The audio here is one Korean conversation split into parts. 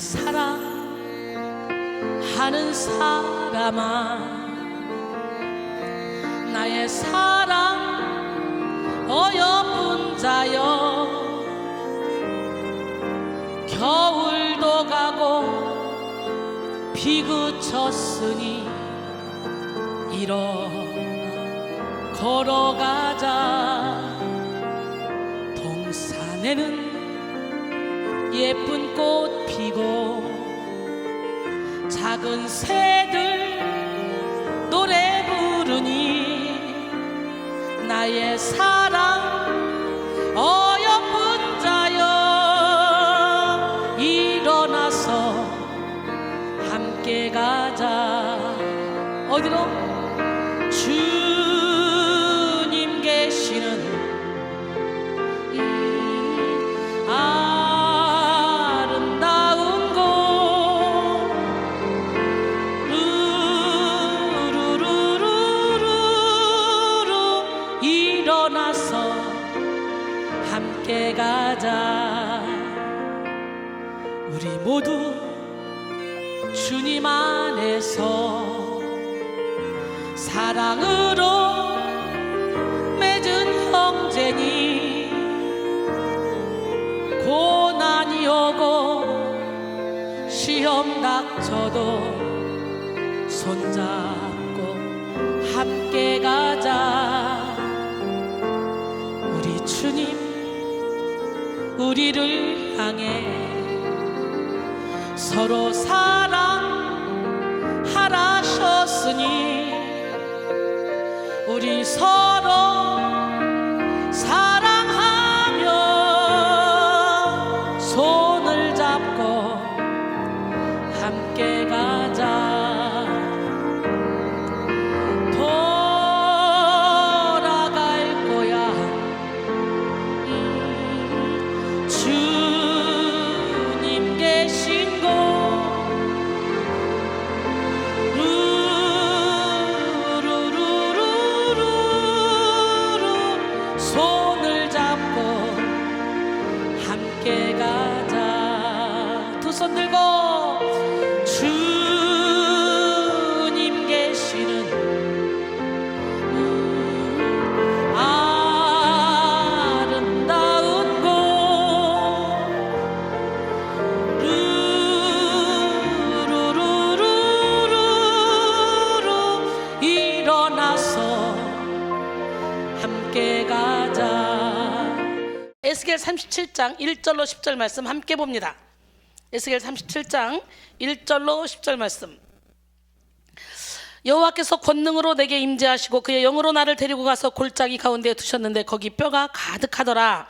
사랑하는 사람아, 나의 사랑 어여쁜 자여, 겨울도 가고 비 그쳤으니 일어나 걸어가자. 동산에는 예쁜 꽃 피고 작은 새들 노래 부르니 나의 사랑 어여쁜 자여, 일어나서 함께 가자. 어디로? 주님 계시는 아름다운 곳, 루루루루루루, 일어나서 함께 가자. 우리 모두 주님 안에서 사랑으로 맺은 형제니, 고난이 오고 시험 닥쳐도 손잡고 함께 가자. 우리 주님 우리를 향해 서로 사랑하라셨으니 우리 서로 사랑하며 손을 잡고 함께 가자. 돌아갈 거야. 주님 계신 곳, 손을 잡고 함께 가자. 두 손 들고 주님 계시는 아름다운 곳, 루루루루루루, 일어나서 함께 가자. 에스겔 37장 1절로 10절 말씀 함께 봅니다. 에스겔 37장 1절로 10절 말씀. 여호와께서 권능으로 내게 임재하시고 그의 영으로 나를 데리고 가서 골짜기 가운데에 두셨는데 거기 뼈가 가득하더라.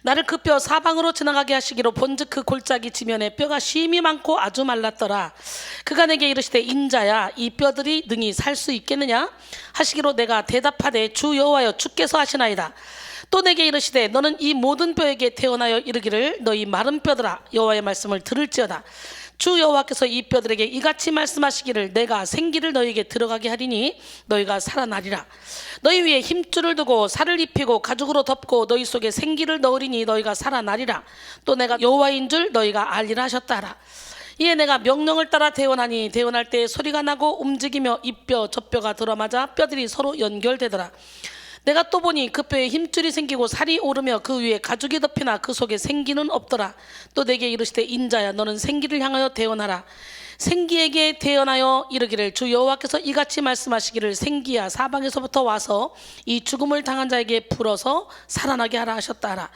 나를 그 뼈 사방으로 지나가게 하시기로 본즉 그 골짜기 지면에 뼈가 심이 많고 아주 말랐더라. 그가 내게 이르시되 인자야, 이 뼈들이 능히 살 수 있겠느냐 하시기로 내가 대답하되 주 여호와여, 주께서 하시나이다. 또 내게 이르시되 너는 이 모든 뼈에게 태어나여 이르기를 너희 마른 뼈들아, 여호와의 말씀을 들을지어다. 주 여호와께서 이 뼈들에게 이같이 말씀하시기를 내가 생기를 너희에게 들어가게 하리니 너희가 살아나리라. 너희 위에 힘줄을 두고 살을 입히고 가죽으로 덮고 너희 속에 생기를 넣으리니 너희가 살아나리라. 또 내가 여호와인 줄 너희가 알리라 하셨다 하라. 이에 내가 명령을 따라 대원하니 대원할 때 소리가 나고 움직이며 이 뼈 저 뼈가 들어맞아 뼈들이 서로 연결되더라. 내가 또 보니 그 뼈에 힘줄이 생기고 살이 오르며 그 위에 가죽이 덮이나 그 속에 생기는 없더라. 또 내게 이르시되 인자야, 너는 생기를 향하여 대언하라. 생기에게 대언하여 이르기를 주 여호와께서 이같이 말씀하시기를 생기야, 사방에서부터 와서 이 죽음을 당한 자에게 불어서 살아나게 하라 하셨다 하라.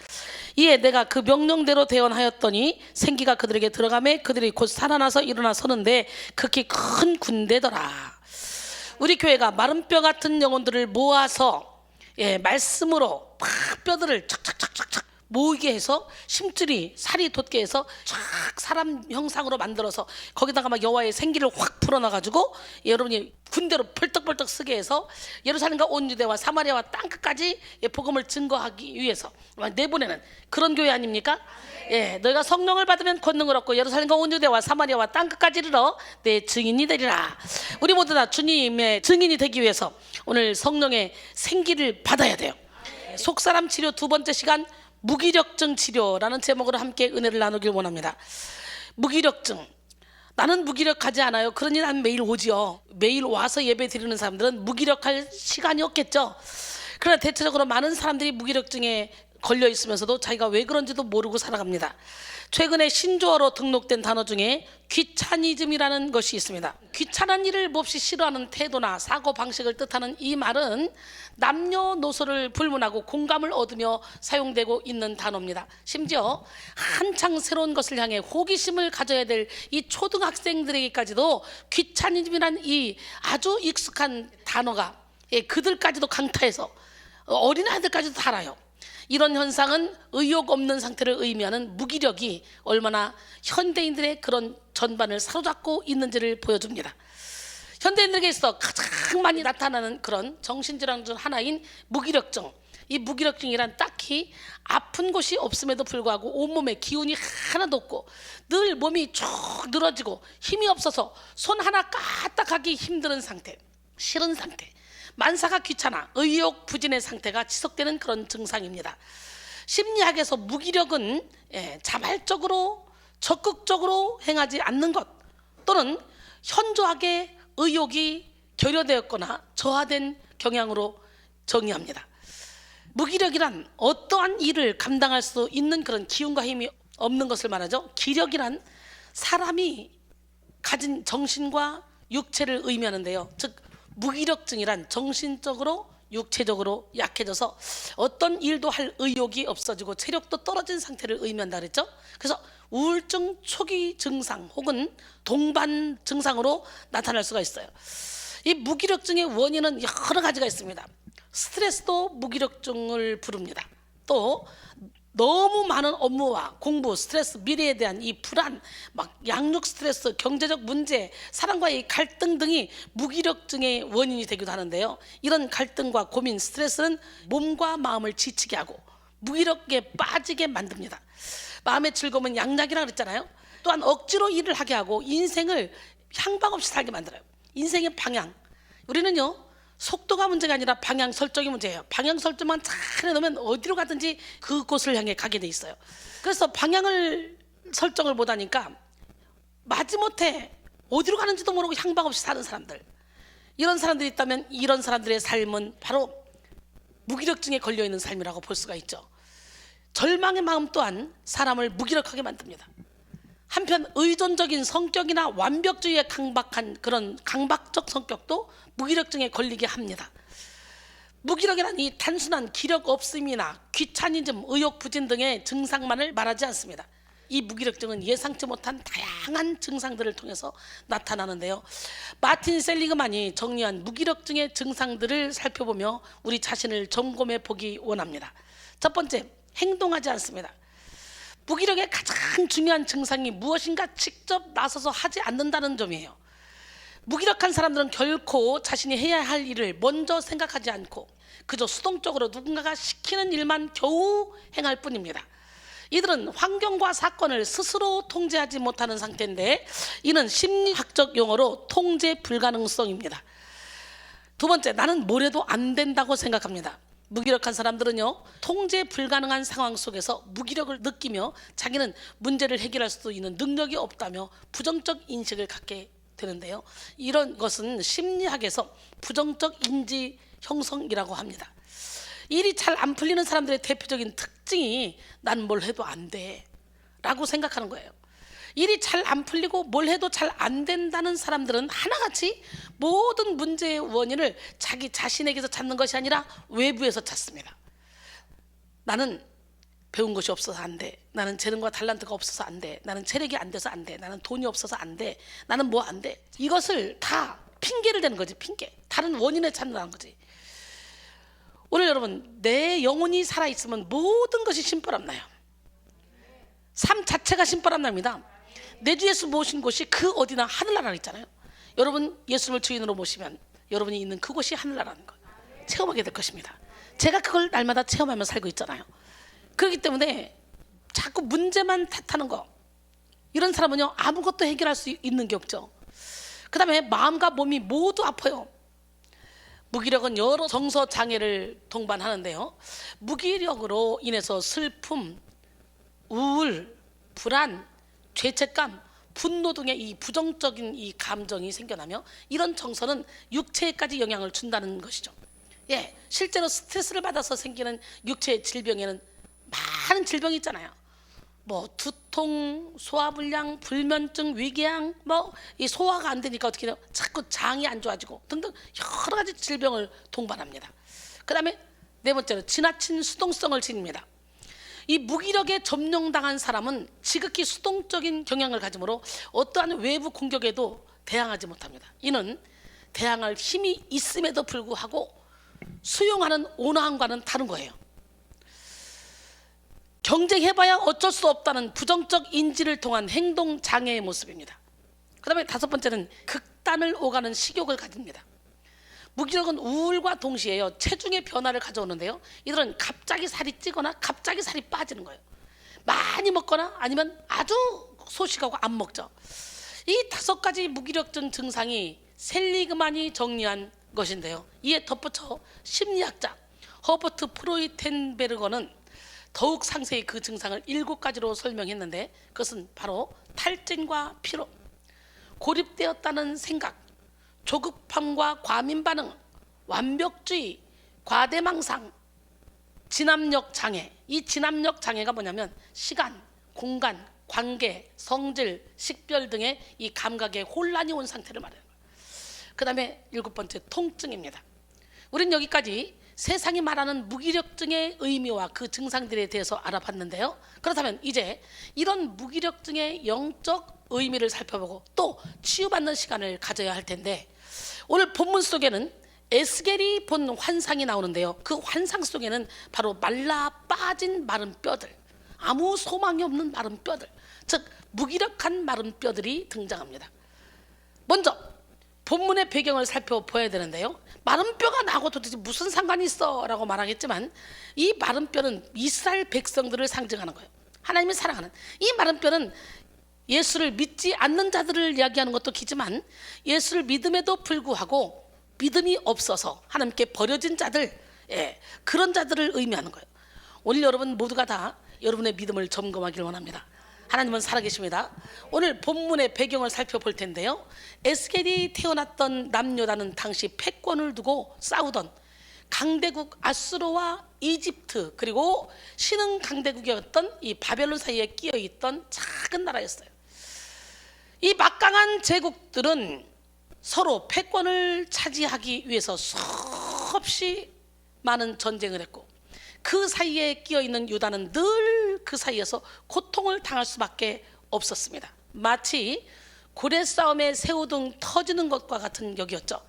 이에 내가 그 명령대로 대언하였더니 생기가 그들에게 들어가매 그들이 곧 살아나서 일어나 서는데 극히 큰 군대더라. 우리 교회가 마른 뼈 같은 영혼들을 모아서 말씀으로 막 뼈들을 착착착착착 모이게 해서 힘줄이 살이 돋게 해서 쫙 사람 형상으로 만들어서 거기다가 막 여호와의 생기를 확 풀어놔가지고 여러분이 군대로 펄떡펄떡 쓰게 해서 예루살렘과 온 유대와 사마리아와 땅끝까지 복음을 증거하기 위해서 내보내는 그런 교회 아닙니까? 너희가 성령을 받으면 권능을 얻고 예루살렘과 온 유대와 사마리아와 땅끝까지 이르러 내 증인이 되리라. 우리 모두 다 주님의 증인이 되기 위해서 오늘 성령의 생기를 받아야 돼요. 속사람 치료 두 번째 시간, 무기력증 치료라는 제목으로 함께 은혜를 나누길 원합니다. 무기력증. 나는 무기력하지 않아요. 그러니 난 매일 오지요. 매일 와서 예배 드리는 사람들은 무기력할 시간이 없겠죠. 그러나 대체적으로 많은 사람들이 무기력증에 걸려 있으면서도 자기가 왜 그런지도 모르고 살아갑니다. 최근에 신조어로 등록된 단어 중에 귀차니즘이라는 것이 있습니다. 귀찮은 일을 몹시 싫어하는 태도나 사고 방식을 뜻하는 이 말은 남녀노소를 불문하고 공감을 얻으며 사용되고 있는 단어입니다. 심지어 한창 새로운 것을 향해 호기심을 가져야 될 이 초등학생들에게까지도 귀차니즘이라는 이 아주 익숙한 단어가 그들까지도 강타해서 어린아이들까지도 다 알아요. 이런 현상은 의욕 없는 상태를 의미하는 무기력이 얼마나 현대인들의 그런 전반을 사로잡고 있는지를 보여줍니다. 현대인들에게 있어 가장 많이 나타나는 그런 정신질환 중 하나인 무기력증. 이 무기력증이란 딱히 아픈 곳이 없음에도 불구하고 온몸에 기운이 하나도 없고 늘 몸이 쭉 늘어지고 힘이 없어서 손 하나 까딱하기 힘든 상태, 싫은 상태, 만사가 귀찮아 의욕 부진의 상태가 지속되는 그런 증상입니다. 심리학에서 무기력은 자발적으로 적극적으로 행하지 않는 것 또는 현저하게 의욕이 결여되었거나 저하된 경향으로 정의합니다. 무기력이란 어떠한 일을 감당할 수 있는 그런 기운과 힘이 없는 것을 말하죠. 기력이란 사람이 가진 정신과 육체를 의미하는데요. 즉 무기력증이란 정신적으로 육체적으로 약해져서 어떤 일도 할 의욕이 없어지고 체력도 떨어진 상태를 의미한다 그랬죠. 그래서 우울증 초기 증상 혹은 동반 증상으로 나타날 수가 있어요. 이 무기력증의 원인은 여러 가지가 있습니다. 스트레스도 무기력증을 부릅니다. 또 너무 많은 업무와 공부, 스트레스, 미래에 대한 이 불안, 막 양육 스트레스, 경제적 문제, 사람과의 갈등 등이 무기력증의 원인이 되기도 하는데요. 이런 갈등과 고민, 스트레스는 몸과 마음을 지치게 하고 무기력에 빠지게 만듭니다. 마음의 즐거움은 양약이라 그랬잖아요. 또한 억지로 일을 하게 하고 인생을 향방 없이 살게 만들어요. 인생의 방향. 우리는요, 속도가 문제가 아니라 방향 설정이 문제예요. 방향 설정만 잘 해놓으면 어디로 가든지 그곳을 향해 가게 돼 있어요. 그래서 방향을 설정을 못하니까 마지못해 어디로 가는지도 모르고 향방 없이 사는 사람들, 이런 사람들이 있다면 이런 사람들의 삶은 바로 무기력증에 걸려있는 삶이라고 볼 수가 있죠. 절망의 마음 또한 사람을 무기력하게 만듭니다. 한편 의존적인 성격이나 완벽주의에 강박한 그런 강박적 성격도 무기력증에 걸리게 합니다. 무기력이란 이 단순한 기력 없음이나 귀차니즘, 의욕 부진 등의 증상만을 말하지 않습니다. 이 무기력증은 예상치 못한 다양한 증상들을 통해서 나타나는데요. 마틴 셀리그만이 정리한 무기력증의 증상들을 살펴보며 우리 자신을 점검해 보기 원합니다. 첫 번째, 행동하지 않습니다. 무기력의 가장 중요한 증상이 무엇인가 직접 나서서 하지 않는다는 점이에요. 무기력한 사람들은 결코 자신이 해야 할 일을 먼저 생각하지 않고 그저 수동적으로 누군가가 시키는 일만 겨우 행할 뿐입니다. 이들은 환경과 사건을 스스로 통제하지 못하는 상태인데 이는 심리학적 용어로 통제 불가능성입니다. 두 번째, 나는 뭘 해도 안 된다고 생각합니다. 무기력한 사람들은요, 통제 불가능한 상황 속에서 무기력을 느끼며 자기는 문제를 해결할 수 있는 능력이 없다며 부정적 인식을 갖게 되는데요. 이런 것은 심리학에서 부정적 인지 형성이라고 합니다. 일이 잘 안 풀리는 사람들의 대표적인 특징이 난 뭘 해도 안 돼 라고 생각하는 거예요. 일이 잘 안 풀리고 뭘 해도 잘 안 된다는 사람들은 하나같이 모든 문제의 원인을 자기 자신에게서 찾는 것이 아니라 외부에서 찾습니다. 나는 배운 것이 없어서 안 돼. 나는 재능과 탤런트가 없어서 안 돼. 나는 체력이 안 돼서 안 돼. 나는 돈이 없어서 안 돼. 나는 뭐 안 돼. 이것을 다 핑계를 대는 거지. 핑계. 다른 원인을 찾는다는 거지. 오늘 여러분, 내 영혼이 살아있으면 모든 것이 신바람 나요. 삶 자체가 신바람 납니다. 내 주 예수 모신 곳이 그 어디나 하늘나라가 있잖아요. 여러분 예수님을 주인으로 모시면 여러분이 있는 그곳이 하늘나라는 거 체험하게 될 것입니다. 제가 그걸 날마다 체험하며 살고 있잖아요. 그렇기 때문에 자꾸 문제만 탓하는 거, 이런 사람은요 아무것도 해결할 수 있는 게 없죠. 그 다음에 마음과 몸이 모두 아파요. 무기력은 여러 정서 장애를 동반하는데요, 무기력으로 인해서 슬픔, 우울, 불안, 죄책감, 분노 등의 이 부정적인 이 감정이 생겨나며 이런 정서는 육체에까지 영향을 준다는 것이죠. 예, 실제로 스트레스를 받아서 생기는 육체의 질병에는 많은 질병이 있잖아요. 뭐 두통, 소화불량, 불면증, 위궤양, 뭐 이 소화가 안 되니까 어떻게 돼요? 자꾸 장이 안 좋아지고 등등 여러 가지 질병을 동반합니다. 그다음에 네 번째로 지나친 수동성을 지닙니다. 이 무기력에 점령당한 사람은 지극히 수동적인 경향을 가지므로 어떠한 외부 공격에도 대항하지 못합니다. 이는 대항할 힘이 있음에도 불구하고 수용하는 온화함과는 다른 거예요. 경쟁해봐야 어쩔 수 없다는 부정적 인지를 통한 행동 장애의 모습입니다. 그 다음에 다섯 번째는 극단을 오가는 식욕을 가집니다. 무기력은 우울과 동시에요, 체중의 변화를 가져오는데요, 이들은 갑자기 살이 찌거나 갑자기 살이 빠지는 거예요. 많이 먹거나 아니면 아주 소식하고 안 먹죠. 이 다섯 가지 무기력증 증상이 셀리그만이 정리한 것인데요, 이에 덧붙여 심리학자 허버트 프로이텐베르거는 더욱 상세히 그 증상을 7가지로 설명했는데, 그것은 바로 탈진과 피로, 고립되었다는 생각, 조급함과 과민 반응, 완벽주의, 과대망상, 진압력 장애. 이 진압력 장애가 뭐냐면 시간, 공간, 관계, 성질, 식별 등의 이 감각에 혼란이 온 상태를 말해요. 그 다음에 7번째 통증입니다. 우린 여기까지 세상이 말하는 무기력증의 의미와 그 증상들에 대해서 알아봤는데요, 그렇다면 이제 이런 무기력증의 영적 의미를 살펴보고 또 치유받는 시간을 가져야 할 텐데, 오늘 본문 속에는 에스겔이 본 환상이 나오는데요, 그 환상 속에는 바로 말라 빠진 마른 뼈들, 아무 소망이 없는 마른 뼈들, 즉 무기력한 마른 뼈들이 등장합니다. 먼저 본문의 배경을 살펴봐야 되는데요, 마른 뼈가 나하고 도대체 무슨 상관이 있어? 라고 말하겠지만 이 마른 뼈는 이스라엘 백성들을 상징하는 거예요. 하나님이 사랑하는 이 마른 뼈는 예수를 믿지 않는 자들을 이야기하는 것도 기지만, 예수를 믿음에도 불구하고 믿음이 없어서 하나님께 버려진 자들, 그런 자들을 의미하는 거예요. 오늘 여러분 모두가 다 여러분의 믿음을 점검하기를 원합니다. 하나님은 살아계십니다. 오늘 본문의 배경을 살펴볼 텐데요, 에스겔이 태어났던 남유다는 당시 패권을 두고 싸우던 강대국 아수르와 이집트, 그리고 신흥 강대국이었던 이 바벨론 사이에 끼어있던 작은 나라였어요. 이 막강한 제국들은 서로 패권을 차지하기 위해서 수없이 많은 전쟁을 했고, 그 사이에 끼어있는 유다는 늘 그 사이에서 고통을 당할 수밖에 없었습니다. 마치 고래싸움에 새우등 터지는 것과 같은 격이었죠.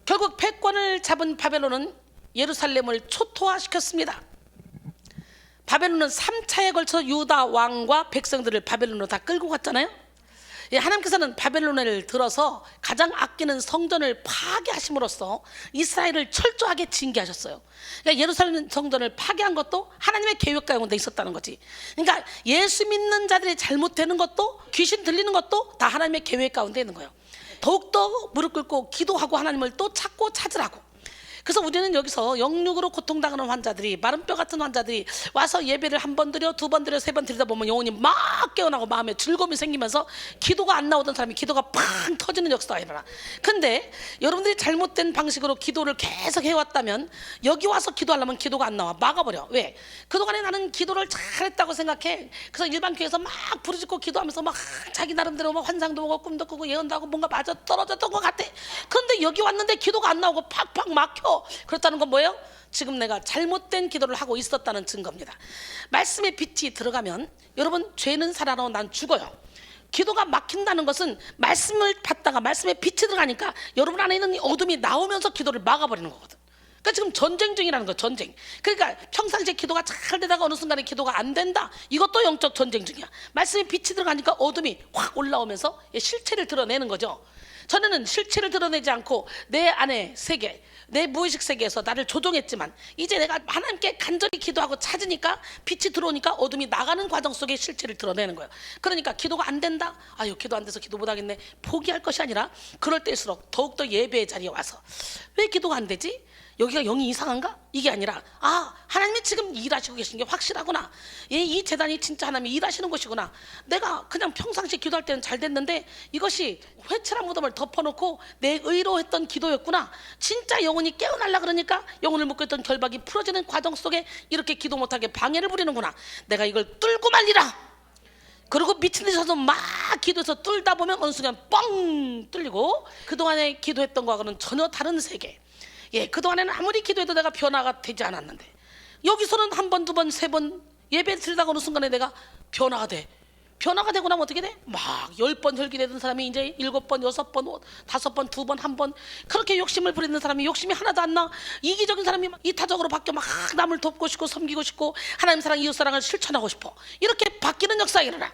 결국 패권을 잡은 바벨론은 예루살렘을 초토화시켰습니다. 바벨론은 3차에 걸쳐 유다 왕과 백성들을 바벨론으로 다 끌고 갔잖아요. 하나님께서는 바벨론을 들어서 가장 아끼는 성전을 파괴하심으로써 이스라엘을 철저하게 징계하셨어요. 그러니까 예루살렘 성전을 파괴한 것도 하나님의 계획 가운데 있었다는 거지. 그러니까 예수 믿는 자들이 잘못되는 것도, 귀신 들리는 것도 다 하나님의 계획 가운데 있는 거예요. 더욱더 무릎 꿇고 기도하고 하나님을 또 찾고 찾으라고. 그래서 우리는 여기서 영육으로 고통당하는 환자들이, 마른 뼈 같은 환자들이 와서 예배를 한 번 드려, 두 번 드려, 세 번 드리다 보면 영혼이 막 깨어나고 마음에 즐거움이 생기면서 기도가 안 나오던 사람이 기도가 팡 터지는 역사가 일어나. 근데 여러분들이 잘못된 방식으로 기도를 계속 해왔다면 여기 와서 기도하려면 기도가 안 나와, 막아버려. 왜? 그동안에 나는 기도를 잘했다고 생각해. 그래서 일반 교회에서 막 부르짖고 기도하면서 막 자기 나름대로 막 환상도 보고 꿈도 꾸고 예언도 하고 뭔가 맞아 떨어졌던 것 같아. 그런데 여기 왔는데 기도가 안 나오고 팍팍 막혀. 그렇다는 건 뭐예요? 지금 내가 잘못된 기도를 하고 있었다는 증거입니다. 말씀의 빛이 들어가면 여러분, 죄는 살아나고 난 죽어요. 기도가 막힌다는 것은 말씀을 받다가 말씀의 빛이 들어가니까 여러분 안에 있는 어둠이 나오면서 기도를 막아버리는 거거든. 그러니까 지금 전쟁 중이라는 거야, 전쟁. 그러니까 평상시에 기도가 잘 되다가 어느 순간에 기도가 안 된다, 이것도 영적 전쟁 중이야. 말씀의 빛이 들어가니까 어둠이 확 올라오면서 실체를 드러내는 거죠. 전에는 실체를 드러내지 않고 내 안의 세계, 내 무의식 세계에서 나를 조종했지만, 이제 내가 하나님께 간절히 기도하고 찾으니까 빛이 들어오니까 어둠이 나가는 과정 속에 실체를 드러내는 거예요. 그러니까 기도가 안 된다, 아유 기도 안 돼서 기도 못 하겠네, 포기할 것이 아니라 그럴 때일수록 더욱더 예배의 자리에 와서, 왜 기도가 안 되지? 여기가 영이 이상한가? 이게 아니라 하나님이 지금 일하시고 계신 게 확실하구나. 이 재단이 진짜 하나님이 일하시는 곳이구나. 내가 그냥 평상시 기도할 때는 잘 됐는데 이것이 회칠한 무덤을 덮어놓고 내 의로 했던 기도였구나. 진짜 영혼이 깨어날라 그러니까 영혼을 묶고 있던 결박이 풀어지는 과정 속에 이렇게 기도 못하게 방해를 부리는구나. 내가 이걸 뚫고 말리라. 그리고 미친 듯이 서서 막 기도해서 뚫다 보면 어느 순간 뻥 뚫리고 그동안에 기도했던 거하고는 전혀 다른 세계. 그동안에는 아무리 기도해도 내가 변화가 되지 않았는데 여기서는 한 번, 두 번, 세 번 예배 드리다가 어느 순간에 내가 변화가 돼. 변화가 되고 나면 어떻게 돼? 막 10번 혈기되던 사람이 이제 7번, 6번, 5번, 2번, 1번 그렇게 욕심을 부리는 사람이 욕심이 하나도 안 나. 이기적인 사람이 막 이타적으로 바뀌어 막 남을 돕고 싶고 섬기고 싶고 하나님 사랑, 이웃 사랑을 실천하고 싶어. 이렇게 바뀌는 역사가 일어나.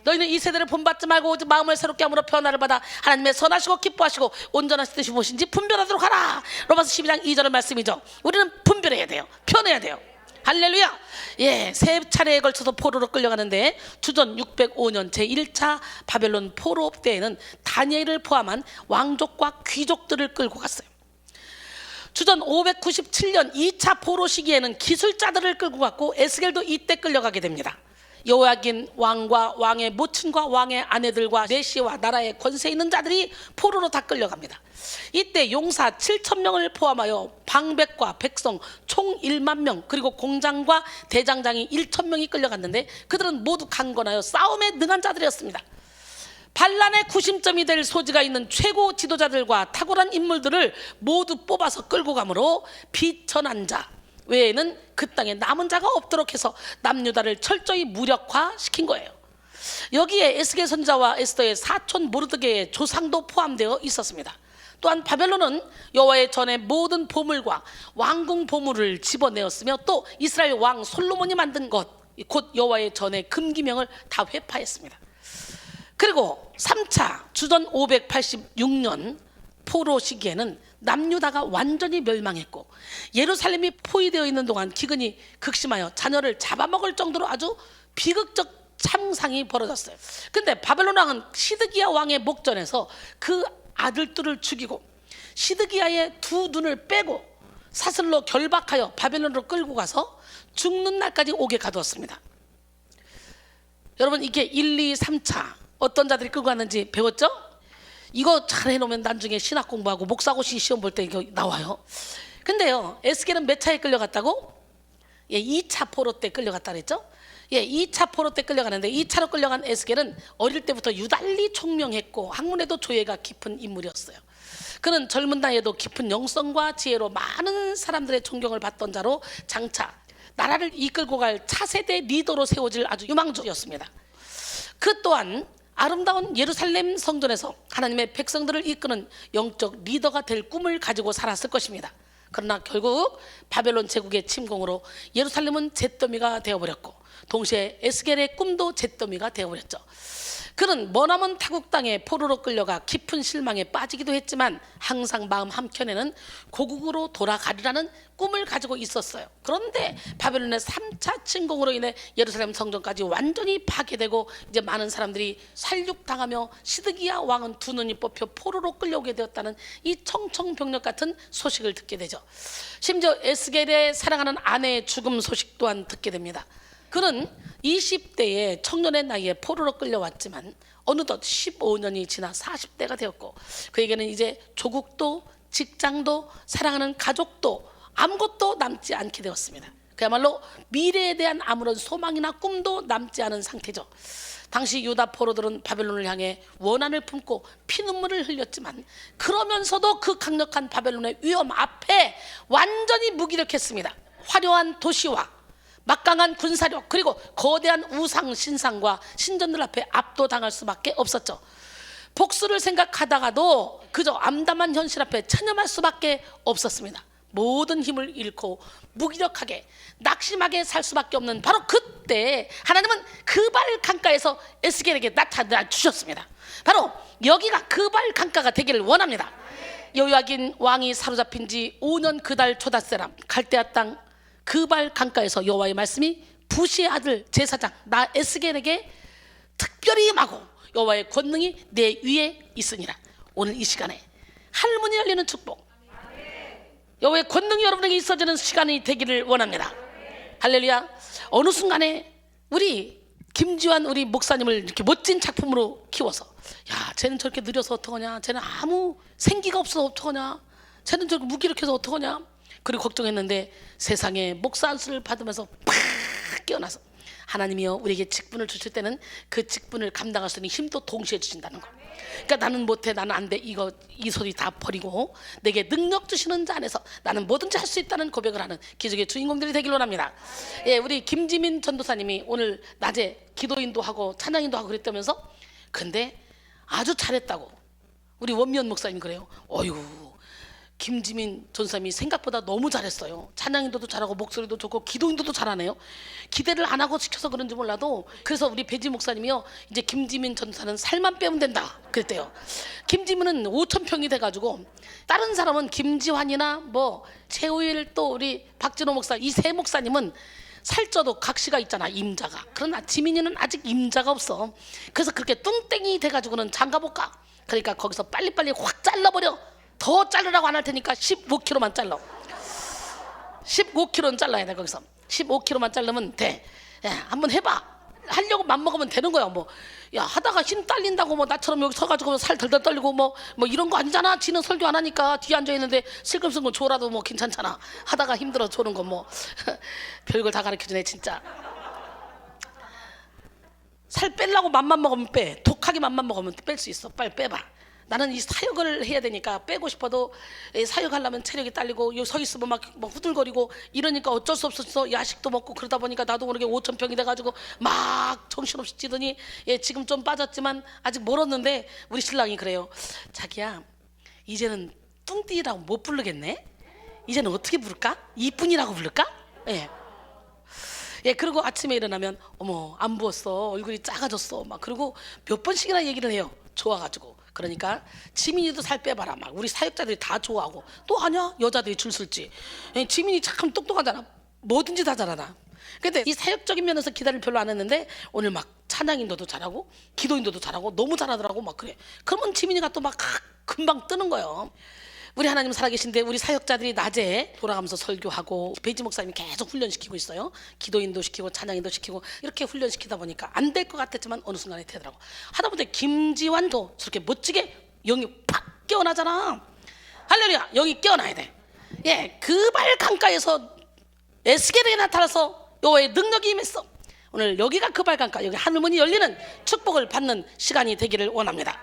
너희는 이 세대를 본받지 말고 오직 마음을 새롭게 함으로 변화를 받아 하나님의 선하시고 기뻐하시고 온전하신 뜻이 무엇인지 분별하도록 하라. 로마서 12장 2절의 말씀이죠. 우리는 분별해야 돼요. 변해야 돼요. 할렐루야. 세 차례에 걸쳐서 포로로 끌려가는데 주전 605년 제1차 바벨론 포로 때에는 다니엘을 포함한 왕족과 귀족들을 끌고 갔어요. 주전 597년 2차 포로 시기에는 기술자들을 끌고 갔고 에스겔도 이때 끌려가게 됩니다. 여호야긴 왕과 왕의 모친과 왕의 아내들과 내시와 나라의 권세 있는 자들이 포로로 다 끌려갑니다. 이때 용사 7,000명을 포함하여 방백과 백성 총 1만 명 그리고 공장과 대장장이 1,000명이 끌려갔는데 그들은 모두 강건하여 싸움에 능한 자들이었습니다. 반란의 구심점이 될 소지가 있는 최고 지도자들과 탁월한 인물들을 모두 뽑아서 끌고 가므로 비천한 자 외에는 그 땅에 남은 자가 없도록 해서 남유다를 철저히 무력화시킨 거예요. 여기에 에스겔 선지자와 에스더의 사촌 모르드게의 조상도 포함되어 있었습니다. 또한 바벨론은 여호와의 전에 모든 보물과 왕궁 보물을 집어내었으며 또 이스라엘 왕 솔로몬이 만든 것 곧 여호와의 전의 금기명을 다 회파했습니다. 그리고 3차 주전 586년 포로 시기에는 남유다가 완전히 멸망했고 예루살렘이 포위되어 있는 동안 기근이 극심하여 자녀를 잡아먹을 정도로 아주 비극적 참상이 벌어졌어요. 근데 바벨론 왕은 시드기야 왕의 목전에서 그 아들들을 죽이고 시드기야의 두 눈을 빼고 사슬로 결박하여 바벨론으로 끌고 가서 죽는 날까지 오게 가두었습니다. 여러분 이게 1, 2, 3차 어떤 자들이 끌고 갔는지 배웠죠? 이거 잘 해놓으면 나중에 신학 공부하고 목사고시 시험 볼 때 이거 나와요. 근데요 에스겔은 몇 차에 끌려갔다고? 2차 포로 때 끌려갔다 그랬죠? 2차 포로 때 끌려가는데 2차로 끌려간 에스겔은 어릴 때부터 유달리 총명했고 학문에도 조예가 깊은 인물이었어요. 그는 젊은 나이에도 깊은 영성과 지혜로 많은 사람들의 존경을 받던 자로 장차 나라를 이끌고 갈 차세대 리더로 세워질 아주 유망주였습니다. 그 또한 아름다운 예루살렘 성전에서 하나님의 백성들을 이끄는 영적 리더가 될 꿈을 가지고 살았을 것입니다. 그러나 결국 바벨론 제국의 침공으로 예루살렘은 잿더미가 되어버렸고 동시에 에스겔의 꿈도 잿더미가 되어버렸죠. 그는 머나먼 타국 땅에 포로로 끌려가 깊은 실망에 빠지기도 했지만 항상 마음 한켠에는 고국으로 돌아가리라는 꿈을 가지고 있었어요. 그런데 바벨론의 3차 침공으로 인해 예루살렘 성전까지 완전히 파괴되고 이제 많은 사람들이 살육당하며 시드기야 왕은 두 눈이 뽑혀 포로로 끌려오게 되었다는 이 청청병력 같은 소식을 듣게 되죠. 심지어 에스겔의 사랑하는 아내의 죽음 소식 또한 듣게 됩니다. 그는 20대의 청년의 나이에 포로로 끌려왔지만 어느덧 15년이 지나 40대가 되었고 그에게는 이제 조국도 직장도 사랑하는 가족도 아무것도 남지 않게 되었습니다. 그야말로 미래에 대한 아무런 소망이나 꿈도 남지 않은 상태죠. 당시 유다 포로들은 바벨론을 향해 원한을 품고 피눈물을 흘렸지만 그러면서도 그 강력한 바벨론의 위험 앞에 완전히 무기력했습니다. 화려한 도시와 막강한 군사력 그리고 거대한 우상 신상과 신전들 앞에 압도당할 수밖에 없었죠. 복수를 생각하다가도 그저 암담한 현실 앞에 체념할 수밖에 없었습니다. 모든 힘을 잃고 무기력하게 낙심하게 살 수밖에 없는 바로 그때 하나님은 그발 강가에서 에스겔에게 나타나 주셨습니다. 바로 여기가 그발 강가가 되기를 원합니다. 여호야긴 왕이 사로잡힌 지 5년 그달 초닷새람 갈대아 땅 그발 강가에서 여호와의 말씀이 부시의 아들 제사장 나 에스겔에게 특별히 임하고 여호와의 권능이 내 위에 있으니라. 오늘 이 시간에 할문이 열리는 축복, 여호와의 권능이 여러분에게 있어지는 시간이 되기를 원합니다. 할렐루야. 어느 순간에 우리 김지환 우리 목사님을 이렇게 멋진 작품으로 키워서, 야, 쟤는 저렇게 느려서 어떡하냐, 쟤는 아무 생기가 없어서 어떡하냐, 쟤는 저렇게 무기력해서 어떡하냐, 그리고 걱정했는데 세상에 목사 안수를 받으면서 팍 깨어나서 하나님이여 우리에게 직분을 주실 때는 그 직분을 감당할 수 있는 힘도 동시에 주신다는 거. 그러니까 나는 못해, 나는 안 돼, 이 소리 다 버리고 내게 능력 주시는 자 안에서 나는 뭐든지 할 수 있다는 고백을 하는 기적의 주인공들이 되길 원합니다. 예, 우리 김지민 전도사님이 오늘 낮에 기도인도 하고 찬양인도 하고 그랬다면서, 근데 아주 잘했다고 우리 원미연 목사님 그래요. 어휴, 김지민 전사님이 생각보다 너무 잘했어요. 찬양인도도 잘하고 목소리도 좋고 기도인도도 잘하네요. 기대를 안 하고 시켜서 그런지 몰라도, 그래서 우리 배지 목사님이요, 이제 김지민 전사는 살만 빼면 된다 그랬대요. 김지민은 5,000평이 돼가지고 다른 사람은 김지환이나 뭐 최우일 또 우리 박진호 목사 이 세 목사님은 살쪄도 각시가 있잖아, 임자가. 그러나 지민이는 아직 임자가 없어. 그래서 그렇게 뚱땡이 돼가지고는 장가볼까. 그러니까 거기서 빨리빨리 확 잘라버려. 더 자르라고 안 할 테니까 15kg만 잘라. 15kg는 잘라야 돼. 거기서 15kg만 자르면 돼. 야, 한번 해봐. 하려고 맘먹으면 되는 거야. 뭐, 야, 하다가 힘 딸린다고 뭐 나처럼 여기 서가지고 살 덜덜 떨리고 뭐 이런 거 아니잖아. 지는 설교 안 하니까 뒤에 앉아 있는데 슬금슬금 줘라도 뭐 괜찮잖아. 하다가 힘들어 조는 거 뭐 별걸 다 가르쳐주네 진짜. 살 빼려고 맘만 먹으면 빼. 독하게 맘만 먹으면 뺄 수 있어. 빨리 빼봐. 나는 이 사역을 해야 되니까 빼고 싶어도 사역하려면 체력이 딸리고 여기 서 있으면 막 후들거리고 이러니까 어쩔 수 없어서 야식도 먹고 그러다 보니까 나도 모르게 5,000평이 돼가지고 막 정신없이 찌더니, 예, 지금 좀 빠졌지만 아직 멀었는데 우리 신랑이 그래요. 자기야, 이제는 뚱띠라고 못 부르겠네. 이제는 어떻게 부를까? 이쁜이라고 부를까? 예. 예, 그리고 아침에 일어나면 어머 안 부었어, 얼굴이 작아졌어, 막 그리고 몇 번씩이나 얘기를 해요. 좋아가지고. 그러니까 지민이도 살 빼봐라. 막 우리 사역자들이 다 좋아하고, 또 하냐? 여자들이 줄 설지. 지민이 참 똑똑하잖아. 뭐든지 다 잘하나. 근데 이 사역적인 면에서 기대를 별로 안 했는데 오늘 막 찬양인도도 잘하고 기도인도도 잘하고 너무 잘하더라고. 막 그래. 그러면 지민이가 또 막 금방 뜨는 거예요. 우리 하나님 살아계신데 우리 사역자들이 낮에 돌아가면서 설교하고 배지 목사님이 계속 훈련시키고 있어요. 기도인도 시키고 찬양인도 시키고 이렇게 훈련시키다 보니까 안 될 것 같았지만 어느 순간에 되더라고. 하다 보니 김지환도 저렇게 멋지게 영이 팍 깨어나잖아. 할렐루야. 영이 깨어나야 돼. 예, 그발 강가에서 에스겔에 나타나서 여호와의 능력이 임했어. 오늘 여기가 그발 강가, 여기 하늘문이 열리는 축복을 받는 시간이 되기를 원합니다.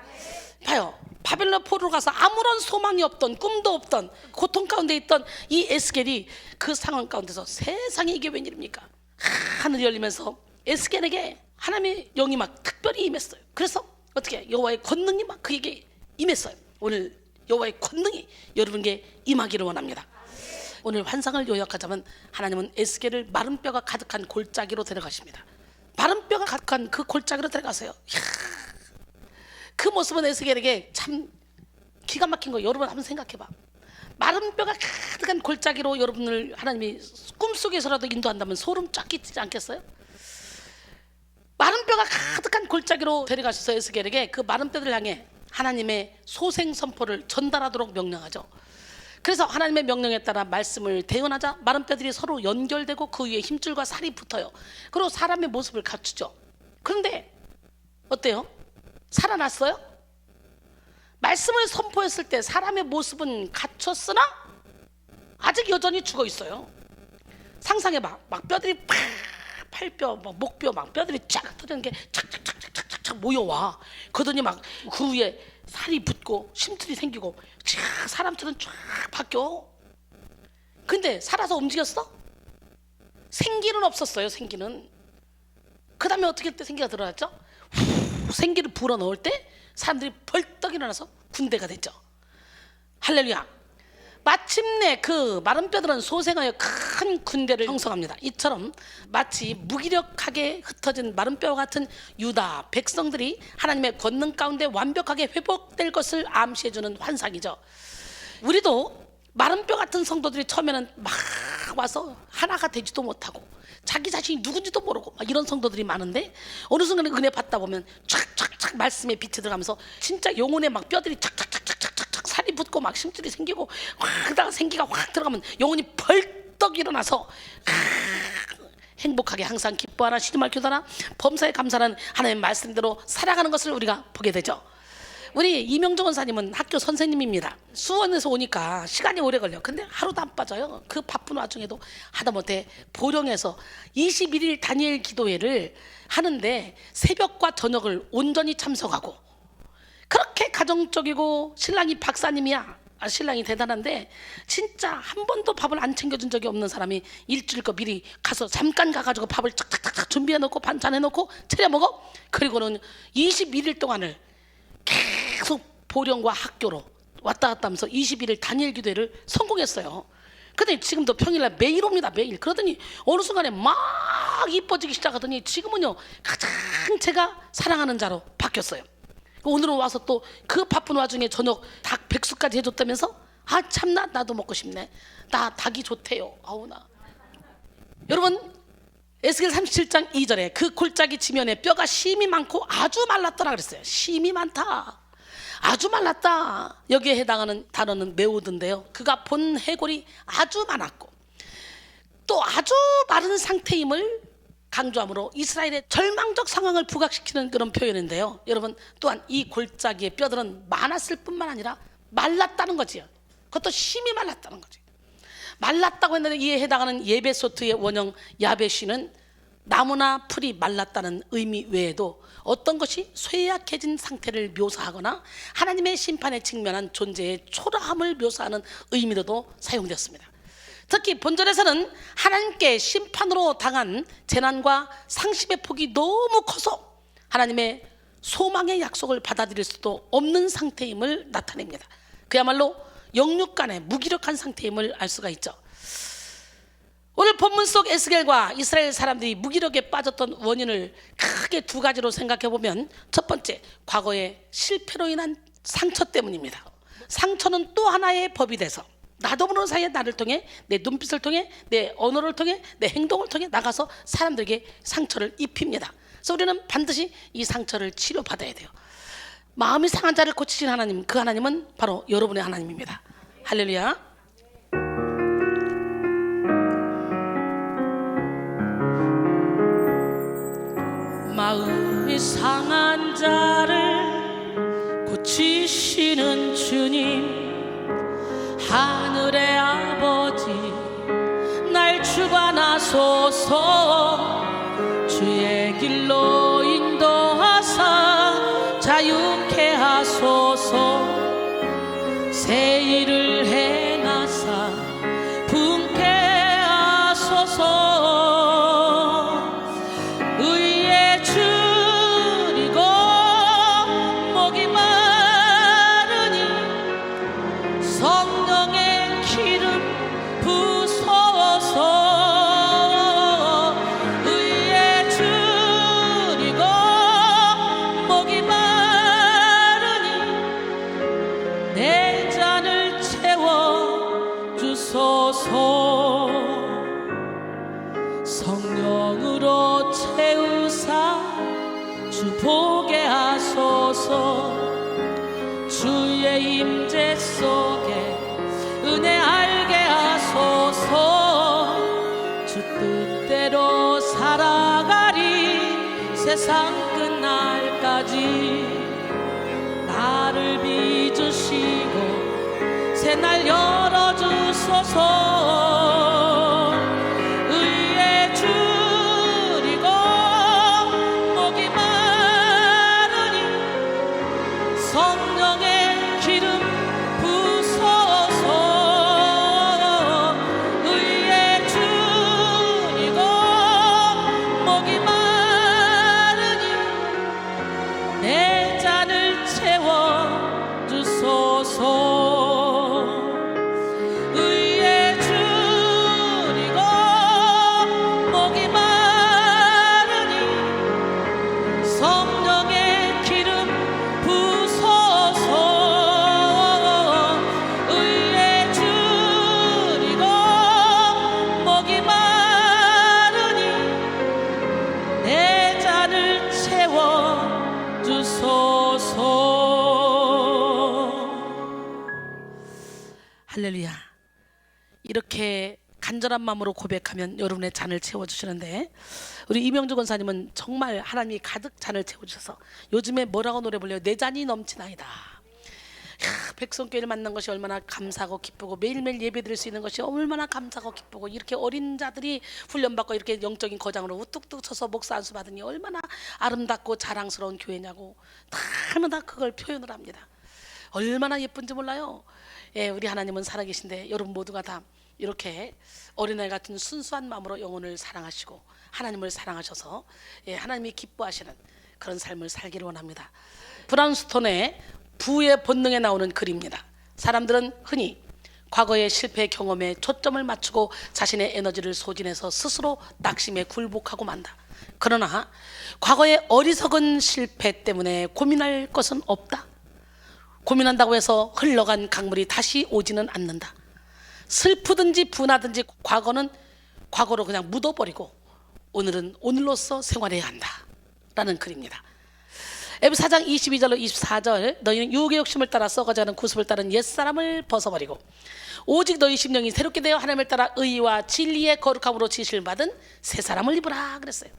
봐요. 바벨론 포로로 가서 아무런 소망이 없던, 꿈도 없던, 고통 가운데 있던 이 에스겔이 그 상황 가운데서 세상에 이게 웬일입니까? 하늘이 열리면서 에스겔에게 하나님의 영이 막 특별히 임했어요. 그래서 어떻게 여호와의 권능이 막 그에게 임했어요. 오늘 여호와의 권능이 여러분에게 임하기를 원합니다. 오늘 환상을 요약하자면 하나님은 에스겔을 마른 뼈가 가득한 골짜기로 데려가십니다. 마른 뼈가 가득한 그 골짜기로 데려가세요. 그 모습은 에스겔에게 참 기가 막힌 거. 여러분 한번 생각해봐. 마른 뼈가 가득한 골짜기로 여러분을 하나님이 꿈속에서라도 인도한다면 소름 쫙 끼치지 않겠어요? 마른 뼈가 가득한 골짜기로 데려가셔서 에스겔에게 그 마른 뼈들을 향해 하나님의 소생 선포를 전달하도록 명령하죠. 그래서 하나님의 명령에 따라 말씀을 대언하자 마른 뼈들이 서로 연결되고 그 위에 힘줄과 살이 붙어요. 그리고 사람의 모습을 갖추죠. 그런데 어때요? 살아났어요? 말씀을 선포했을 때 사람의 모습은 갖췄으나 아직 여전히 죽어 있어요. 상상해봐. 막 뼈들이 팍, 팔뼈, 막 목뼈, 막 뼈들이 쫙 터지는 게 착착착착착착 모여와. 그러더니 막 그 위에 살이 붙고 심줄이 생기고 쫙 사람처럼 쫙 바뀌어. 근데 살아서 움직였어? 생기는 없었어요. 생기는. 그 다음에 어떻게 때 생기가 들어왔죠? 생기를 불어넣을 때 사람들이 벌떡 일어나서 군대가 됐죠. 할렐루야. 마침내 그 마른 뼈들은 소생하여 큰 군대를 형성합니다. 이처럼 마치 무기력하게 흩어진 마른 뼈와 같은 유다 백성들이 하나님의 권능 가운데 완벽하게 회복될 것을 암시해주는 환상이죠. 우리도 마른 뼈 같은 성도들이 처음에는 막 와서 하나가 되지도 못하고 자기 자신이 누군지도 모르고 막 이런 성도들이 많은데 어느 순간에 은혜 받다 보면 촥촥촥 말씀의 빛이 들어가면서 진짜 영혼의 막 뼈들이 착착착착착착 살이 붙고 막 심줄이 생기고 확 하다가 생기가 확 들어가면 영혼이 벌떡 일어나서 행복하게 항상 기뻐하라, 시름하라, 기도하라, 범사에 감사하는 하나님의 말씀대로 살아가는 것을 우리가 보게 되죠. 우리 이명정 원사님은 학교 선생님입니다. 수원에서 오니까 시간이 오래 걸려. 근데 하루도 안 빠져요. 그 바쁜 와중에도 하다못해 보령에서 21일 다니엘 기도회를 하는데 새벽과 저녁을 온전히 참석하고, 그렇게 가정적이고 신랑이 박사님이야. 신랑이 대단한데 진짜 한 번도 밥을 안 챙겨준 적이 없는 사람이 일주일 거 미리 가서 잠깐 가가지고 밥을 착착착 준비해놓고 반찬 해놓고 차려 먹어. 그리고는 21일 동안을 계속 보령과 학교로 왔다 갔다 하면서 21일 다니엘 기도회를 성공했어요. 근데 지금도 평일날 매일 옵니다. 매일. 그러더니 어느 순간에 막 이뻐지기 시작하더니 지금은요 가장 제가 사랑하는 자로 바뀌었어요. 오늘은 와서 또 그 바쁜 와중에 저녁 닭 백숙까지 해줬다면서? 아 참나, 나도 먹고 싶네. 나 닭이 좋대요. 아우 나. 여러분, 에스겔 37장 2절에 그 골짜기 지면에 뼈가 심이 많고 아주 말랐더라 그랬어요. 심이 많다, 아주 말랐다. 여기에 해당하는 단어는 메우드인데요, 그가 본 해골이 아주 많았고 또 아주 마른 상태임을 강조함으로 이스라엘의 절망적 상황을 부각시키는 그런 표현인데요. 여러분, 또한 이 골짜기의 뼈들은 많았을 뿐만 아니라 말랐다는 거지요. 그것도 심히 말랐다는 거지. 말랐다고 했는데 이에 해당하는 예베소트의 원형 야베시는 나무나 풀이 말랐다는 의미 외에도 어떤 것이 쇠약해진 상태를 묘사하거나 하나님의 심판에 직면한 존재의 초라함을 묘사하는 의미로도 사용되었습니다. 특히 본절에서는 하나님께 심판으로 당한 재난과 상심의 폭이 너무 커서 하나님의 소망의 약속을 받아들일 수도 없는 상태임을 나타냅니다. 그야말로 영육간의 무기력한 상태임을 알 수가 있죠. 오늘 본문 속 에스겔과 이스라엘 사람들이 무기력에 빠졌던 원인을 크게 두 가지로 생각해 보면, 첫 번째, 과거의 실패로 인한 상처 때문입니다. 상처는 또 하나의 법이 돼서 나도 모르는 사이에 나를 통해, 내 눈빛을 통해, 내 언어를 통해, 내 행동을 통해 나가서 사람들에게 상처를 입힙니다. 그래서 우리는 반드시 이 상처를 치료받아야 돼요. 마음이 상한 자를 고치신 하나님, 그 하나님은 바로 여러분의 하나님입니다. 할렐루야. 마음이 상한 자를 고치시는 주님, 하늘의 아버지 날 주관하소서. 주의 길로 인도하사 자유케 하소서. 새 일을 행하사 분케 하소서. 의에 줄이고 목이 마르니 성령의 기름 부어서. 의에 줄이고 목이 마르니 내 잔을 채워 주소서. 성령으로 채우사 주 보게 하소서. 주의 임재 속에 은혜 알게 하소서. 주 뜻대로 살아가리 세상 끝날까지. 나를 빚으시고 새날 열어주소서. 의에 줄이고 목이 마르니 성령의 기름 부소서. 의에 줄이고 목이 마르니 내 잔을 채워 주소서. 의에 줄이고 할렐루야. 이렇게 간절한 마음으로 고백하면 여러분의 잔을 채워주시는데, 우리 이명주 권사님은 정말 하나님이 가득 잔을 채워주셔서 요즘에 뭐라고 노래 불려요? 내 잔이 넘치나이다. 백성교회를 만난 것이 얼마나 감사하고 기쁘고, 매일매일 예배 드릴 수 있는 것이 얼마나 감사하고 기쁘고, 이렇게 어린 자들이 훈련받고 이렇게 영적인 거장으로 우뚝뚝 서서 목사 안수 받으니 얼마나 아름답고 자랑스러운 교회냐고 날마다 그걸 표현을 합니다. 얼마나 예쁜지 몰라요. 예, 우리 하나님은 살아계신데 여러분 모두가 다 이렇게 어린아이 같은 순수한 마음으로 영혼을 사랑하시고 하나님을 사랑하셔서, 예, 하나님이 기뻐하시는 그런 삶을 살기를 원합니다. 브라운스톤의 부의 본능에 나오는 글입니다. 사람들은 흔히 과거의 실패 경험에 초점을 맞추고 자신의 에너지를 소진해서 스스로 낙심에 굴복하고 만다. 그러나 과거의 어리석은 실패 때문에 고민할 것은 없다. 고민한다고 해서 흘러간 강물이 다시 오지는 않는다. 슬프든지 분하든지 과거는 과거로 그냥 묻어버리고 오늘은 오늘로서 생활해야 한다 라는 글입니다. 에베소서 4장 22절로 24절, 너희는 유혹의 욕심을 따라 썩어가는 구습을 따른 옛사람을 벗어버리고 오직 너희 심령이 새롭게 되어 하나님을 따라 의와 진리의 거룩함으로 지시를 받은 새 사람을 입으라 그랬어요.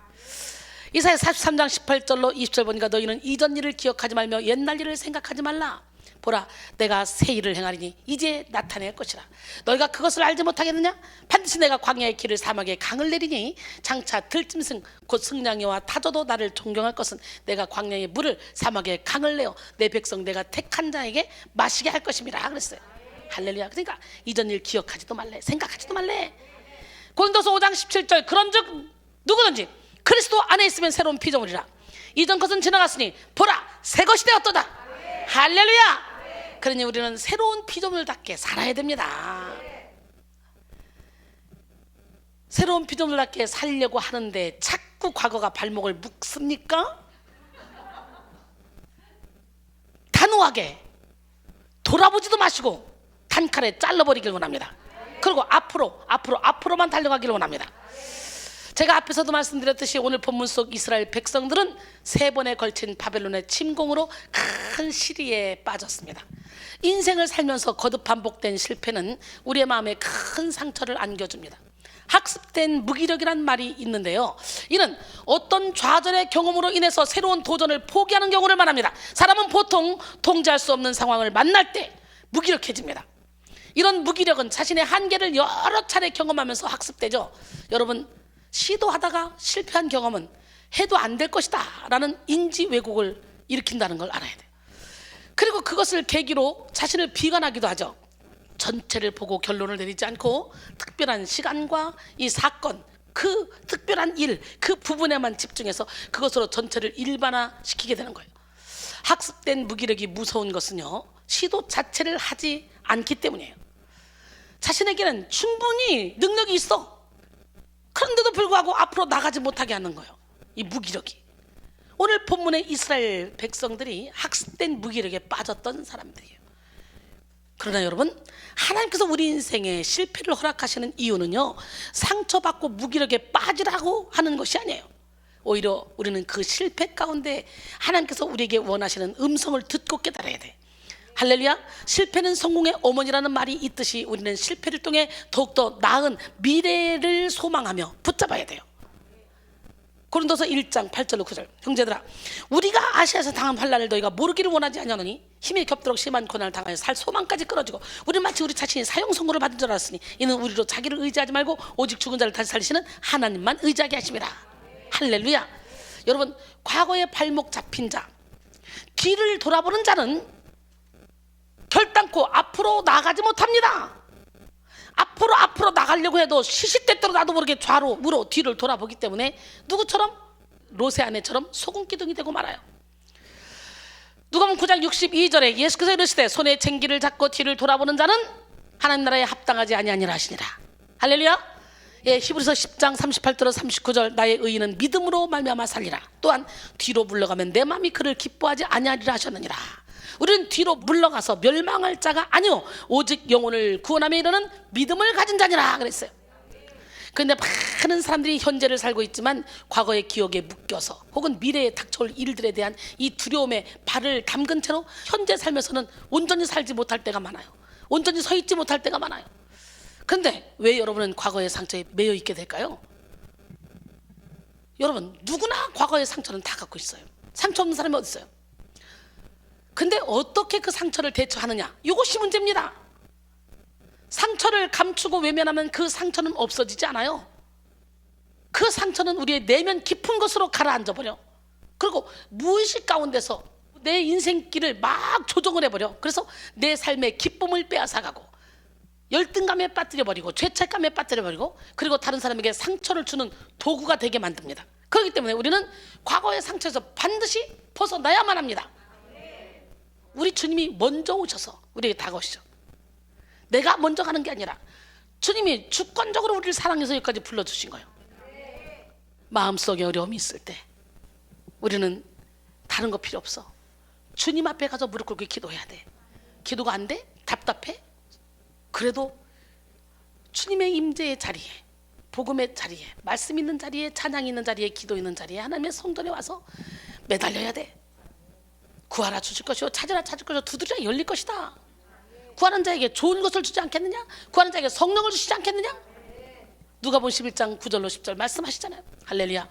이사야 43장 18절로 20절 보니까 너희는 이전 일을 기억하지 말며 옛날 일을 생각하지 말라. 보라, 내가 새 일을 행하리니 이제 나타낼 것이라. 너희가 그것을 알지 못하겠느냐? 반드시 내가 광야의 길을 사막에 강을 내리니 장차 들짐승 곧 승냥이와 타조도 나를 존경할 것은 내가 광야의 물을 사막에 강을 내어 내 백성 내가 택한 자에게 마시게 할 것입니다 그랬어요. 할렐루야. 그러니까 이전 일 기억하지도 말래, 생각하지도 말래. 고린도서 5장 17절, 그런즉 누구든지 그리스도 안에 있으면 새로운 피조물이라. 이전 것은 지나갔으니 보라, 새 것이 되었도다. 할렐루야. 그러니 우리는 새로운 피조물답게 살아야 됩니다. 새로운 피조물답게 살려고 하는데 자꾸 과거가 발목을 묶습니까? 단호하게 돌아보지도 마시고 단칼에 잘라버리길 원합니다. 그리고 앞으로만 달려가길 원합니다. 제가 앞에서도 말씀드렸듯이 오늘 본문 속 이스라엘 백성들은 3번에 걸친 바벨론의 침공으로 큰 시리에 빠졌습니다. 인생을 살면서 거듭 반복된 실패는 우리의 마음에 큰 상처를 안겨줍니다. 학습된 무기력이란 말이 있는데요, 이는 어떤 좌절의 경험으로 인해서 새로운 도전을 포기하는 경우를 말합니다. 사람은 보통 통제할 수 없는 상황을 만날 때 무기력해집니다. 이런 무기력은 자신의 한계를 여러 차례 경험하면서 학습되죠. 여러분, 시도하다가 실패한 경험은 해도 안 될 것이다 라는 인지 왜곡을 일으킨다는 걸 알아야 돼요. 그리고 그것을 계기로 자신을 비관하기도 하죠. 전체를 보고 결론을 내리지 않고 특별한 시간과 이 사건, 그 특별한 일, 그 부분에만 집중해서 그것으로 전체를 일반화시키게 되는 거예요. 학습된 무기력이 무서운 것은요, 시도 자체를 하지 않기 때문이에요. 자신에게는 충분히 능력이 있어. 그런데도 불구하고 앞으로 나가지 못하게 하는 거예요, 이 무기력이. 오늘 본문의 이스라엘 백성들이 학습된 무기력에 빠졌던 사람들이에요. 그러나 여러분, 하나님께서 우리 인생에 실패를 허락하시는 이유는요, 상처받고 무기력에 빠지라고 하는 것이 아니에요. 오히려 우리는 그 실패 가운데 하나님께서 우리에게 원하시는 음성을 듣고 깨달아야 돼. 할렐루야. 실패는 성공의 어머니라는 말이 있듯이 우리는 실패를 통해 더욱더 나은 미래를 소망하며 붙잡아야 돼요. 고린도서 1장 8절로 9절, 형제들아, 우리가 아시아에서 당한 환난을 너희가 모르기를 원하지 아니하노니 힘이 겹도록 심한 고난을 당하여 살 소망까지 끊어지고 우리는 마치 우리 자신이 사형 선고를 받은 줄 알았으니 이는 우리로 자기를 의지하지 말고 오직 죽은 자를 다시 살리시는 하나님만 의지하게 하심이라. 할렐루야. 여러분, 과거에 발목 잡힌 자, 뒤를 돌아보는 자는 결단코 앞으로 나가지 못합니다. 앞으로 나가려고 해도 시시때때로 나도 모르게 좌로 우로 뒤를 돌아보기 때문에 누구처럼? 롯의 아내처럼 소금기둥이 되고 말아요. 누가복음 9장 62절에 예수께서 이르시되 손에 쟁기를 잡고 뒤를 돌아보는 자는 하나님 나라에 합당하지 아니하니라 하시니라. 할렐루야. 예, 히브리서 10장 38절로 39절, 나의 의인은 믿음으로 말미암아 살리라. 또한 뒤로 물러가면 내 마음이 그를 기뻐하지 아니하리라 하셨느니라. 우리는 뒤로 물러가서 멸망할 자가 아니오 오직 영혼을 구원함에 이르는 믿음을 가진 자니라 그랬어요. 그런데 많은 사람들이 현재를 살고 있지만 과거의 기억에 묶여서 혹은 미래에 닥쳐올 일들에 대한 이 두려움에 발을 담근 채로 현재 살면서는 온전히 살지 못할 때가 많아요. 온전히 서 있지 못할 때가 많아요. 그런데 왜 여러분은 과거의 상처에 매여 있게 될까요? 여러분, 누구나 과거의 상처는 다 갖고 있어요. 상처 없는 사람이 어디 있어요? 근데 어떻게 그 상처를 대처하느냐, 이것이 문제입니다. 상처를 감추고 외면하면 그 상처는 없어지지 않아요. 그 상처는 우리의 내면 깊은 곳으로 가라앉아 버려. 그리고 무의식 가운데서 내 인생길을 막 조종을 해버려. 그래서 내 삶의 기쁨을 빼앗아가고 열등감에 빠뜨려버리고 죄책감에 빠뜨려버리고, 그리고 다른 사람에게 상처를 주는 도구가 되게 만듭니다. 그렇기 때문에 우리는 과거의 상처에서 반드시 벗어나야만 합니다. 우리 주님이 먼저 오셔서 우리에게 다가오시죠. 내가 먼저 가는 게 아니라 주님이 주권적으로 우리를 사랑해서 여기까지 불러주신 거예요. 마음속에 어려움이 있을 때 우리는 다른 거 필요 없어. 주님 앞에 가서 무릎 꿇고 기도해야 돼. 기도가 안 돼? 답답해? 그래도 주님의 임재의 자리에, 복음의 자리에, 말씀 있는 자리에, 찬양 있는 자리에, 기도 있는 자리에, 하나님의 성전에 와서 매달려야 돼. 구하라 주실 것이요, 찾으라 찾을 것이요, 두드리라 열릴 것이다. 구하는 자에게 좋은 것을 주지 않겠느냐? 구하는 자에게 성령을 주시지 않겠느냐? 누가복음 11장 9절로 10절 말씀하시잖아요. 할렐루야.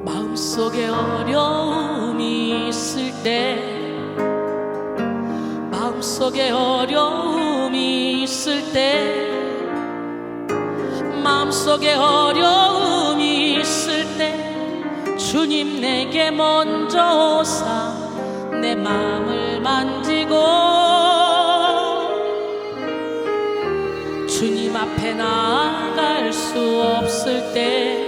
마음속에 어려움이 있을 때, 마음속에 어려움이 있을 때, 마음속에 어려움이 있을 때 주님 내게 먼저 오사 내 마음을 만지고, 주님 앞에 나아갈 수 없을 때,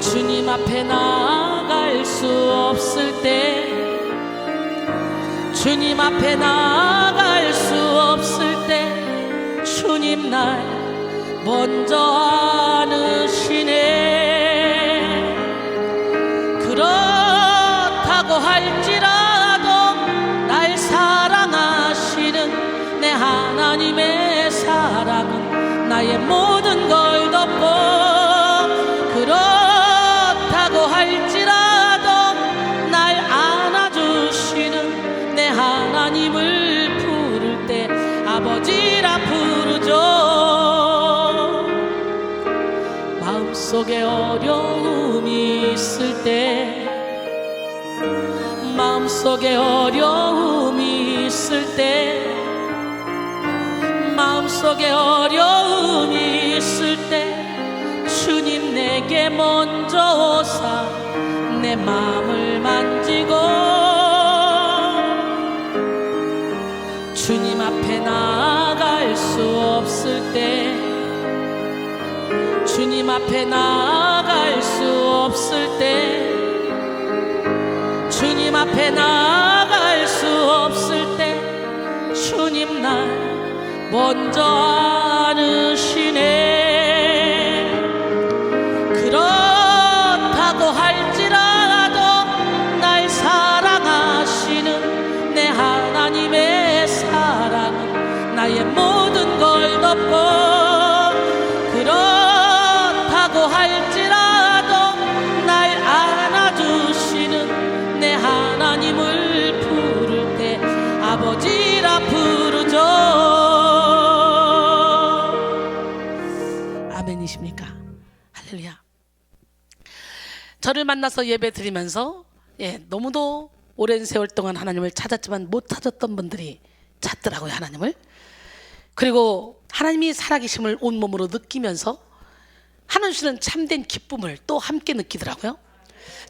주님 앞에 나아갈 수 없을 때, 주님 앞에 나아갈 수 없을 때 주님 날 먼저 안으시네. 그렇다고 할지라도 날 사랑하시는 내 하나님의 사랑은 나의 모든 걸 덮고, 그렇다고 할지라도 날 안아주시는 내 하나님을 부를 때 아버지라 부르죠. 마음속에 어려움이 있을 때, 마음속에 어려움이 있을 때, 마음속에 어려움이 있을 때 주님 내게 먼저 오사 내 마음을 만지고, 주님 앞에 나아갈 수 없을 때, 주님 앞에 나아갈 수 없을 때, 주님 앞에 나아갈 수 없을 때 주님 날 먼저 안으시네. 그렇다고 할지라도 날 사랑하시는 내 하나님의 사랑은 나의 모든 걸 덮고, 하나님을 부를 때 아버지라 부르죠. 아멘이십니까? 할렐루야. 저를 만나서 예배 드리면서 너무도 오랜 세월 동안 하나님을 찾았지만 못 찾았던 분들이 찾더라고요, 하나님을. 그리고 하나님이 살아계심을 온몸으로 느끼면서 하나님 주시는 참된 기쁨을 또 함께 느끼더라고요.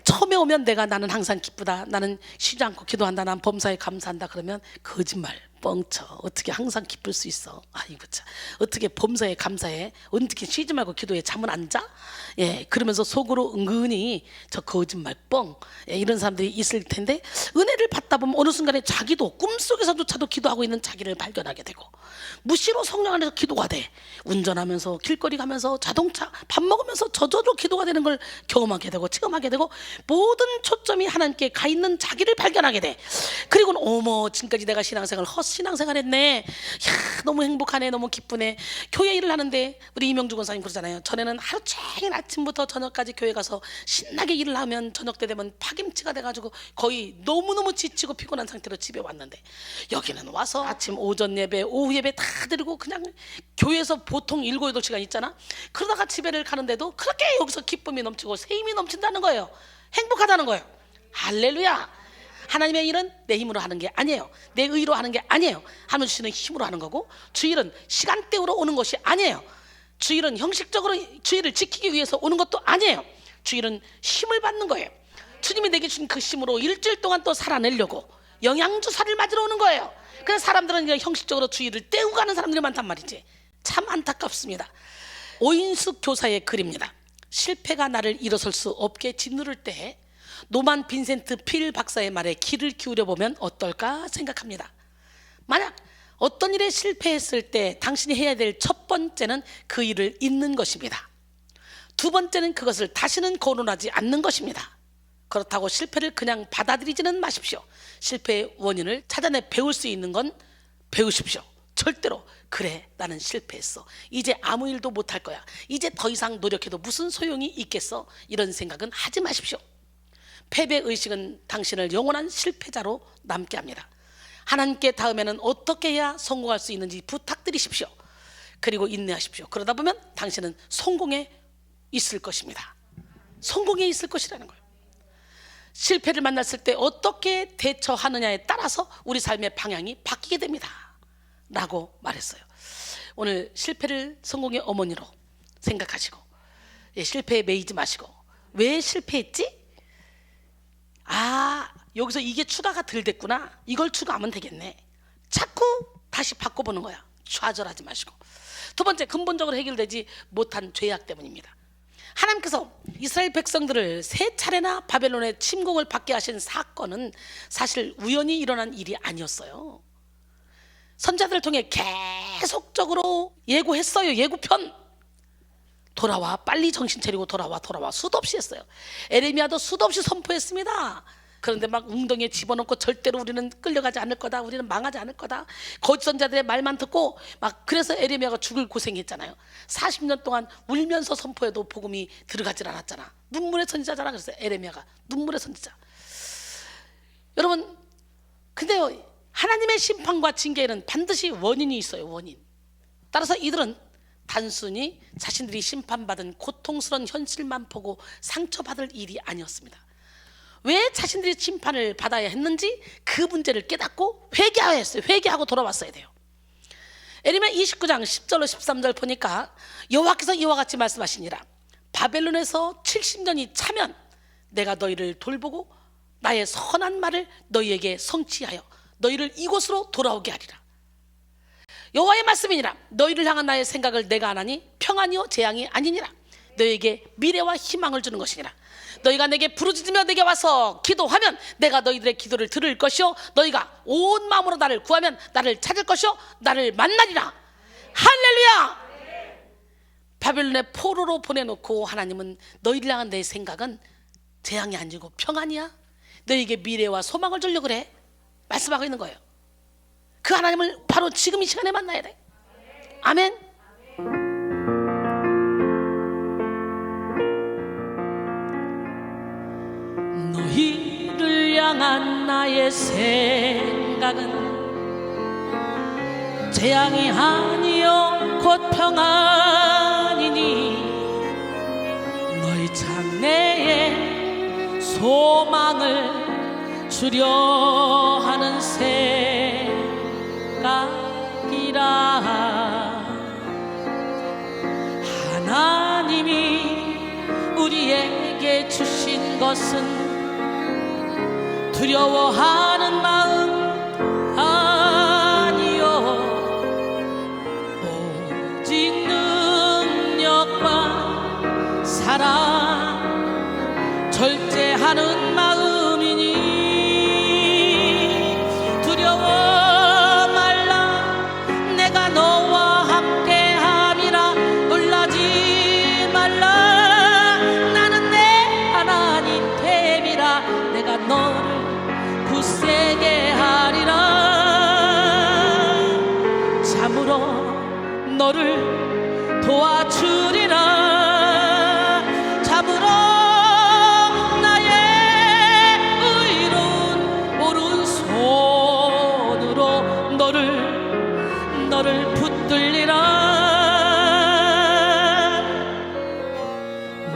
처음에 오면 나는 항상 기쁘다, 나는 쉬지 않고 기도한다, 난 범사에 감사한다 그러면 거짓말, 뻥쳐. 어떻게 항상 기쁠 수 있어? 아이고 참, 어떻게 범사에 감사해? 어떻게 쉬지 말고 기도해? 잠은 안 자? 그러면서 속으로 은근히 저 거짓말, 뻥, 이런 사람들이 있을 텐데, 은혜를 받다 보면 어느 순간에 자기도 꿈속에서조차도 기도하고 있는 자기를 발견하게 되고, 무시로 성령 안에서 기도가 돼. 운전하면서, 길거리 가면서, 자동차 밥 먹으면서 저절로 기도가 되는 걸 경험하게 되고 체험하게 되고, 모든 초점이 하나님께 가 있는 자기를 발견하게 돼. 그리고는 어머, 지금까지 내가 신앙생활을 헛 신앙생활 했네. 야, 너무 행복하네. 너무 기쁘네. 교회 일을 하는데 우리 이명주 권사님 그러잖아요. 전에는 하루 종일 아침부터 저녁까지 교회 가서 신나게 일을 하면 저녁 때 되면 파김치가 돼가지고 거의 너무너무 지치고 피곤한 상태로 집에 왔는데, 여기는 와서 아침 오전 예배 오후 예배 다 드리고 그냥 교회에서 보통 7, 8시간 있잖아. 그러다가 집에를 가는데도 그렇게 여기서 기쁨이 넘치고 새 힘이 넘친다는 거예요. 행복하다는 거예요. 할렐루야. 하나님의 일은 내 힘으로 하는 게 아니에요. 내 의로 하는 게 아니에요. 하나님 주시는 힘으로 하는 거고, 주일은 시간대로 오는 것이 아니에요. 주일은 형식적으로 주일을 지키기 위해서 오는 것도 아니에요. 주일은 힘을 받는 거예요. 주님이 내게 주신 그 힘으로 일주일 동안 또 살아내려고 영양주사를 맞으러 오는 거예요. 그래서 사람들은 이제 형식적으로 주일을 때우고 가는 사람들이 많단 말이지. 참 안타깝습니다. 오인숙 교사의 글입니다. 실패가 나를 일어설 수 없게 짓누를 때 노만 빈센트 필 박사의 말에 귀를 기울여 보면 어떨까 생각합니다. 만약 어떤 일에 실패했을 때 당신이 해야 될 첫 번째는 그 일을 잊는 것입니다. 두 번째는 그것을 다시는 거론하지 않는 것입니다. 그렇다고 실패를 그냥 받아들이지는 마십시오. 실패의 원인을 찾아내 배울 수 있는 건 배우십시오. 절대로 그래 나는 실패했어, 이제 아무 일도 못할 거야, 이제 더 이상 노력해도 무슨 소용이 있겠어, 이런 생각은 하지 마십시오. 패배의식은 당신을 영원한 실패자로 남게 합니다. 하나님께 다음에는 어떻게 해야 성공할 수 있는지 부탁드리십시오. 그리고 인내하십시오. 그러다 보면 당신은 성공에 있을 것입니다. 성공에 있을 것이라는 거예요. 실패를 만났을 때 어떻게 대처하느냐에 따라서 우리 삶의 방향이 바뀌게 됩니다 라고 말했어요. 오늘 실패를 성공의 어머니로 생각하시고, 실패에 매이지 마시고, 왜 실패했지? 여기서 이게 추가가 덜 됐구나, 이걸 추가하면 되겠네. 자꾸 다시 바꿔보는 거야. 좌절하지 마시고. 두 번째, 근본적으로 해결되지 못한 죄악 때문입니다. 하나님께서 이스라엘 백성들을 세 차례나 바벨론의 침공을 받게 하신 사건은 사실 우연히 일어난 일이 아니었어요. 선자들을 통해 계속적으로 예고했어요. 예고편. 돌아와, 빨리 정신 차리고 돌아와 수도 없이 했어요. 에레미야도 수도 없이 선포했습니다. 그런데 막 웅덩이에 집어넣고 절대로 우리는 끌려가지 않을 거다, 우리는 망하지 않을 거다, 거짓 선자들의 말만 듣고 막, 그래서 에레미야가 죽을 고생했잖아요. 40년 동안 울면서 선포해도 복음이 들어가질 않았잖아. 눈물의 선지자잖아. 그래서 에레미야가 눈물의 선지자. 여러분, 근데요, 하나님의 심판과 징계에는 반드시 원인이 있어요. 원인. 따라서 이들은 단순히 자신들이 심판받은 고통스러운 현실만 보고 상처받을 일이 아니었습니다. 왜 자신들이 심판을 받아야 했는지 그 문제를 깨닫고 회개하였어요. 회개하고 돌아왔어야 돼요. 에레미야 29장 10절로 13절 보니까 여호와께서 이와 같이 말씀하시니라. 바벨론에서 70년이 차면 내가 너희를 돌보고 나의 선한 말을 너희에게 성취하여 너희를 이곳으로 돌아오게 하리라. 여호와의 말씀이니라. 너희를 향한 나의 생각을 내가 아나니 평안이요 재앙이 아니니라. 너희에게 미래와 희망을 주는 것이니라. 너희가 내게 부르짖으며 내게 와서 기도하면 내가 너희들의 기도를 들을 것이요 너희가 온 마음으로 나를 구하면 나를 찾을 것이요 나를 만나리라. 할렐루야. 바벨론의 포로로 보내놓고 하나님은 너희를 향한 내 생각은 재앙이 아니고 평안이야, 너희에게 미래와 소망을 주려고 그래 말씀하고 있는 거예요. 그 하나님을 바로 지금 이 시간에 만나야 돼. 아멘. 너희를 향한 나의 생각은 재앙이 아니요 곧 평안이니 너희 장래에 소망을 주려 하는 생각이라. 하나님이 우리에게 주신 것은 두려워하는 마음 아니요 오직 능력과 사랑 절제하는 마음이니 두려워 말라 내가 너와 함께함이라. 놀라지 말라 나는 내 하나님 됨이라. 내가 너를 너를 붙들리라.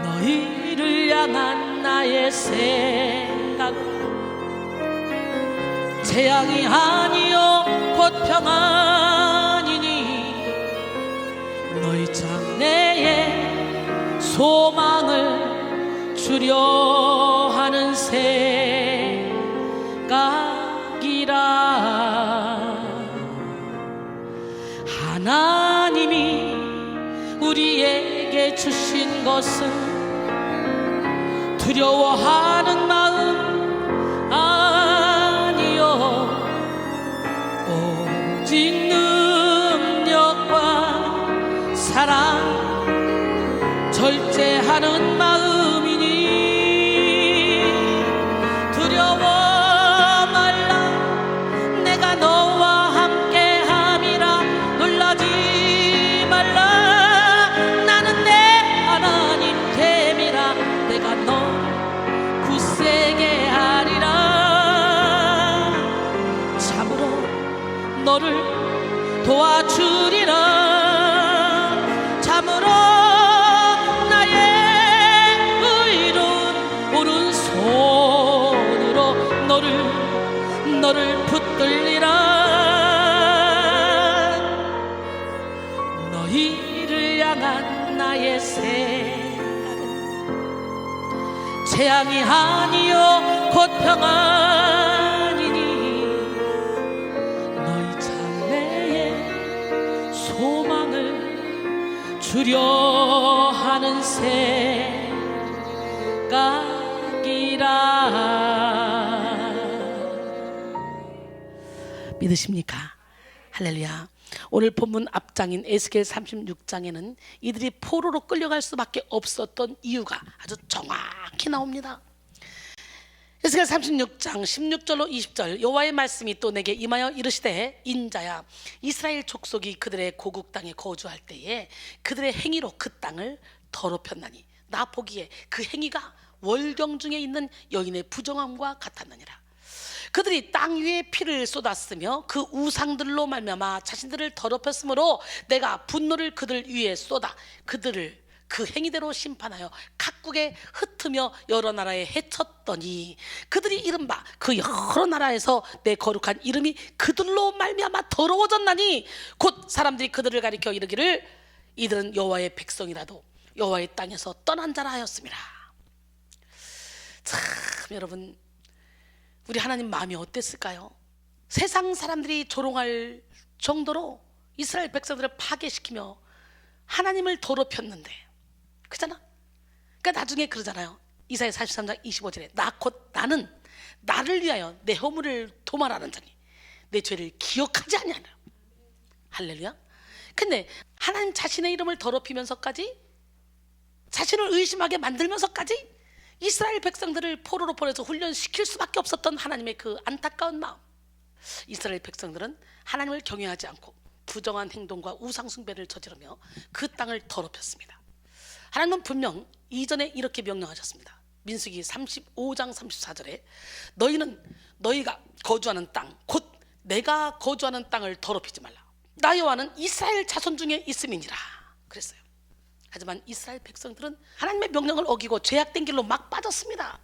너희를 향한 나의 생각은 재앙이 아니요 곧 평안이니 너희 장래에 소망을 주려 하는 생각이라. 하나님이 우리에게 주신 것은 두려워하는 마음 아니요 오직 능력과 사랑 절제하는 마음이니 두려워 말라. 내가 너와 함께함이라. 놀라지 말라. 나는 내 하나님 됨이라. 내가 너 굳세게 하리라. 참으로 너를 도와주리라. 참으로 나의 의로운 오른손으로 너를 붙들리라. 너희를 향한 나의 생각은 재앙이 아니요 곧 평안이니 너희 장래에 소망을 주려 하는 생각이라. 믿으십니까? 할렐루야. 오늘 본문 앞장인 에스겔 36장에는 이들이 포로로 끌려갈 수밖에 없었던 이유가 아주 정확히 나옵니다. 에스겔 36장 16절로 20절 여호와의 말씀이 또 내게 임하여 이르시되 인자야 이스라엘 족속이 그들의 고국 땅에 거주할 때에 그들의 행위로 그 땅을 더럽혔나니 나 보기에 그 행위가 월경 중에 있는 여인의 부정함과 같았느니라. 그들이 땅 위에 피를 쏟았으며 그 우상들로 말미암아 자신들을 더럽혔으므로 내가 분노를 그들 위에 쏟아 그들을 그 행위대로 심판하여 각국에 흩으며 여러 나라에 해쳤더니 그들이 이른바 그 여러 나라에서 내 거룩한 이름이 그들로 말미암아 더러워졌나니 곧 사람들이 그들을 가리켜 이르기를 이들은 여호와의 백성이라도 여호와의 땅에서 떠난 자라 하였습니다. 참 여러분, 우리 하나님 마음이 어땠을까요? 세상 사람들이 조롱할 정도로 이스라엘 백성들을 파괴시키며 하나님을 더럽혔는데, 그잖아. 그러니까 나중에 그러잖아요. 이사야 43장 25절에 나 곧 나는 나를 위하여 내 허물을 도말하는 자니 내 죄를 기억하지 아니하노. 할렐루야. 근데 하나님 자신의 이름을 더럽히면서까지, 자신을 의심하게 만들면서까지 이스라엘 백성들을 포로로 보내서 훈련시킬 수밖에 없었던 하나님의 그 안타까운 마음. 이스라엘 백성들은 하나님을 경외하지 않고 부정한 행동과 우상 숭배를 저지르며 그 땅을 더럽혔습니다. 하나님은 분명 이전에 이렇게 명령하셨습니다. 민수기 35장 34절에 너희는 너희가 거주하는 땅 곧 내가 거주하는 땅을 더럽히지 말라. 나 여호와는 이스라엘 자손 중에 있음이니라 그랬어요. 하지만 이스라엘 백성들은 하나님의 명령을 어기고 죄악된 길로 막 빠졌습니다.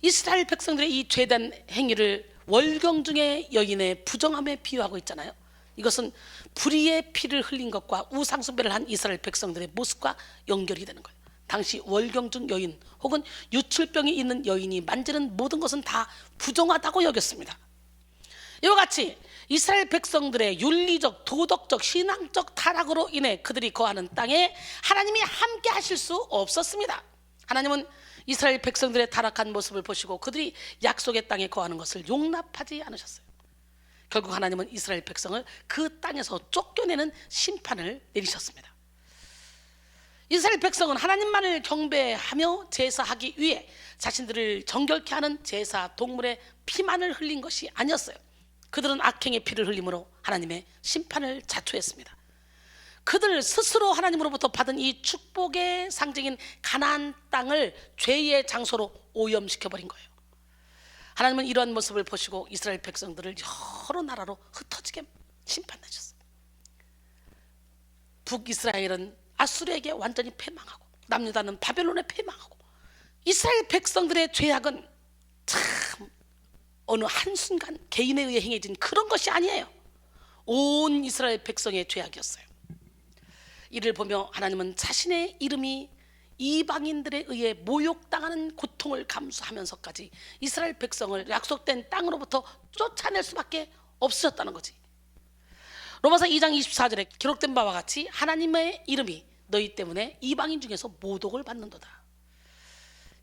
이스라엘 백성들의 이 죄된 행위를 월경 중의 여인의 부정함에 비유하고 있잖아요. 이것은 불의의 피를 흘린 것과 우상 숭배를 한 이스라엘 백성들의 모습과 연결이 되는 거예요. 당시 월경 중 여인 혹은 유출병이 있는 여인이 만지는 모든 것은 다 부정하다고 여겼습니다. 이와 같이 이스라엘 백성들의 윤리적, 도덕적, 신앙적 타락으로 인해 그들이 거하는 땅에 하나님이 함께 하실 수 없었습니다. 하나님은 이스라엘 백성들의 타락한 모습을 보시고 그들이 약속의 땅에 거하는 것을 용납하지 않으셨어요. 결국 하나님은 이스라엘 백성을 그 땅에서 쫓겨내는 심판을 내리셨습니다. 이스라엘 백성은 하나님만을 경배하며 제사하기 위해 자신들을 정결케 하는 제사 동물의 피만을 흘린 것이 아니었어요. 그들은 악행의 피를 흘림으로 하나님의 심판을 자초했습니다. 그들 스스로 하나님으로부터 받은 이 축복의 상징인 가나안 땅을 죄의 장소로 오염시켜버린 거예요. 하나님은 이러한 모습을 보시고 이스라엘 백성들을 여러 나라로 흩어지게 심판하셨어요. 북이스라엘은 아수르에게 완전히 패망하고 남유다는 바벨론에 패망하고, 이스라엘 백성들의 죄악은 참 어느 한순간 개인에 의해 행해진 그런 것이 아니에요. 온 이스라엘 백성의 죄악이었어요. 이를 보며 하나님은 자신의 이름이 이방인들에 의해 모욕당하는 고통을 감수하면서까지 이스라엘 백성을 약속된 땅으로부터 쫓아낼 수밖에 없으셨다는 거지. 로마서 2장 24절에 기록된 바와 같이 하나님의 이름이 너희 때문에 이방인 중에서 모독을 받는도다.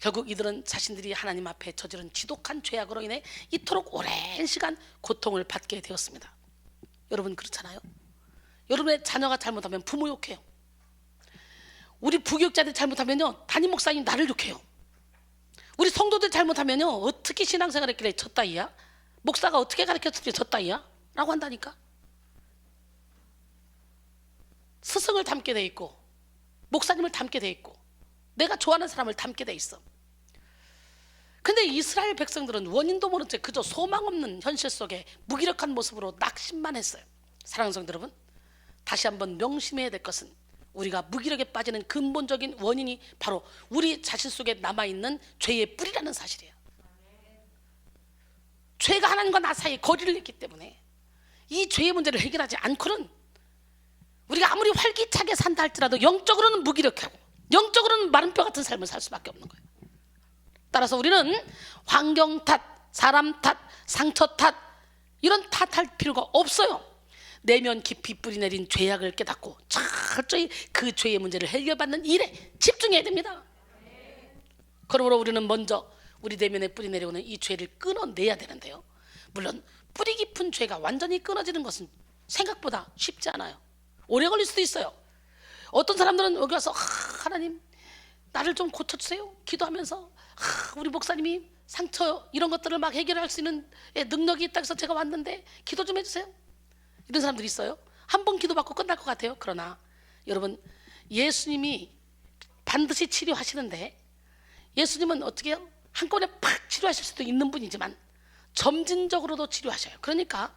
결국 이들은 자신들이 하나님 앞에 저지른 지독한 죄악으로 인해 이토록 오랜 시간 고통을 받게 되었습니다. 여러분 그렇잖아요? 여러분의 자녀가 잘못하면 부모 욕해요. 우리 부교육자들 잘못하면요 담임 목사님 나를 욕해요. 우리 성도들 잘못하면요 어떻게 신앙생활 했길래 저 따위야? 목사가 어떻게 가르쳤길래 저 따위야? 라고 한다니까. 스승을 닮게 돼 있고 목사님을 닮게 돼 있고 내가 좋아하는 사람을 닮게 돼 있어. 근데 이스라엘 백성들은 원인도 모른 채 그저 소망 없는 현실 속에 무기력한 모습으로 낙심만 했어요. 사랑하는 성도 여러분, 다시 한번 명심해야 될 것은 우리가 무기력에 빠지는 근본적인 원인이 바로 우리 자신 속에 남아있는 죄의 뿌리라는 사실이에요. 죄가 하나님과 나 사이에 거리를 냈기 때문에 이 죄의 문제를 해결하지 않고는 우리가 아무리 활기차게 산다 할지라도 영적으로는 무기력하고 영적으로는 마른 뼈 같은 삶을 살 수밖에 없는 거예요. 따라서 우리는 환경 탓, 사람 탓, 상처 탓 이런 탓할 필요가 없어요. 내면 깊이 뿌리내린 죄악을 깨닫고 철저히 그 죄의 문제를 해결받는 일에 집중해야 됩니다. 그러므로 우리는 먼저 우리 내면에 뿌리내려오는 이 죄를 끊어내야 되는데요, 물론 뿌리 깊은 죄가 완전히 끊어지는 것은 생각보다 쉽지 않아요. 오래 걸릴 수도 있어요. 어떤 사람들은 여기 와서 하나님 나를 좀 고쳐주세요 기도하면서 우리 목사님이 상처 이런 것들을 막 해결할 수 있는 능력이 있다고 해서 제가 왔는데 기도 좀 해주세요, 이런 사람들이 있어요. 한 번 기도받고 끝날 것 같아요. 그러나 여러분, 예수님이 반드시 치료하시는데 예수님은 어떻게 해요? 한꺼번에 팍 치료하실 수도 있는 분이지만 점진적으로도 치료하셔요. 그러니까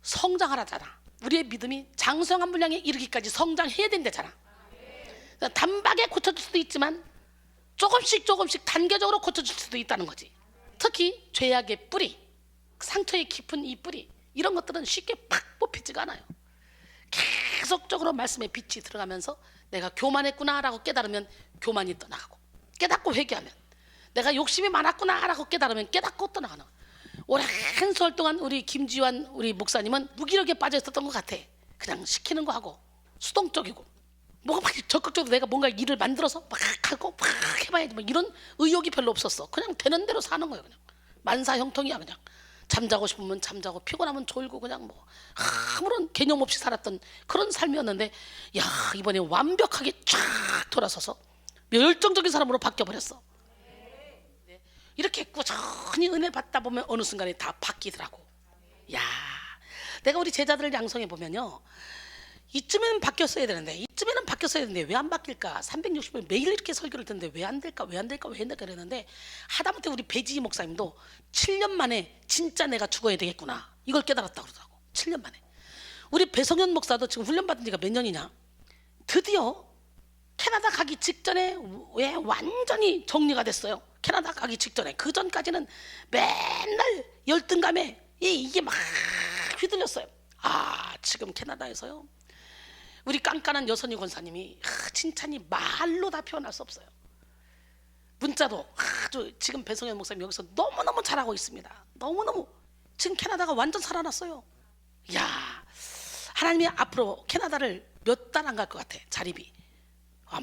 성장하라잖아. 우리의 믿음이 장성한 분량에 이르기까지 성장해야 된다잖아. 단박에 고쳐줄 수도 있지만 조금씩 단계적으로 고쳐줄 수도 있다는 거지. 특히 죄악의 뿌리, 상처의 깊은 이 뿌리, 이런 것들은 쉽게 팍 뽑히지가 않아요. 계속적으로 말씀에 빛이 들어가면서 내가 교만했구나 라고 깨달으면 교만이 떠나가고, 깨닫고 회개하면 내가 욕심이 많았구나 라고 깨달으면 깨닫고 떠나가는 거예요. 오랜 세월 동안 우리 김지환 우리 목사님은 무기력에 빠져 있었던 것 같아. 그냥 시키는 거 하고 수동적이고 뭐가 막 적극적으로 내가 뭔가 일을 만들어서 막 하고 막 해봐야지 막 이런 의욕이 별로 없었어. 그냥 되는 대로 사는 거예요. 그냥 만사형통이야. 그냥 잠자고 싶으면 잠자고 피곤하면 졸고 그냥 뭐 아무런 개념 없이 살았던 그런 삶이었는데, 야 이번에 완벽하게 쫙 돌아서서 열정적인 사람으로 바뀌어버렸어. 이렇게 꾸준히 은혜 받다 보면 어느 순간에 다 바뀌더라고. 야, 내가 우리 제자들을 양성해 보면요, 이쯤에는 바뀌었어야 되는데 왜 안 바뀔까? 360일 매일 이렇게 설교를 듣는데 왜 안 될까 그랬는데, 하다못해 우리 배지희 목사님도 7년 만에 진짜 내가 죽어야 되겠구나 이걸 깨달았다고 그러더라고. 7년 만에. 우리 배성현 목사도 지금 훈련 받은 지가 몇 년이냐, 드디어 캐나다 가기 직전에 왜 완전히 정리가 됐어요. 캐나다 가기 직전에. 그 전까지는 맨날 열등감에 이게 막 휘둘렸어요. 지금 캐나다에서요, 우리 깐깐한 여선희 권사님이 칭찬이 말로 다 표현할 수 없어요. 문자도 지금 배성현 목사님 여기서 너무너무 잘하고 있습니다. 너무너무 지금 캐나다가 완전 살아났어요. 야, 하나님이 앞으로 캐나다를 몇 달 안 갈 것 같아. 자립이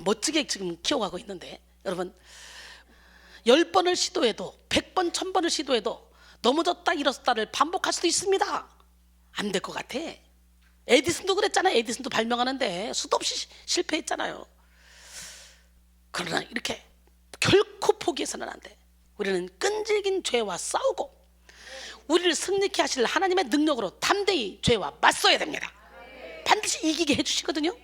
멋지게 지금 키워가고 있는데, 여러분 10번을 시도해도 100번 1000번을 시도해도 넘어졌다 일어섰다를 반복할 수도 있습니다. 안 될 것 같아. 에디슨도 그랬잖아요. 에디슨도 발명하는데 수도 없이 실패했잖아요. 그러나 이렇게 결코 포기해서는 안 돼. 우리는 끈질긴 죄와 싸우고 우리를 승리케 하실 하나님의 능력으로 담대히 죄와 맞서야 됩니다. 반드시 이기게 해주시거든요.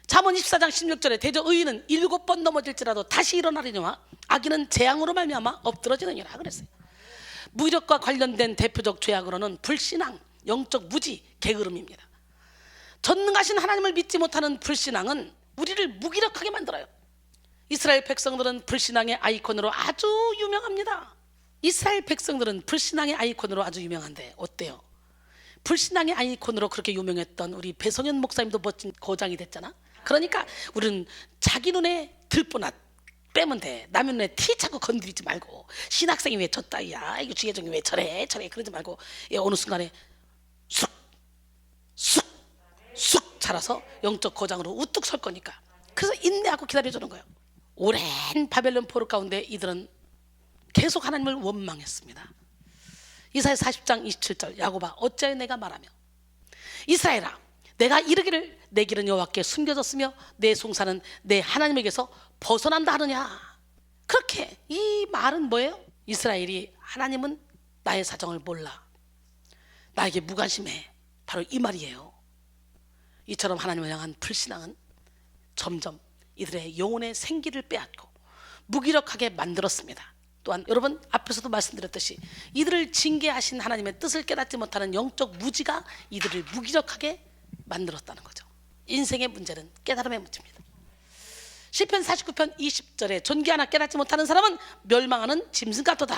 잠언 24장 16절에 대저 의인은 7번 넘어질지라도 다시 일어나려니와 악인은 재앙으로 말미암아 엎드러지느니라 그랬어요. 무기력과 관련된 대표적 죄악으로는 불신앙, 영적 무지, 게으름입니다. 전능하신 하나님을 믿지 못하는 불신앙은 우리를 무기력하게 만들어요. 이스라엘 백성들은 불신앙의 아이콘으로 아주 유명합니다. 이스라엘 백성들은 불신앙의 아이콘으로 아주 유명한데 어때요? 불신앙의 아이콘으로 그렇게 유명했던 우리 배성현 목사님도 멋진 거장이 됐잖아. 그러니까 우리는 자기 눈에 들보나 빼면 돼. 남의 눈에 티 자꾸 건드리지 말고, 신학생이 왜 저따위야, 이거 주계종이 왜 저래 그러지 말고, 어느 순간에 쑥 자라서 영적 거장으로 우뚝 설 거니까. 그래서 인내하고 기다려주는 거예요. 오랜 바벨론 포로 가운데 이들은 계속 하나님을 원망했습니다. 이사야 40장 27절, 야곱아 어찌하여 내가 말하며 이스라엘아 내가 이르기를 내 길은 여호와께 숨겨졌으며 내 송사는 내 하나님에게서 벗어난다 하느냐. 그렇게 이 말은 뭐예요? 이스라엘이 하나님은 나의 사정을 몰라, 나에게 무관심해, 바로 이 말이에요. 이처럼 하나님을 향한 불신앙은 점점 이들의 영혼의 생기를 빼앗고 무기력하게 만들었습니다. 또한 여러분 앞에서도 말씀드렸듯이 이들을 징계하신 하나님의 뜻을 깨닫지 못하는 영적 무지가 이들을 무기력하게 만들었다는 거죠. 인생의 문제는 깨달음의 문제입니다. 시편 49편 20절에 존귀 하나 깨닫지 못하는 사람은 멸망하는 짐승 같도다.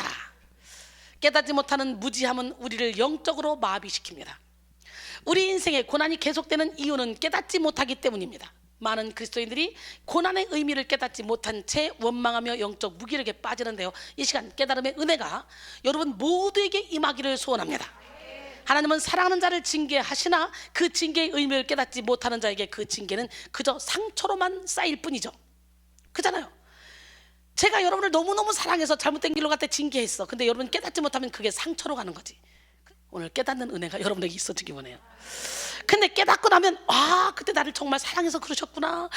깨닫지 못하는 무지함은 우리를 영적으로 마비시킵니다. 우리 인생의 고난이 계속되는 이유는 깨닫지 못하기 때문입니다. 많은 그리스도인들이 고난의 의미를 깨닫지 못한 채 원망하며 영적 무기력에 빠지는데요, 이 시간 깨달음의 은혜가 여러분 모두에게 임하기를 소원합니다. 하나님은 사랑하는 자를 징계하시나 그 징계의 의미를 깨닫지 못하는 자에게 그 징계는 그저 상처로만 쌓일 뿐이죠. 그잖아요. 제가 여러분을 너무너무 사랑해서 잘못된 길로 갈 때 징계했어. 근데 여러분 깨닫지 못하면 그게 상처로 가는 거지. 오늘 깨닫는 은혜가 여러분에게 있어지기 원해요. 근데 깨닫고 나면 그때 나를 정말 사랑해서 그러셨구나,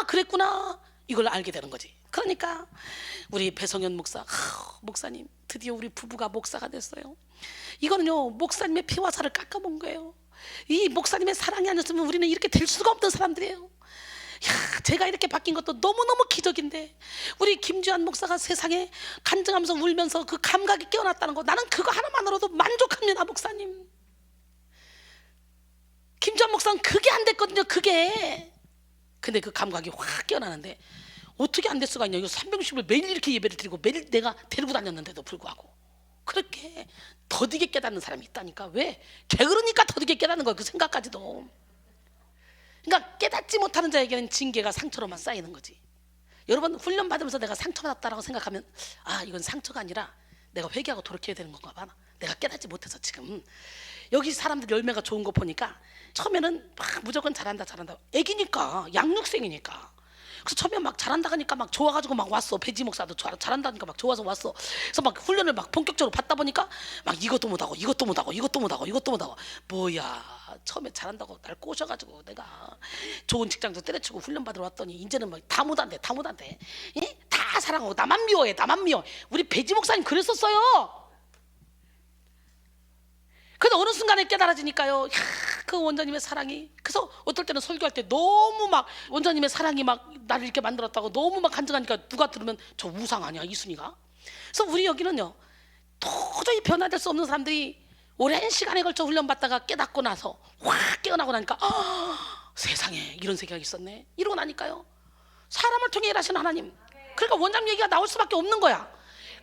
그랬구나, 이걸 알게 되는 거지. 그러니까 우리 배성현 목사, 목사님 드디어 우리 부부가 목사가 됐어요. 이거는요 목사님의 피와 살을 깎아본 거예요. 이 목사님의 사랑이 아니었으면 우리는 이렇게 될 수가 없는 사람들이에요. 제가 이렇게 바뀐 것도 너무너무 기적인데, 우리 김주환 목사가 세상에 간증하면서 울면서 그 감각이 깨어났다는 거, 나는 그거 하나만으로도 만족합니다. 목사님, 김주환 목사는 그게 안 됐거든요. 그게. 근데 그 감각이 확 깨어나는데 어떻게 안 될 수가 있냐. 이거 360을 매일 이렇게 예배를 드리고 매일 내가 데리고 다녔는데도 불구하고 그렇게 더디게 깨닫는 사람이 있다니까. 왜? 게으르니까 더디게 깨닫는 거야, 그 생각까지도. 그러니까 깨닫지 못하는 자에게는 징계가 상처로만 쌓이는 거지. 여러분 훈련 받으면서 내가 상처받았다라고 생각하면 이건 상처가 아니라 내가 회개하고 돌이켜야 되는 건가 봐. 내가 깨닫지 못해서 지금. 여기 사람들 열매가 좋은 거 보니까 처음에는 막 무조건 잘한다 애기니까, 양육생이니까. 그래서 처음에 막 잘한다 하니까 막 좋아가지고 막 왔어. 배지 목사도 잘한다니까 막 좋아서 왔어. 그래서 막 훈련을 막 본격적으로 받다 보니까 막 이것도 못하고 뭐야, 처음에 잘한다고 날 꼬셔가지고 내가 좋은 직장도 때려치고 훈련 받으러 왔더니 이제는 막 다 못한대. 다 사랑하고 나만 미워해. 우리 배지 목사님 그랬었어요. 그래서 어느 순간에 깨달아지니까요, 그 원장님의 사랑이. 그래서 어떨 때는 설교할 때 너무 막 원장님의 사랑이 막 나를 이렇게 만들었다고 너무 막 간증하니까 누가 들으면 저 우상 아니야, 이순이가? 그래서 우리 여기는요 도저히 변화될 수 없는 사람들이 오랜 시간에 걸쳐 훈련받다가 깨닫고 나서 확 깨어나고 나니까 세상에 이런 세계가 있었네, 이러고 나니까요 사람을 통해 일하시는 하나님. 그러니까 원장님 얘기가 나올 수밖에 없는 거야.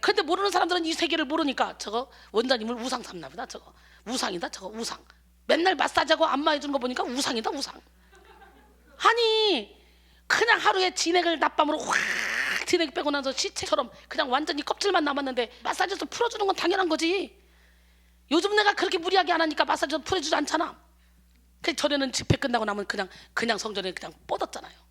그런데 모르는 사람들은 이 세계를 모르니까 저거 원장님을 우상 삼나 보다. 저거 우상이다, 저거 우상. 맨날 마사지하고 안마해주는 거 보니까 우상이다, 우상. 아니 그냥 하루에 진액을 낮밤으로 확 진액 빼고 나서 시체처럼 그냥 완전히 껍질만 남았는데 마사지해서 풀어주는 건 당연한 거지. 요즘 내가 그렇게 무리하게 안 하니까 마사지해서 풀어주지 않잖아. 그 전에는 집회 끝나고 나면 그냥 성전에 그냥 뻗었잖아요.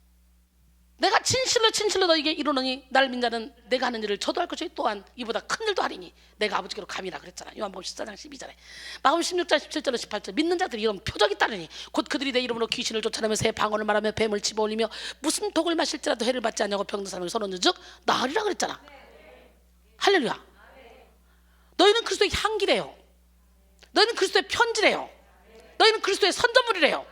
내가 진실로 너에게 이르노니 나를 믿는 자는 내가 하는 일을 저도 할 것이요 또한 이보다 큰 일도 하리니 내가 아버지께로 감이라 그랬잖아. 요한복음 14장 12절에. 마가복음 16장 17절 18절. 믿는 자들이 이런 표적이 따르니 곧 그들이 내 이름으로 귀신을 쫓아내며 새 방언을 말하며 뱀을 집어올리며 무슨 독을 마실지라도 해를 받지 않냐고 병든 사람에게 선언한 즉 나으리라 그랬잖아. 할렐루야. 너희는 그리스도의 향기래요. 너희는 그리스도의 편지래요. 너희는 그리스도의 선전물이래요.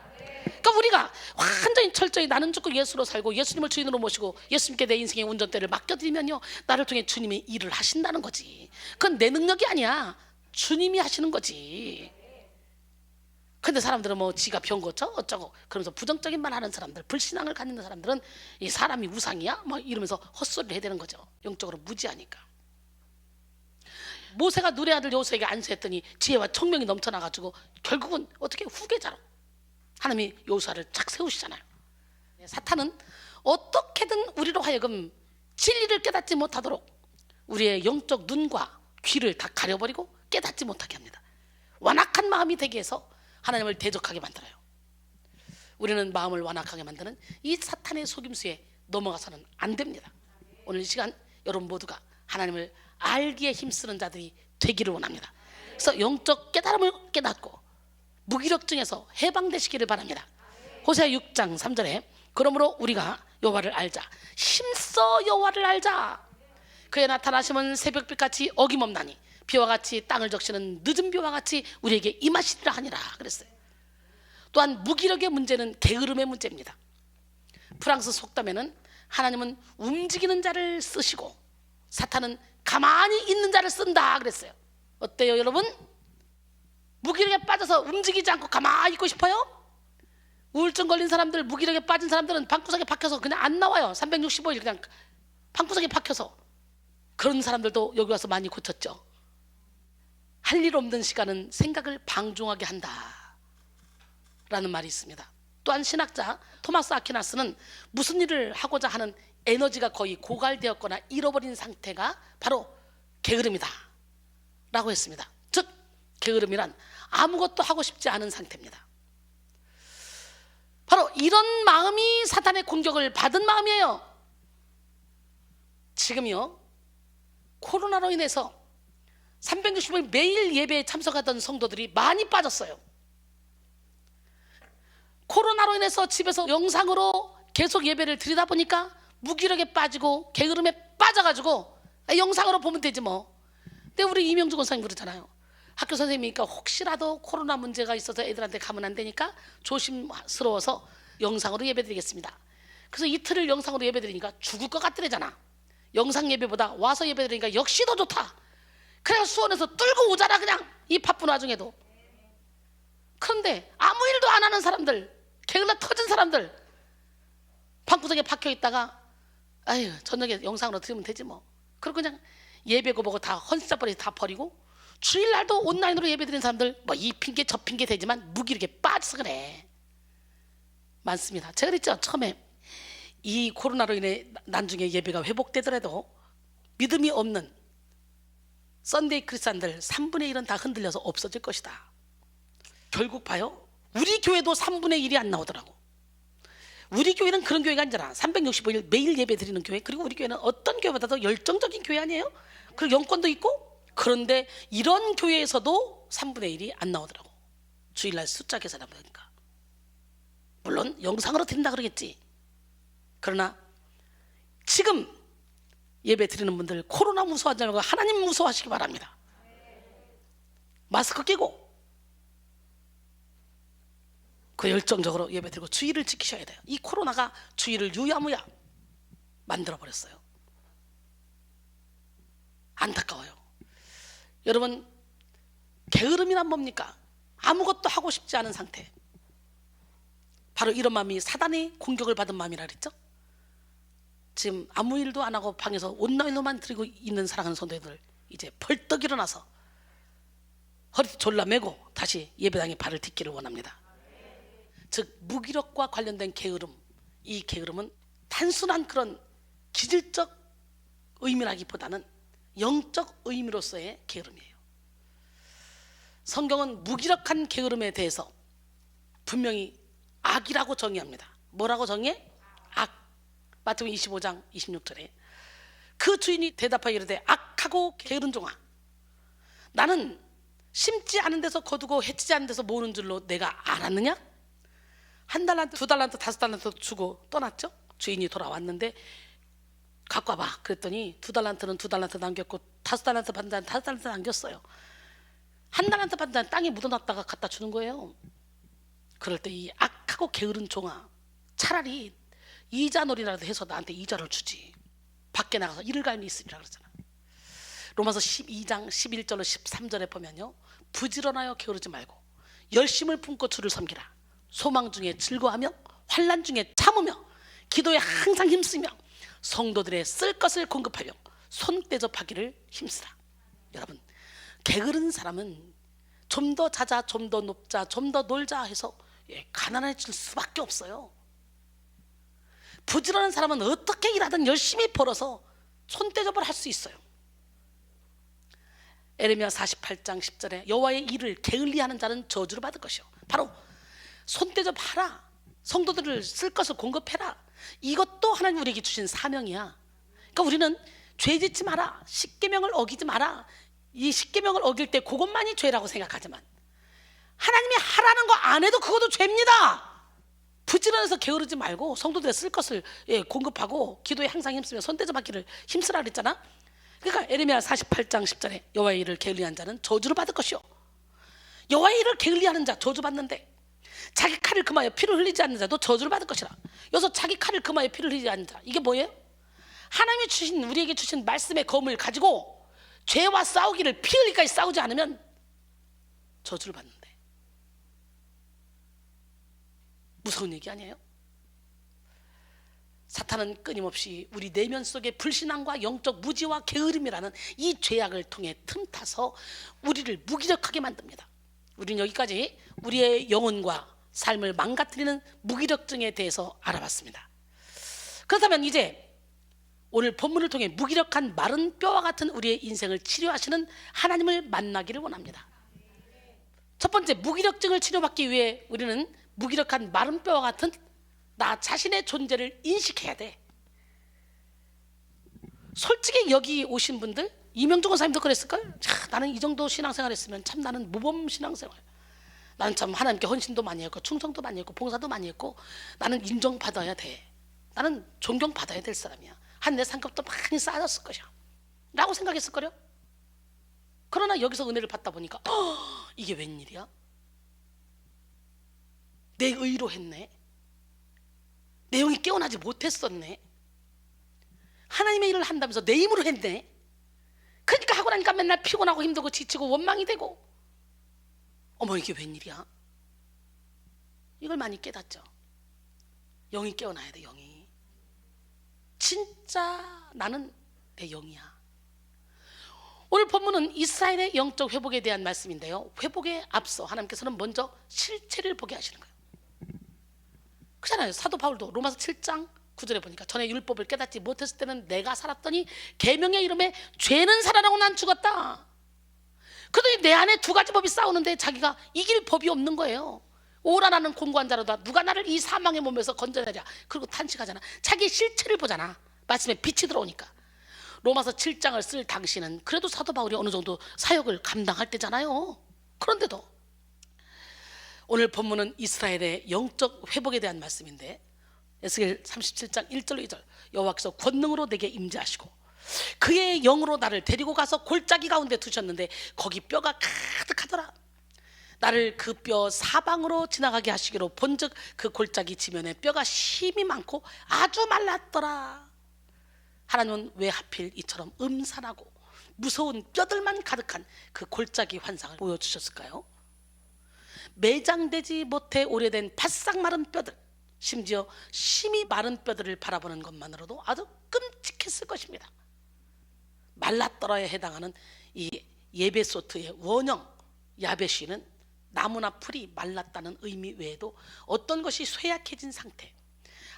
그러니까 우리가 완전히 철저히 나는 죽고 예수로 살고 예수님을 주인으로 모시고 예수님께 내 인생의 운전대를 맡겨드리면요, 나를 통해 주님이 일을 하신다는 거지. 그건 내 능력이 아니야. 주님이 하시는 거지. 근데 사람들은 뭐 지가 병 고쳐 어쩌고 그러면서 부정적인 말 하는 사람들, 불신앙을 갖는 사람들은 이 사람이 우상이야? 뭐 이러면서 헛소리를 해야 되는 거죠. 영적으로 무지하니까. 모세가 눈의 아들 여호수아에게 안수했더니 지혜와 총명이 넘쳐나가지고 결국은 어떻게 후계자로 하나님이 여호수아를 착 세우시잖아요. 사탄은 어떻게든 우리로 하여금 진리를 깨닫지 못하도록 우리의 영적 눈과 귀를 다 가려버리고 깨닫지 못하게 합니다. 완악한 마음이 되게 해서 하나님을 대적하게 만들어요. 우리는 마음을 완악하게 만드는 이 사탄의 속임수에 넘어가서는 안 됩니다. 오늘 이 시간 여러분 모두가 하나님을 알기에 힘쓰는 자들이 되기를 원합니다. 그래서 영적 깨달음을 깨닫고 무기력증에서 해방되시기를 바랍니다. 호세아 6장 3절에 그러므로 우리가 여호와를 알자, 힘써 여호와를 알자. 그의 나타나심은 새벽빛같이 어김없나니 비와 같이 땅을 적시는 늦은 비와 같이 우리에게 임하시리라 하니라 그랬어요. 또한 무기력의 문제는 게으름의 문제입니다. 프랑스 속담에는 하나님은 움직이는 자를 쓰시고 사탄은 가만히 있는 자를 쓴다 그랬어요. 어때요 여러분? 무기력에 빠져서 움직이지 않고 가만히 있고 싶어요? 우울증 걸린 사람들, 무기력에 빠진 사람들은 방구석에 박혀서 그냥 안 나와요. 365일 그냥 방구석에 박혀서. 그런 사람들도 여기 와서 많이 고쳤죠. 할 일 없는 시간은 생각을 방종하게 한다 라는 말이 있습니다. 또한 신학자 토마스 아퀴나스는 무슨 일을 하고자 하는 에너지가 거의 고갈되었거나 잃어버린 상태가 바로 게으름이다 라고 했습니다. 즉 게으름이란 아무것도 하고 싶지 않은 상태입니다. 바로 이런 마음이 사탄의 공격을 받은 마음이에요. 지금요 코로나로 인해서 365일 매일 예배에 참석하던 성도들이 많이 빠졌어요. 코로나로 인해서 집에서 영상으로 계속 예배를 드리다 보니까 무기력에 빠지고 게으름에 빠져가지고 영상으로 보면 되지 뭐. 근데 우리 이명주 권사님 그러잖아요. 학교 선생님이니까 혹시라도 코로나 문제가 있어서 애들한테 가면 안 되니까 조심스러워서 영상으로 예배 드리겠습니다. 그래서 이틀을 영상으로 예배 드리니까 죽을 것 같더래잖아. 영상 예배보다 와서 예배 드리니까 역시 더 좋다. 그래서 수원에서 뚫고 오잖아 그냥 이 바쁜 와중에도. 그런데 아무 일도 안 하는 사람들, 게을러 터진 사람들 방구석에 박혀 있다가 아유 저녁에 영상으로 들으면 되지 뭐. 그리고 그냥 예배고 뭐고 다 헌신자버리 다 버리고 주일날도 온라인으로 예배 드리는 사람들 뭐 이 핑계 저 핑계 되지만 무기력에 빠져서 그래. 많습니다. 제가 그랬죠 처음에 이 코로나로 인해 나중에 예배가 회복되더라도 믿음이 없는 썬데이 크리스찬들 3분의 1은 다 흔들려서 없어질 것이다. 결국 봐요 우리 교회도 3분의 1이 안 나오더라고. 우리 교회는 그런 교회가 아니잖아. 365일 매일 예배 드리는 교회. 그리고 우리 교회는 어떤 교회보다도 열정적인 교회 아니에요? 그리고 영권도 있고. 그런데 이런 교회에서도 3분의 1이 안 나오더라고. 주일날 숫자 계산해 보니까. 물론 영상으로 드린다 그러겠지. 그러나 지금 예배 드리는 분들 코로나 무서워하지 말고 하나님 무서워하시기 바랍니다. 마스크 끼고 그 열정적으로 예배 드리고 주의를 지키셔야 돼요. 이 코로나가 주의를 유야무야 만들어버렸어요. 안타까워요. 여러분 게으름이란 뭡니까? 아무것도 하고 싶지 않은 상태. 바로 이런 마음이 사단의 공격을 받은 마음이라 그랬죠. 지금 아무 일도 안 하고 방에서 온라인으로만 드리고 있는 사랑하는 성도들 이제 벌떡 일어나서 허리 졸라매고 다시 예배당에 발을 딛기를 원합니다. 즉 무기력과 관련된 게으름, 이 게으름은 단순한 그런 기질적 의미라기보다는 영적 의미로서의 게으름이에요. 성경은 무기력한 게으름에 대해서 분명히 악이라고 정의합니다. 뭐라고 정의해? 악. 마태복음 25장 26절에 그 주인이 대답하여 이르되 악하고 게으른 종아, 나는 심지 않은 데서 거두고 해치지 않은 데서 모으는 줄로 내가 알았느냐? 1달란트, 2달란트, 5달란트 주고 떠났죠. 주인이 돌아왔는데 갖고 와봐 그랬더니 2달란트는 2달란트 남겼고 5달란트 받은 자는 5달란트 남겼어요. 1달란트 받은 자는 땅에 묻어놨다가 갖다 주는 거예요. 그럴 때 이 악한 가득하고 게으른 종아, 차라리 이자놀이라도 해서 나한테 이자를 주지. 밖에 나가서 이를 갈미 있으리라 그러잖아. 로마서 12장 11절로 13절에 보면요, 부지런하여 게으르지 말고 열심을 품고 주를 섬기라. 소망 중에 즐거워하며 환난 중에 참으며 기도에 항상 힘쓰며 성도들의 쓸 것을 공급하며 손대접하기를 힘쓰라. 여러분, 게으른 사람은 좀 더 자자, 좀 더 높자, 좀 더 놀자 해서 가난해질 수밖에 없어요. 부지런한 사람은 어떻게 일하든 열심히 벌어서 손대접을 할 수 있어요. 에레미야 48장 10절에 여호와의 일을 게을리하는 자는 저주를 받을 것이요, 바로 손대접하라, 성도들을 쓸 것을 공급해라. 이것도 하나님 우리에게 주신 사명이야. 그러니까 우리는 죄 짓지 마라, 십계명을 어기지 마라, 이 십계명을 어길 때 그것만이 죄라고 생각하지만 하나님이 하라는 거 안 해도 그것도 죄입니다. 부지런해서 게으르지 말고 성도들의 쓸 것을 공급하고 기도에 항상 힘쓰며 손대접하기를 힘쓰라 그랬잖아. 그러니까 에레미야 48장 10절에 여호와의 일을 게을리한 자는 저주를 받을 것이요, 여호와의 일을 게을리하는 자 저주받는데 자기 칼을 금하여 피를 흘리지 않는 자도 저주를 받을 것이라. 여기서 자기 칼을 금하여 피를 흘리지 않는 자, 이게 뭐예요? 하나님이 주신, 우리에게 주신 말씀의 검을 가지고 죄와 싸우기를 피 흘리기까지 싸우지 않으면 저주를 받는데. 무서운 얘기 아니에요? 사탄은 끊임없이 우리 내면 속에 불신앙과 영적 무지와 게으름이라는 이 죄악을 통해 틈타서 우리를 무기력하게 만듭니다. 우리는 여기까지 우리의 영혼과 삶을 망가뜨리는 무기력증에 대해서 알아봤습니다. 그렇다면 이제 오늘 본문을 통해 무기력한 마른 뼈와 같은 우리의 인생을 치료하시는 하나님을 만나기를 원합니다. 첫 번째, 무기력증을 치료받기 위해 우리는 무기력한 마른 뼈와 같은 나 자신의 존재를 인식해야 돼. 솔직히 여기 오신 분들, 이명종 권사님도 그랬을걸? 나는 이 정도 신앙생활 했으면 참 나는 모범 신앙생활, 나는 참 하나님께 헌신도 많이 했고 충성도 많이 했고 봉사도 많이 했고 나는 인정받아야 돼, 나는 존경받아야 될 사람이야, 한 내 상급도 많이 쌓아졌을 것이야 라고 생각했을 거요. 그러나 여기서 은혜를 받다 보니까 이게 웬일이야? 내 의로 했네, 내 영이 깨어나지 못했었네, 하나님의 일을 한다면서 내 힘으로 했네. 그러니까 하고 나니까 맨날 피곤하고 힘들고 지치고 원망이 되고, 어머 이게 웬일이야? 이걸 많이 깨닫죠. 영이 깨어나야 돼. 영이 진짜 나는 내 영이야. 오늘 본문은 이스라엘의 영적 회복에 대한 말씀인데요, 회복에 앞서 하나님께서는 먼저 실체를 보게 하시는 거예요. 그렇잖아요. 사도 바울도 로마서 7장 9절에 보니까 전에 율법을 깨닫지 못했을 때는 내가 살았더니 계명의 이름에 죄는 살아나고 난 죽었다. 그러더니 내 안에 두 가지 법이 싸우는데 자기가 이길 법이 없는 거예요. 오라 나는 공고한 자로다, 누가 나를 이 사망의 몸에서 건져내랴. 그리고 탄식하잖아. 자기 실체를 보잖아. 말씀에 빛이 들어오니까. 로마서 7장을 쓸 당시는 그래도 사도 바울이 어느 정도 사역을 감당할 때잖아요. 그런데도 오늘 본문은 이스라엘의 영적 회복에 대한 말씀인데, 에스겔 37장 1절로 2절, 여호와께서 권능으로 내게 임재하시고 그의 영으로 나를 데리고 가서 골짜기 가운데 두셨는데 거기 뼈가 가득하더라. 나를 그 뼈 사방으로 지나가게 하시기로 본즉 그 골짜기 지면에 뼈가 심이 많고 아주 말랐더라. 하나님은 왜 하필 이처럼 음산하고 무서운 뼈들만 가득한 그 골짜기 환상을 보여주셨을까요? 매장되지 못해 오래된 바싹 마른 뼈들, 심지어 심이 마른 뼈들을 바라보는 것만으로도 아주 끔찍했을 것입니다. 말랐더라에 해당하는 이 예베소트의 원형 야베시는 나무나 풀이 말랐다는 의미 외에도 어떤 것이 쇠약해진 상태,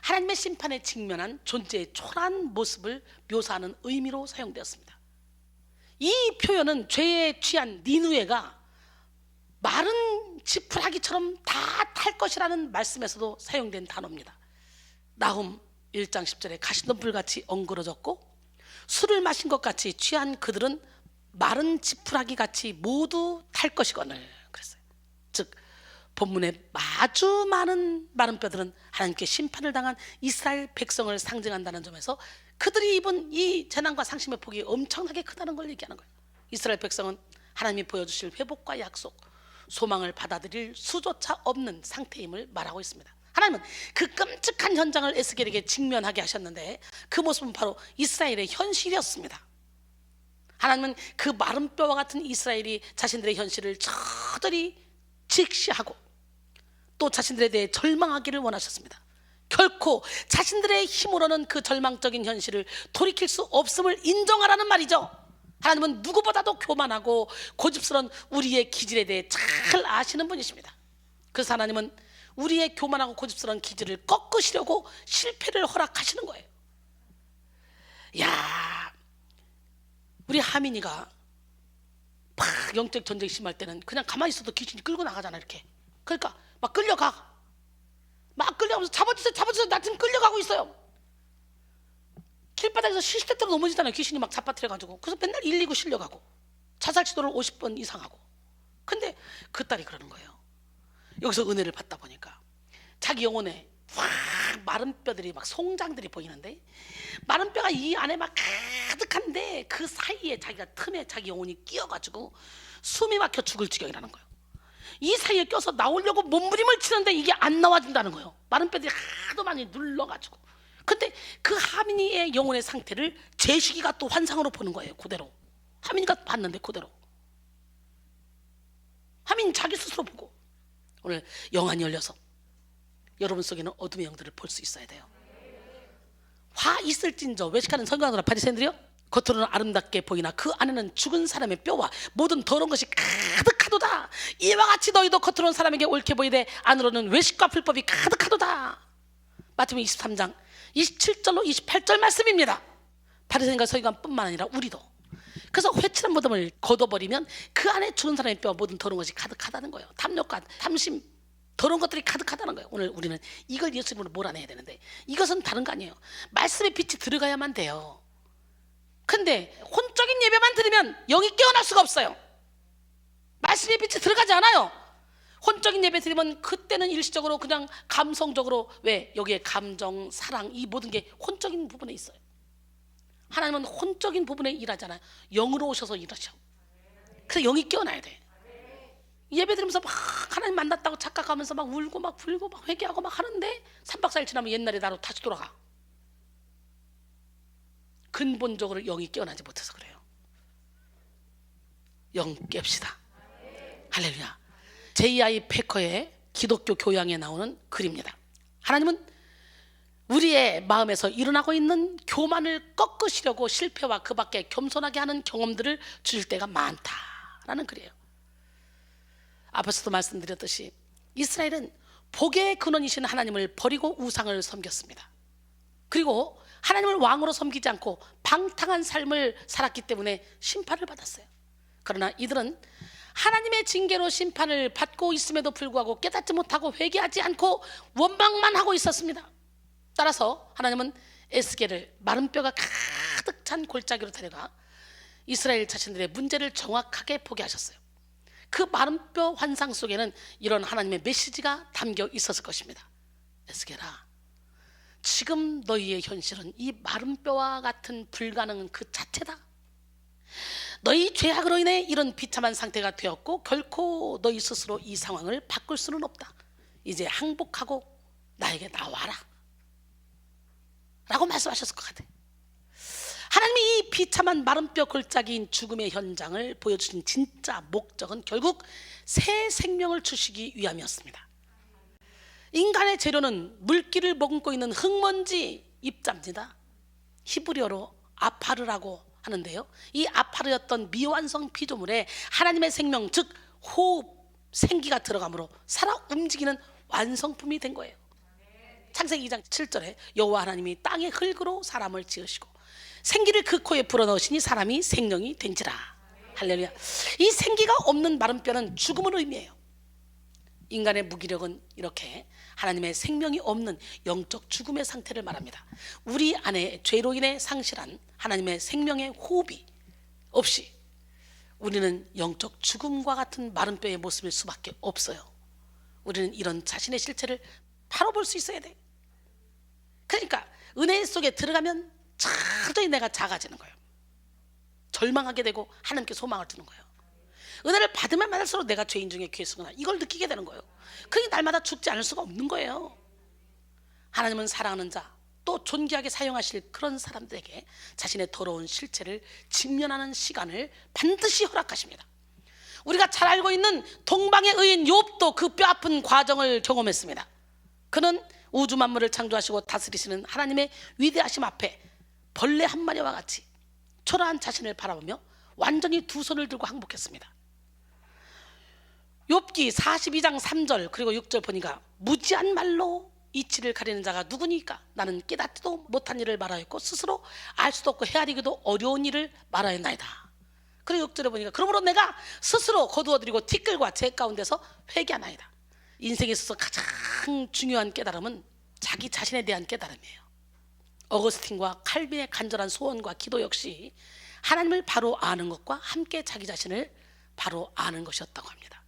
하나님의 심판에 직면한 존재의 초라한 모습을 묘사하는 의미로 사용되었습니다. 이 표현은 죄에 취한 니느웨가 마른 지푸라기처럼 다 탈 것이라는 말씀에서도 사용된 단어입니다. 나훔 1장 10절에 가시덤불같이 엉그러졌고 술을 마신 것 같이 취한 그들은 마른 지푸라기같이 모두 탈 것이거늘 그랬어요. 즉 본문의 아주 많은 마른 뼈들은 하나님께 심판을 당한 이스라엘 백성을 상징한다는 점에서 그들이 입은 이 재난과 상심의 폭이 엄청나게 크다는 걸 얘기하는 거예요. 이스라엘 백성은 하나님이 보여주실 회복과 약속, 소망을 받아들일 수조차 없는 상태임을 말하고 있습니다. 하나님은 그 끔찍한 현장을 에스겔에게 직면하게 하셨는데 그 모습은 바로 이스라엘의 현실이었습니다. 하나님은 그 마른 뼈와 같은 이스라엘이 자신들의 현실을 저들이 직시하고 또 자신들에 대해 절망하기를 원하셨습니다. 결코 자신들의 힘으로는 그 절망적인 현실을 돌이킬 수 없음을 인정하라는 말이죠. 하나님은 누구보다도 교만하고 고집스러운 우리의 기질에 대해 잘 아시는 분이십니다. 그래서 하나님은 우리의 교만하고 고집스러운 기질을 꺾으시려고 실패를 허락하시는 거예요. 야, 우리 하민이가 막 영적 전쟁이 심할 때는 그냥 가만히 있어도 귀신이 끌고 나가잖아. 이렇게. 그러니까 막 끌려가. 막 끌려가면서 잡아주세요. 나 지금 끌려가고 있어요. 길바닥에서 시시때때로 넘어지잖아요. 귀신이 막 잡아뜨려가지고. 그래서 맨날 119 실려가고 자살 시도를 50번 이상 하고. 근데 그 딸이 그러는 거예요. 여기서 은혜를 받다 보니까 자기 영혼에 확 마른 뼈들이 막 송장들이 보이는데 마른 뼈가 이 안에 막 가득한데 그 사이에 자기가 틈에 자기 영혼이 끼어가지고 숨이 막혀 죽을 지경이라는 거예요. 이 사이에 껴서 나오려고 몸부림을 치는데 이게 안 나와진다는 거예요. 마른 뼈들이 하도 많이 눌러가지고. 근데 그 하민이의 영혼의 상태를 제시기가 또 환상으로 보는 거예요. 그대로 하민이가 봤는데 그대로 하민이 자기 스스로 보고. 오늘 영안이 열려서 여러분 속에는 어둠의 영들을 볼 수 있어야 돼요. 화 있을진저 외식하는 선교하느라 바리새인들이요, 겉으로는 아름답게 보이나 그 안에는 죽은 사람의 뼈와 모든 더러운 것이 가득하도다. 이와 같이 너희도 겉으로는 사람에게 옳게 보이되 안으로는 외식과 불법이 가득하도다. 마태복음 23장 27절로 28절 말씀입니다. 바리새인과 서기관뿐만 아니라 우리도. 그래서 회칠한 무덤을 걷어버리면 그 안에 죽은 사람의 뼈와 모든 더러운 것이 가득하다는 거예요. 탐욕과 탐심, 더러운 것들이 가득하다는 거예요. 오늘 우리는 이걸 예수 이름으로 몰아내야 되는데 이것은 다른 거 아니에요. 말씀의 빛이 들어가야만 돼요. 근데 혼적인 예배만 들으면 영이 깨어날 수가 없어요. 말씀의 빛이 들어가지 않아요. 혼적인 예배 드리면 그때는 일시적으로 그냥 감성적으로, 왜? 여기에 감정, 사랑, 이 모든 게 혼적인 부분에 있어요. 하나님은 혼적인 부분에 일하잖아요. 영으로 오셔서 일하셔. 그래서 영이 깨어나야 돼. 예배 드리면서 막 하나님 만났다고 착각하면서 막 울고 막 불고 막 회개하고 막 하는데 3박 4일 지나면 옛날에 나로 다시 돌아가. 근본적으로 영이 깨어나지 못해서 그래요. 영 깹시다. 할렐루야. J.I. 패커의 기독교 교양에 나오는 글입니다. 하나님은 우리의 마음에서 일어나고 있는 교만을 꺾으시려고 실패와 그 밖에 겸손하게 하는 경험들을 주실 때가 많다라는 글이에요. 앞에서도 말씀드렸듯이 이스라엘은 복의 근원이신 하나님을 버리고 우상을 섬겼습니다. 그리고 하나님을 왕으로 섬기지 않고 방탕한 삶을 살았기 때문에 심판을 받았어요. 그러나 이들은 하나님의 징계로 심판을 받고 있음에도 불구하고 깨닫지 못하고 회개하지 않고 원망만 하고 있었습니다. 따라서 하나님은 에스겔을 마른 뼈가 가득 찬 골짜기로 데려가 이스라엘 자신들의 문제를 정확하게 보게 하셨어요. 그 마른 뼈 환상 속에는 이런 하나님의 메시지가 담겨 있었을 것입니다. 에스겔아, 지금 너희의 현실은 이 마른 뼈와 같은 불가능은 그 자체다. 너희 죄악으로 인해 이런 비참한 상태가 되었고 결코 너희 스스로 이 상황을 바꿀 수는 없다. 이제 항복하고 나에게 나와라 라고 말씀하셨을 것 같아요. 하나님이 이 비참한 마른 뼈 골짜기인 죽음의 현장을 보여주신 진짜 목적은 결국 새 생명을 주시기 위함이었습니다. 인간의 재료는 물기를 머금고 있는 흙먼지 입자입니다. 히브리어로 아파르라고 하는데요, 이 아파르였던 미완성 피조물에 하나님의 생명, 즉 호흡, 생기가 들어가므로 살아 움직이는 완성품이 된 거예요. 창세기 2장 7절에 여호와 하나님이 땅의 흙으로 사람을 지으시고 생기를 그 코에 불어넣으시니 사람이 생명이 된지라. 할렐루야. 이 생기가 없는 마른 뼈는 죽음을 의미해요. 인간의 무기력은 이렇게 하나님의 생명이 없는 영적 죽음의 상태를 말합니다. 우리 안에 죄로 인해 상실한 하나님의 생명의 호흡이 없이 우리는 영적 죽음과 같은 마른 뼈의 모습일 수밖에 없어요. 우리는 이런 자신의 실체를 바로 볼 수 있어야 돼. 그러니까 은혜 속에 들어가면 철저히 내가 작아지는 거예요. 절망하게 되고 하나님께 소망을 두는 거예요. 은혜를 받으면 받을수록 내가 죄인 중에 괴수구나, 이걸 느끼게 되는 거예요. 그게 날마다 죽지 않을 수가 없는 거예요. 하나님은 사랑하는 자, 또 존귀하게 사용하실 그런 사람들에게 자신의 더러운 실체를 직면하는 시간을 반드시 허락하십니다. 우리가 잘 알고 있는 동방의 의인 욥도 그 뼈아픈 과정을 경험했습니다. 그는 우주 만물을 창조하시고 다스리시는 하나님의 위대하심 앞에 벌레 한 마리와 같이 초라한 자신을 바라보며 완전히 두 손을 들고 항복했습니다. 욥기 42장 3절 그리고 6절 보니까 무지한 말로 이치를 가리는 자가 누구니까? 나는 깨닫지도 못한 일을 말하였고 스스로 알 수도 없고 헤아리기도 어려운 일을 말하였나이다. 그리고 6절에 보니까 그러므로 내가 스스로 거두어드리고 티끌과 재 가운데서 회개하나이다. 인생에 있어서 가장 중요한 깨달음은 자기 자신에 대한 깨달음이에요. 어거스틴과 칼빈의 간절한 소원과 기도 역시 하나님을 바로 아는 것과 함께 자기 자신을 바로 아는 것이었다고 합니다.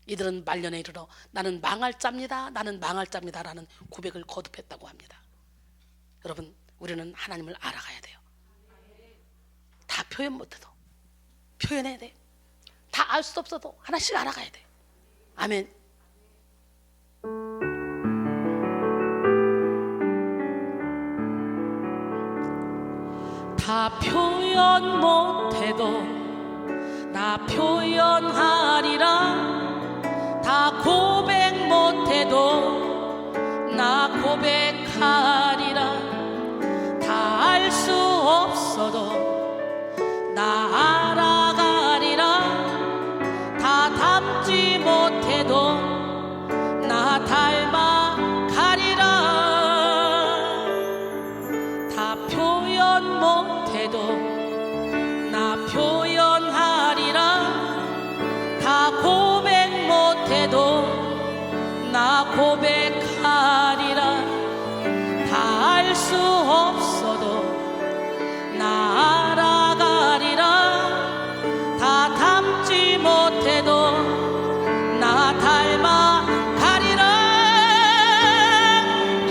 이들은 말년에 이르러 나는 망할 자입니다, 나는 망할 자입니다 라는 고백을 거듭했다고 합니다. 여러분, 우리는 하나님을 알아가야 돼요. 다 표현 못해도 표현해야 돼. 다 알 수 없어도 하나씩 알아가야 돼. 아멘. 다 표현 못해도 나 표현하리라. 다 고백 못해도 나 고백하리라. 다 알 수 없어도 나 알아가리라. 다 닮지 못해도 나 닮아가리라. 다 표현 못해도 나 표현하리라. 다 고백 못해도 나 고백하리라. 다 알 수 없어도 나 알아가리라. 다 닮지 못해도 나 닮아가리라.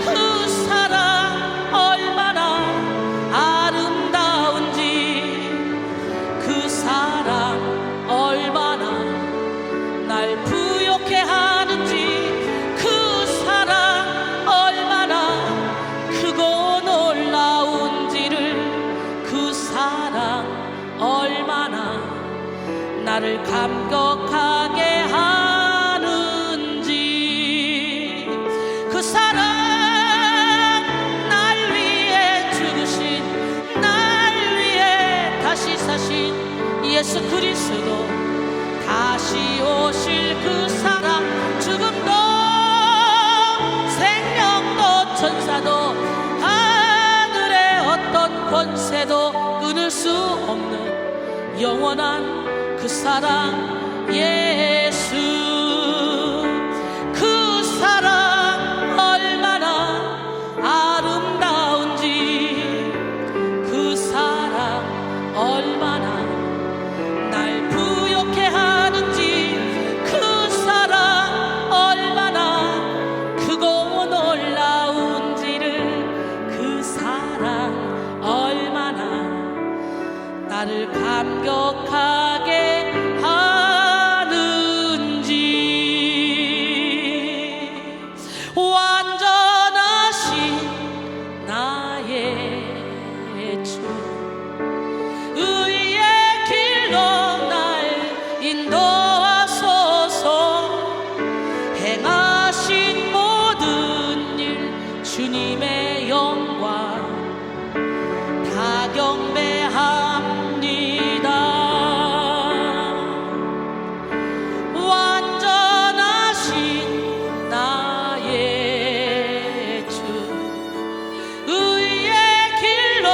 그 사랑 얼마나 아름다운지, 그 사랑 얼마나 날 부욕해 하는지, 그 사랑 얼마나 크고 놀라운지를, 그 사랑 얼마나 나를 감격하게 하는지, 그 사랑 날 위해 죽으신, 날 위해 다시 사신 예수 그리스도, 다시 오실 그 사랑, 죽음도 생명도 천사도 하늘의 어떤 권세도 끊을 수 없는 영원한 그 사랑 예수. 그 사랑 얼마나 아름다운지, 그 사랑 얼마나 날 부욕해 하는지, 그 사랑 얼마나 크고 놀라운지를, 그 사랑 얼마나 나를 감격하게 하는지. 완전하신 나의 주, 의의 길로 날 인도하소서. 행하신 모든 일 주님의 영광 다 경배합니다. 완전하신 나의 주, 의의 길로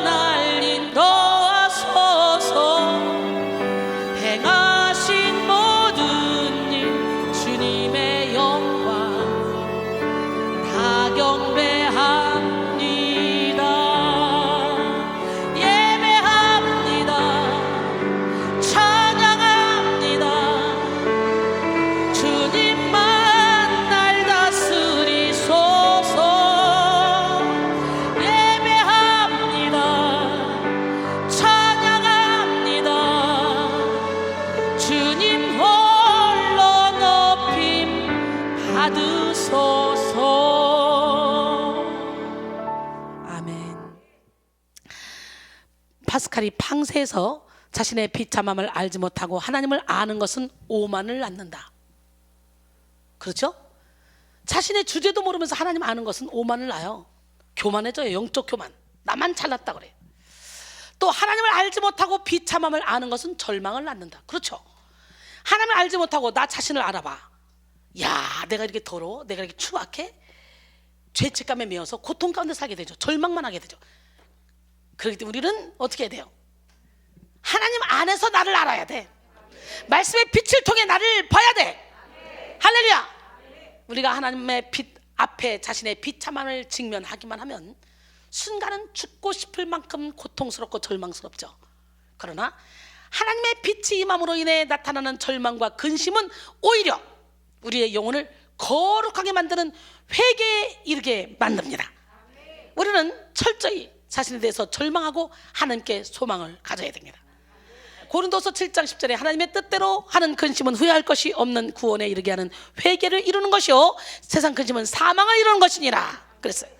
날 인도하소서. 행하신 모든 일 주님의 영광 다 경배합니다. 예배합니다. 찬양합니다. 주님만 날 다스리소서. 예배합니다. 찬양합니다. 주님 홀로 높임 받으소서. 파스칼이 팡세에서 자신의 비참함을 알지 못하고 하나님을 아는 것은 오만을 낳는다. 그렇죠? 자신의 주제도 모르면서 하나님 아는 것은 오만을 낳아요. 교만해져요. 영적 교만. 나만 잘났다 그래요. 또 하나님을 알지 못하고 비참함을 아는 것은 절망을 낳는다. 그렇죠? 하나님을 알지 못하고 나 자신을 알아봐. 야, 내가 이렇게 더러워? 내가 이렇게 추악해? 죄책감에 매여서 고통 가운데 살게 되죠. 절망만 하게 되죠. 그렇기 때문에 우리는 어떻게 해야 돼요? 하나님 안에서 나를 알아야 돼. 말씀의 빛을 통해 나를 봐야 돼. 할렐루야. 우리가 하나님의 빛 앞에 자신의 비참함을 직면하기만 하면 순간은 죽고 싶을 만큼 고통스럽고 절망스럽죠. 그러나 하나님의 빛이 임함으로 인해 나타나는 절망과 근심은 오히려 우리의 영혼을 거룩하게 만드는 회개에 이르게 만듭니다. 우리는 철저히 자신에 대해서 절망하고 하나님께 소망을 가져야 됩니다. 고린도서 7장 10절에 하나님의 뜻대로 하는 근심은 후회할 것이 없는 구원에 이르게 하는 회개를 이루는 것이요 세상 근심은 사망을 이루는 것이니라 그랬어요.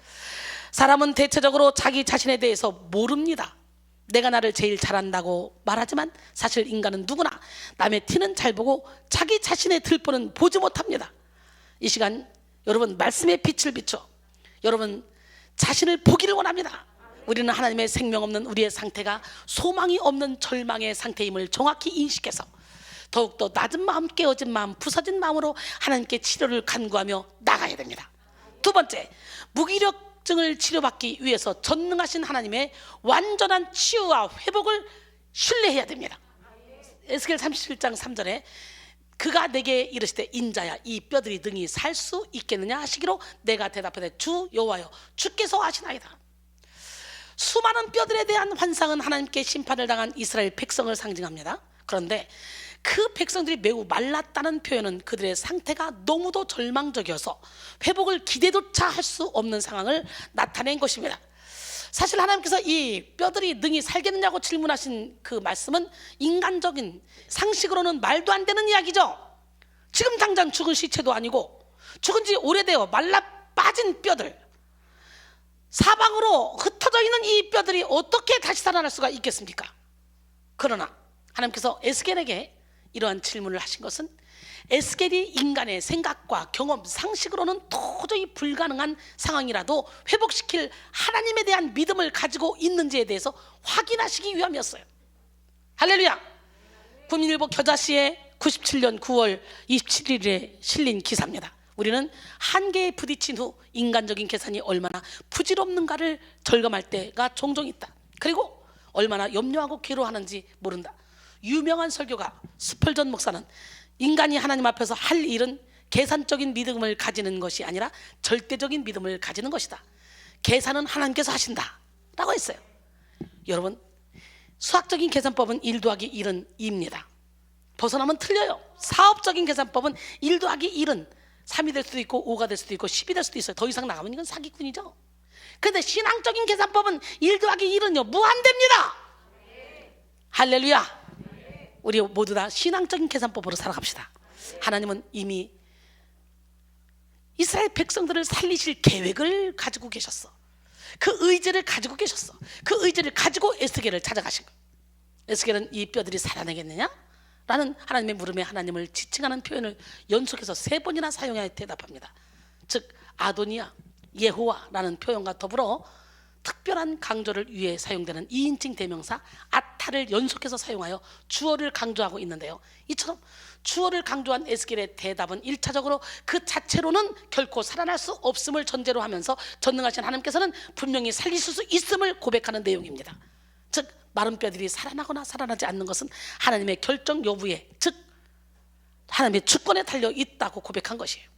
사람은 대체적으로 자기 자신에 대해서 모릅니다. 내가 나를 제일 잘한다고 말하지만 사실 인간은 누구나 남의 티는 잘 보고 자기 자신의 들보는 보지 못합니다. 이 시간 여러분 말씀의 빛을 비춰 여러분 자신을 보기를 원합니다. 우리는 하나님의 생명 없는 우리의 상태가 소망이 없는 절망의 상태임을 정확히 인식해서 더욱더 낮은 마음, 깨어진 마음, 부서진 마음으로 하나님께 치료를 간구하며 나가야 됩니다. 두 번째, 무기력증을 치료받기 위해서 전능하신 하나님의 완전한 치유와 회복을 신뢰해야 됩니다. 에스겔 37장 3절에 그가 내게 이르시되 인자야 이 뼈들이 능히 살 수 있겠느냐 하시기로 내가 대답하되 주 여호와여 주께서 하시나이다. 수많은 뼈들에 대한 환상은 하나님께 심판을 당한 이스라엘 백성을 상징합니다. 그런데 그 백성들이 매우 말랐다는 표현은 그들의 상태가 너무도 절망적이어서 회복을 기대조차 할 수 없는 상황을 나타낸 것입니다. 사실 하나님께서 이 뼈들이 능히 살겠느냐고 질문하신 그 말씀은 인간적인 상식으로는 말도 안 되는 이야기죠. 지금 당장 죽은 시체도 아니고 죽은 지 오래되어 말라 빠진 뼈들, 사방으로 흩어져 있는 이 뼈들이 어떻게 다시 살아날 수가 있겠습니까? 그러나 하나님께서 에스겔에게 이러한 질문을 하신 것은 에스겔이 인간의 생각과 경험, 상식으로는 도저히 불가능한 상황이라도 회복시킬 하나님에 대한 믿음을 가지고 있는지에 대해서 확인하시기 위함이었어요. 할렐루야. 국민일보 겨자씨의 97년 9월 27일에 실린 기사입니다. 우리는 한계에 부딪힌 후 인간적인 계산이 얼마나 부질없는가를 절감할 때가 종종 있다. 그리고 얼마나 염려하고 괴로워하는지 모른다. 유명한 설교가 스펄전 목사는 인간이 하나님 앞에서 할 일은 계산적인 믿음을 가지는 것이 아니라 절대적인 믿음을 가지는 것이다. 계산은 하나님께서 하신다 라고 했어요. 여러분, 수학적인 계산법은 1 더하기 1은 2입니다. 벗어나면 틀려요. 사업적인 계산법은 1 더하기 1은 3이 될 수도 있고 5가 될 수도 있고 10이 될 수도 있어요. 더 이상 나가면 이건 사기꾼이죠. 그런데 신앙적인 계산법은 1 더하기 1은요 무한대입니다. 할렐루야. 우리 모두 다 신앙적인 계산법으로 살아갑시다. 하나님은 이미 이스라엘 백성들을 살리실 계획을 가지고 계셨어. 그 의지를 가지고 계셨어. 그 의지를 가지고 에스겔을 찾아가신 거예요. 에스겔은 이 뼈들이 살아내겠느냐? 라는 하나님의 물음에 하나님을 지칭하는 표현을 연속해서 3번이나 사용하여 대답합니다. 즉 아도니아, 예호와라는 표현과 더불어 특별한 강조를 위해 사용되는 2인칭 대명사 아타를 연속해서 사용하여 주어를 강조하고 있는데요. 이처럼 주어를 강조한 에스겔의 대답은 1차적으로 그 자체로는 결코 살아날 수 없음을 전제로 하면서 전능하신 하나님께서는 분명히 살리실 수 있음을 고백하는 내용입니다. 즉 마른 뼈들이 살아나거나 살아나지 않는 것은 하나님의 결정 여부에, 즉 하나님의 주권에 달려 있다고 고백한 것이에요.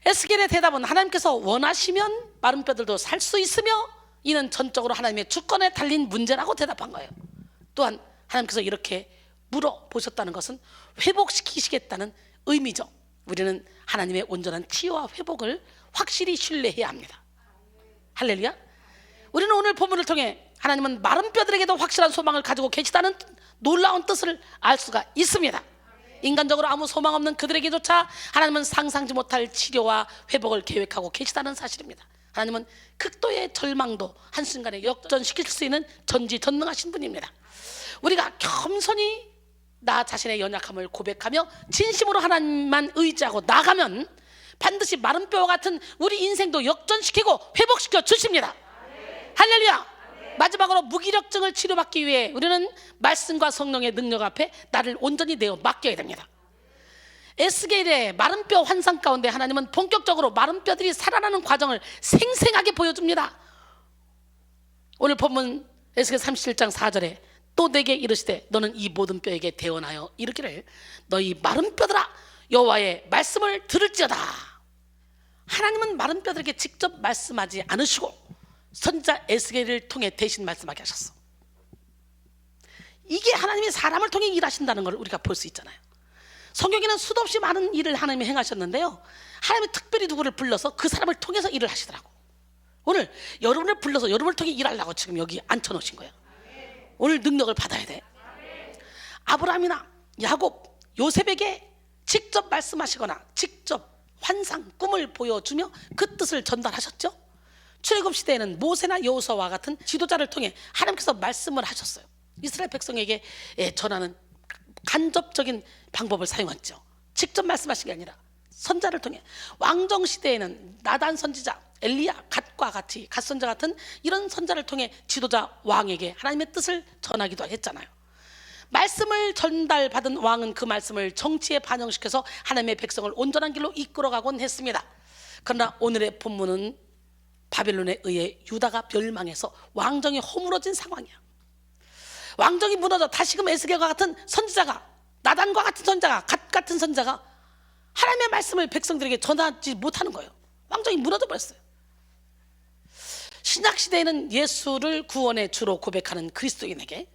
에스겔의 대답은 하나님께서 원하시면 마른 뼈들도 살 수 있으며 이는 전적으로 하나님의 주권에 달린 문제라고 대답한 거예요. 또한 하나님께서 이렇게 물어보셨다는 것은 회복시키시겠다는 의미죠. 우리는 하나님의 온전한 치유와 회복을 확실히 신뢰해야 합니다. 할렐루야. 우리는 오늘 본문을 통해 하나님은 마른 뼈들에게도 확실한 소망을 가지고 계시다는 놀라운 뜻을 알 수가 있습니다. 인간적으로 아무 소망 없는 그들에게조차 하나님은 상상지 못할 치료와 회복을 계획하고 계시다는 사실입니다. 하나님은 극도의 절망도 한순간에 역전시킬 수 있는 전지전능하신 분입니다. 우리가 겸손히 나 자신의 연약함을 고백하며 진심으로 하나님만 의지하고 나가면 반드시 마른 뼈와 같은 우리 인생도 역전시키고 회복시켜 주십니다. 할렐루야. 마지막으로 무기력증을 치료받기 위해 우리는 말씀과 성령의 능력 앞에 나를 온전히 내어 맡겨야 됩니다. 에스겔의 마른 뼈 환상 가운데 하나님은 본격적으로 마른 뼈들이 살아나는 과정을 생생하게 보여줍니다. 오늘 본문 에스겔 37장 4절에 또 내게 이르시되 너는 이 모든 뼈에게 대언하여 이르기를 너희 마른 뼈들아 여호와의 말씀을 들을지어다. 하나님은 마른 뼈들에게 직접 말씀하지 않으시고 선지자 에스겔을 통해 대신 말씀하게 하셨어. 이게 하나님이 사람을 통해 일하신다는 걸 우리가 볼 수 있잖아요. 성경에는 수도 없이 많은 일을 하나님이 행하셨는데요, 하나님이 특별히 누구를 불러서 그 사람을 통해서 일을 하시더라고. 오늘 여러분을 불러서 여러분을 통해 일하려고 지금 여기 앉혀놓으신 거예요. 오늘 능력을 받아야 돼. 아브라함이나 야곱, 요셉에게 직접 말씀하시거나 직접 환상, 꿈을 보여주며 그 뜻을 전달하셨죠. 출애굽 시대에는 모세나 여호수아와 같은 지도자를 통해 하나님께서 말씀을 하셨어요. 이스라엘 백성에게 전하는 간접적인 방법을 사용했죠. 직접 말씀하신 게 아니라 선자를 통해. 왕정 시대에는 나단 선지자, 엘리야, 갓과 같이 갓 선자 같은 이런 선자를 통해 지도자 왕에게 하나님의 뜻을 전하기도 했잖아요. 말씀을 전달받은 왕은 그 말씀을 정치에 반영시켜서 하나님의 백성을 온전한 길로 이끌어가곤 했습니다. 그러나 오늘의 본문은 바벨론에 의해 유다가 멸망해서 왕정이 허물어진 상황이야. 왕정이 무너져 다시금 에스겔과 같은 선지자가, 나단과 같은 선지자가, 갓 같은 선지자가 하나님의 말씀을 백성들에게 전하지 못하는 거예요. 왕정이 무너져 버렸어요. 신약시대에는 예수를 구원의 주로 고백하는 그리스도인에게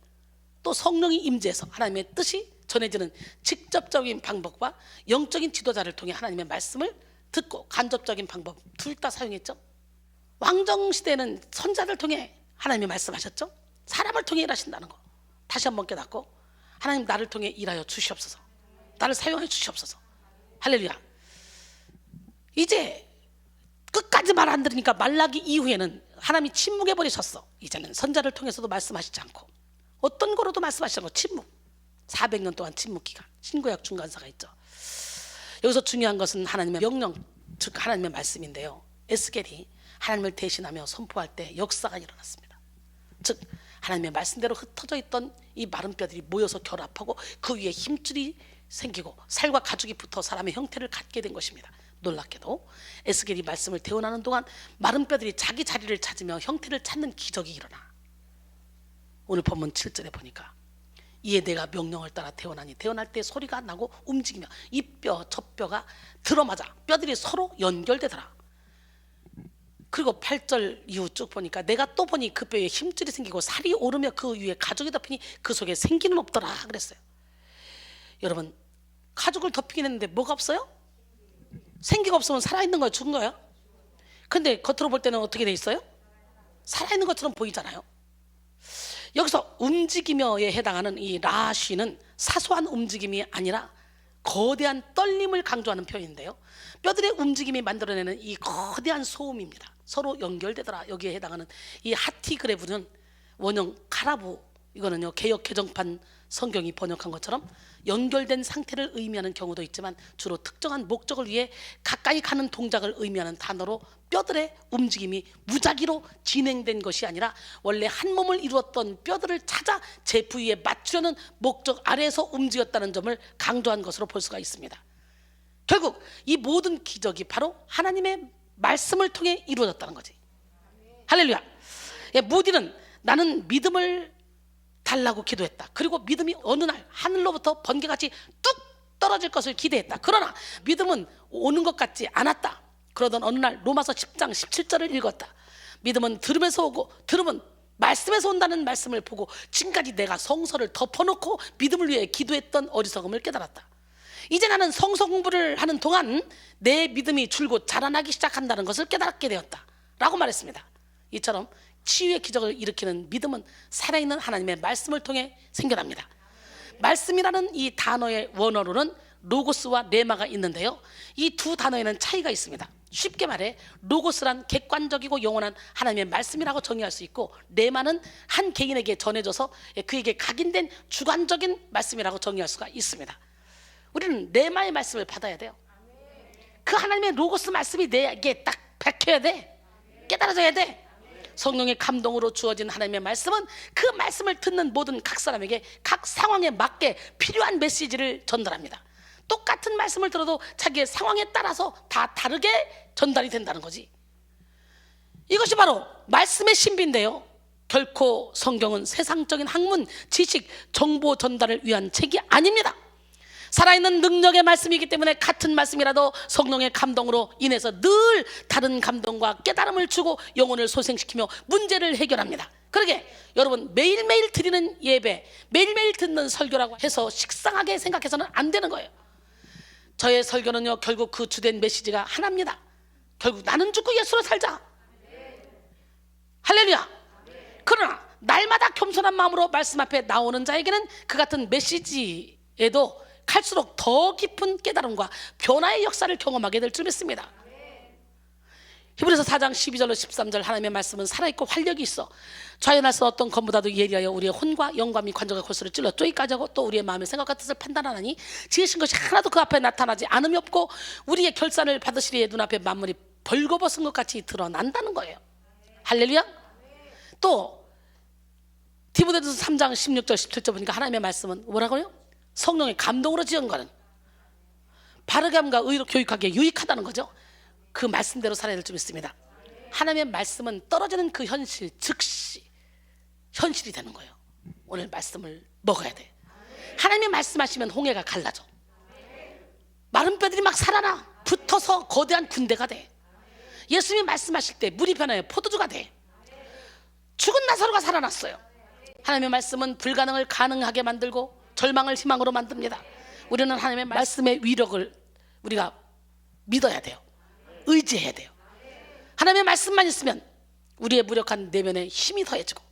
또 성령이 임재해서 하나님의 뜻이 전해지는 직접적인 방법과 영적인 지도자를 통해 하나님의 말씀을 듣고 간접적인 방법 둘 다 사용했죠. 왕정시대는 선자를 통해 하나님이 말씀하셨죠. 사람을 통해 일하신다는 거 다시 한번 깨닫고, 하나님 나를 통해 일하여 주시옵소서. 나를 사용하여 주시옵소서. 할렐루야. 이제 끝까지 말 안 들으니까 말라기 이후에는 하나님이 침묵해 버리셨어. 이제는 선자를 통해서도 말씀하시지 않고 어떤 거로도 말씀하시는 거 침묵. 400년 동안 침묵 기간. 신구약 중간사가 있죠. 여기서 중요한 것은 하나님의 명령, 즉 하나님의 말씀인데요, 에스겔이 하나님을 대신하며 선포할 때 역사가 일어났습니다. 즉 하나님의 말씀대로 흩어져 있던 이 마른 뼈들이 모여서 결합하고 그 위에 힘줄이 생기고 살과 가죽이 붙어 사람의 형태를 갖게 된 것입니다. 놀랍게도 에스겔이 말씀을 대언하는 동안 마른 뼈들이 자기 자리를 찾으며 형태를 찾는 기적이 일어나. 오늘 본문 7절에 보니까 이에 내가 명령을 따라 대언하니 대언할 때 소리가 나고 움직이며 이 뼈 저 뼈가 들어맞아 뼈들이 서로 연결되더라. 그리고 8절 이후 쭉 보니까 내가 또 보니 그 뼈에 힘줄이 생기고 살이 오르며 그 위에 가죽이 덮이니 그 속에 생기는 없더라 그랬어요. 여러분, 가죽을 덮이긴 했는데 뭐가 없어요? 생기가 없으면 살아있는 거예요, 죽은 거예요? 근데 겉으로 볼 때는 어떻게 돼 있어요? 살아있는 것처럼 보이잖아요. 여기서 움직이며에 해당하는 이 라쉬는 사소한 움직임이 아니라 거대한 떨림을 강조하는 표현인데요, 뼈들의 움직임이 만들어내는 이 거대한 소음입니다. 서로 연결되더라. 여기에 해당하는 이 하티그레브는 원형 카라부, 이거는요 개역 개정판 성경이 번역한 것처럼 연결된 상태를 의미하는 경우도 있지만 주로 특정한 목적을 위해 가까이 가는 동작을 의미하는 단어로 뼈들의 움직임이 무작위로 진행된 것이 아니라 원래 한 몸을 이루었던 뼈들을 찾아 제 부위에 맞추려는 목적 아래에서 움직였다는 점을 강조한 것으로 볼 수가 있습니다. 결국 이 모든 기적이 바로 하나님의 말씀을 통해 이루어졌다는 거지. 할렐루야. 무디는 나는 믿음을 달라고 기도했다. 그리고 믿음이 어느 날 하늘로부터 번개같이 뚝 떨어질 것을 기대했다. 그러나 믿음은 오는 것 같지 않았다. 그러던 어느 날 로마서 10장 17절을 읽었다. 믿음은 들으면서 오고 들음은 말씀에서 온다는 말씀을 보고 지금까지 내가 성서를 덮어놓고 믿음을 위해 기도했던 어리석음을 깨달았다. 이제 나는 성서 공부를 하는 동안 내 믿음이 줄곧 자라나기 시작한다는 것을 깨닫게 되었다 라고 말했습니다. 이처럼 치유의 기적을 일으키는 믿음은 살아있는 하나님의 말씀을 통해 생겨납니다. 말씀이라는 이 단어의 원어로는 로고스와 레마가 있는데요, 이 두 단어에는 차이가 있습니다. 쉽게 말해 로고스란 객관적이고 영원한 하나님의 말씀이라고 정의할 수 있고, 레마는 한 개인에게 전해져서 그에게 각인된 주관적인 말씀이라고 정의할 수가 있습니다. 우리는 레마의 말씀을 받아야 돼요. 그 하나님의 로고스 말씀이 내게 딱 박혀야 돼. 깨달아져야 돼. 성령의 감동으로 주어진 하나님의 말씀은 그 말씀을 듣는 모든 각 사람에게 각 상황에 맞게 필요한 메시지를 전달합니다. 똑같은 말씀을 들어도 자기의 상황에 따라서 다 다르게 전달이 된다는 거지. 이것이 바로 말씀의 신비인데요, 결코 성경은 세상적인 학문, 지식, 정보 전달을 위한 책이 아닙니다. 살아있는 능력의 말씀이기 때문에 같은 말씀이라도 성령의 감동으로 인해서 늘 다른 감동과 깨달음을 주고 영혼을 소생시키며 문제를 해결합니다. 그러게 여러분, 매일매일 드리는 예배, 매일매일 듣는 설교라고 해서 식상하게 생각해서는 안 되는 거예요. 저의 설교는요, 결국 그 주된 메시지가 하나입니다. 결국 나는 죽고 예수로 살자. 할렐루야. 그러나 날마다 겸손한 마음으로 말씀 앞에 나오는 자에게는 그 같은 메시지에도 갈수록 더 깊은 깨달음과 변화의 역사를 경험하게 될 줄 믿습니다. 히브리서 4장 12절로 13절 하나님의 말씀은 살아있고 활력이 있어 좌연할 수 어떤 것보다도 예리하여 우리의 혼과 영과 및 관절과 골수를 찔러 쪼이까지 하고 또 우리의 마음의 생각과 뜻을 판단하나니 지으신 것이 하나도 그 앞에 나타나지 않음이 없고 우리의 결산을 받으시리에 눈앞에 만물이 벌거벗은 것 같이 드러난다는 거예요. 할렐루야. 또 디모데전서 3장 16절 17절 보니까 하나님의 말씀은 뭐라고요? 성령의 감동으로 지은 거는 바르감과 의로 교육하기에 유익하다는 거죠. 그 말씀대로 살아야 될 줄 믿습니다. 하나님의 말씀은 떨어지는 그 현실, 즉시 현실이 되는 거예요. 오늘 말씀을 먹어야 돼. 하나님이 말씀하시면 홍해가 갈라져. 마른 뼈들이 막 살아나 붙어서 거대한 군대가 돼. 예수님이 말씀하실 때 물이 변하여 포도주가 돼. 죽은 나사로가 살아났어요. 하나님의 말씀은 불가능을 가능하게 만들고 절망을 희망으로 만듭니다. 우리는 하나님의 말씀의 위력을 우리가 믿어야 돼요. 의지해야 돼요. 하나님의 말씀만 있으면 우리의 무력한 내면에 힘이 더해지고,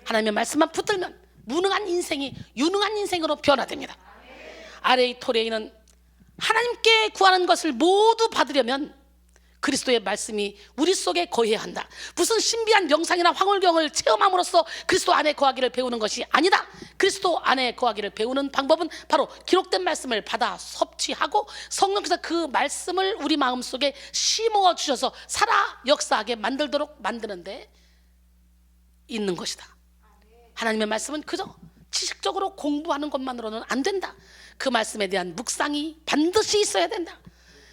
하나님의 말씀만 붙들면 무능한 인생이 유능한 인생으로 변화됩니다. RA 토레이는 하나님께 구하는 것을 모두 받으려면 그리스도의 말씀이 우리 속에 거해야 한다. 무슨 신비한 명상이나 황홀경을 체험함으로써 그리스도 안에 거하기를 배우는 것이 아니다. 그리스도 안에 거하기를 배우는 방법은 바로 기록된 말씀을 받아 섭취하고 성령께서 그 말씀을 우리 마음속에 심어 주셔서 살아 역사하게 만들도록 만드는데 있는 것이다. 하나님의 말씀은 그저 지식적으로 공부하는 것만으로는 안 된다. 그 말씀에 대한 묵상이 반드시 있어야 된다.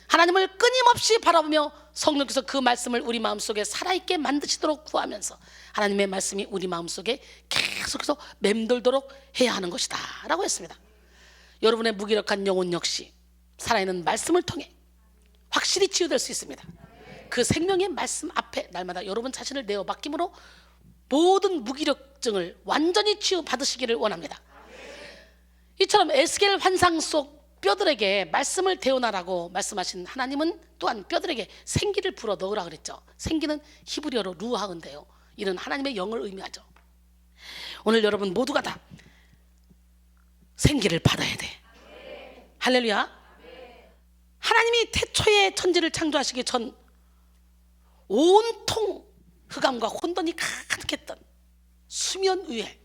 하나님을 끊임없이 바라보며 성령께서 그 말씀을 우리 마음속에 살아있게 만드시도록 구하면서 하나님의 말씀이 우리 마음속에 계속해서 맴돌도록 해야 하는 것이다 라고 했습니다. 여러분의 무기력한 영혼 역시 살아있는 말씀을 통해 확실히 치유될 수 있습니다. 그 생명의 말씀 앞에 날마다 여러분 자신을 내어 맡김으로 모든 무기력증을 완전히 치유받으시기를 원합니다. 이처럼 에스겔 환상 속 뼈들에게 말씀을 대어나라고 말씀하신 하나님은 또한 뼈들에게 생기를 불어 넣으라 그랬죠. 생기는 히브리어로 루하인데요, 이는 하나님의 영을 의미하죠. 오늘 여러분 모두가 다 생기를 받아야 돼. 할렐루야. 하나님이 태초에 천지를 창조하시기 전 온통 흑암과 혼돈이 가득했던 수면 위에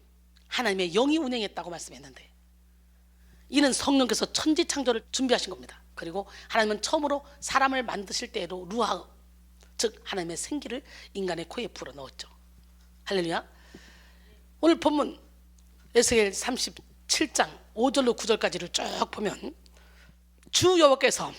하나님의 영이 운행했다고 말씀했는데, 이는 성령께서 천지 창조를 준비하신 겁니다. 그리고 하나님은 처음으로 사람을 만드실 때에도 루하, 즉 하나님의 생기를 인간의 코에 불어 넣었죠. 할렐루야. 오늘 본문 에스겔 37장 5절로 9절까지를 쭉 보면 주 여호와께서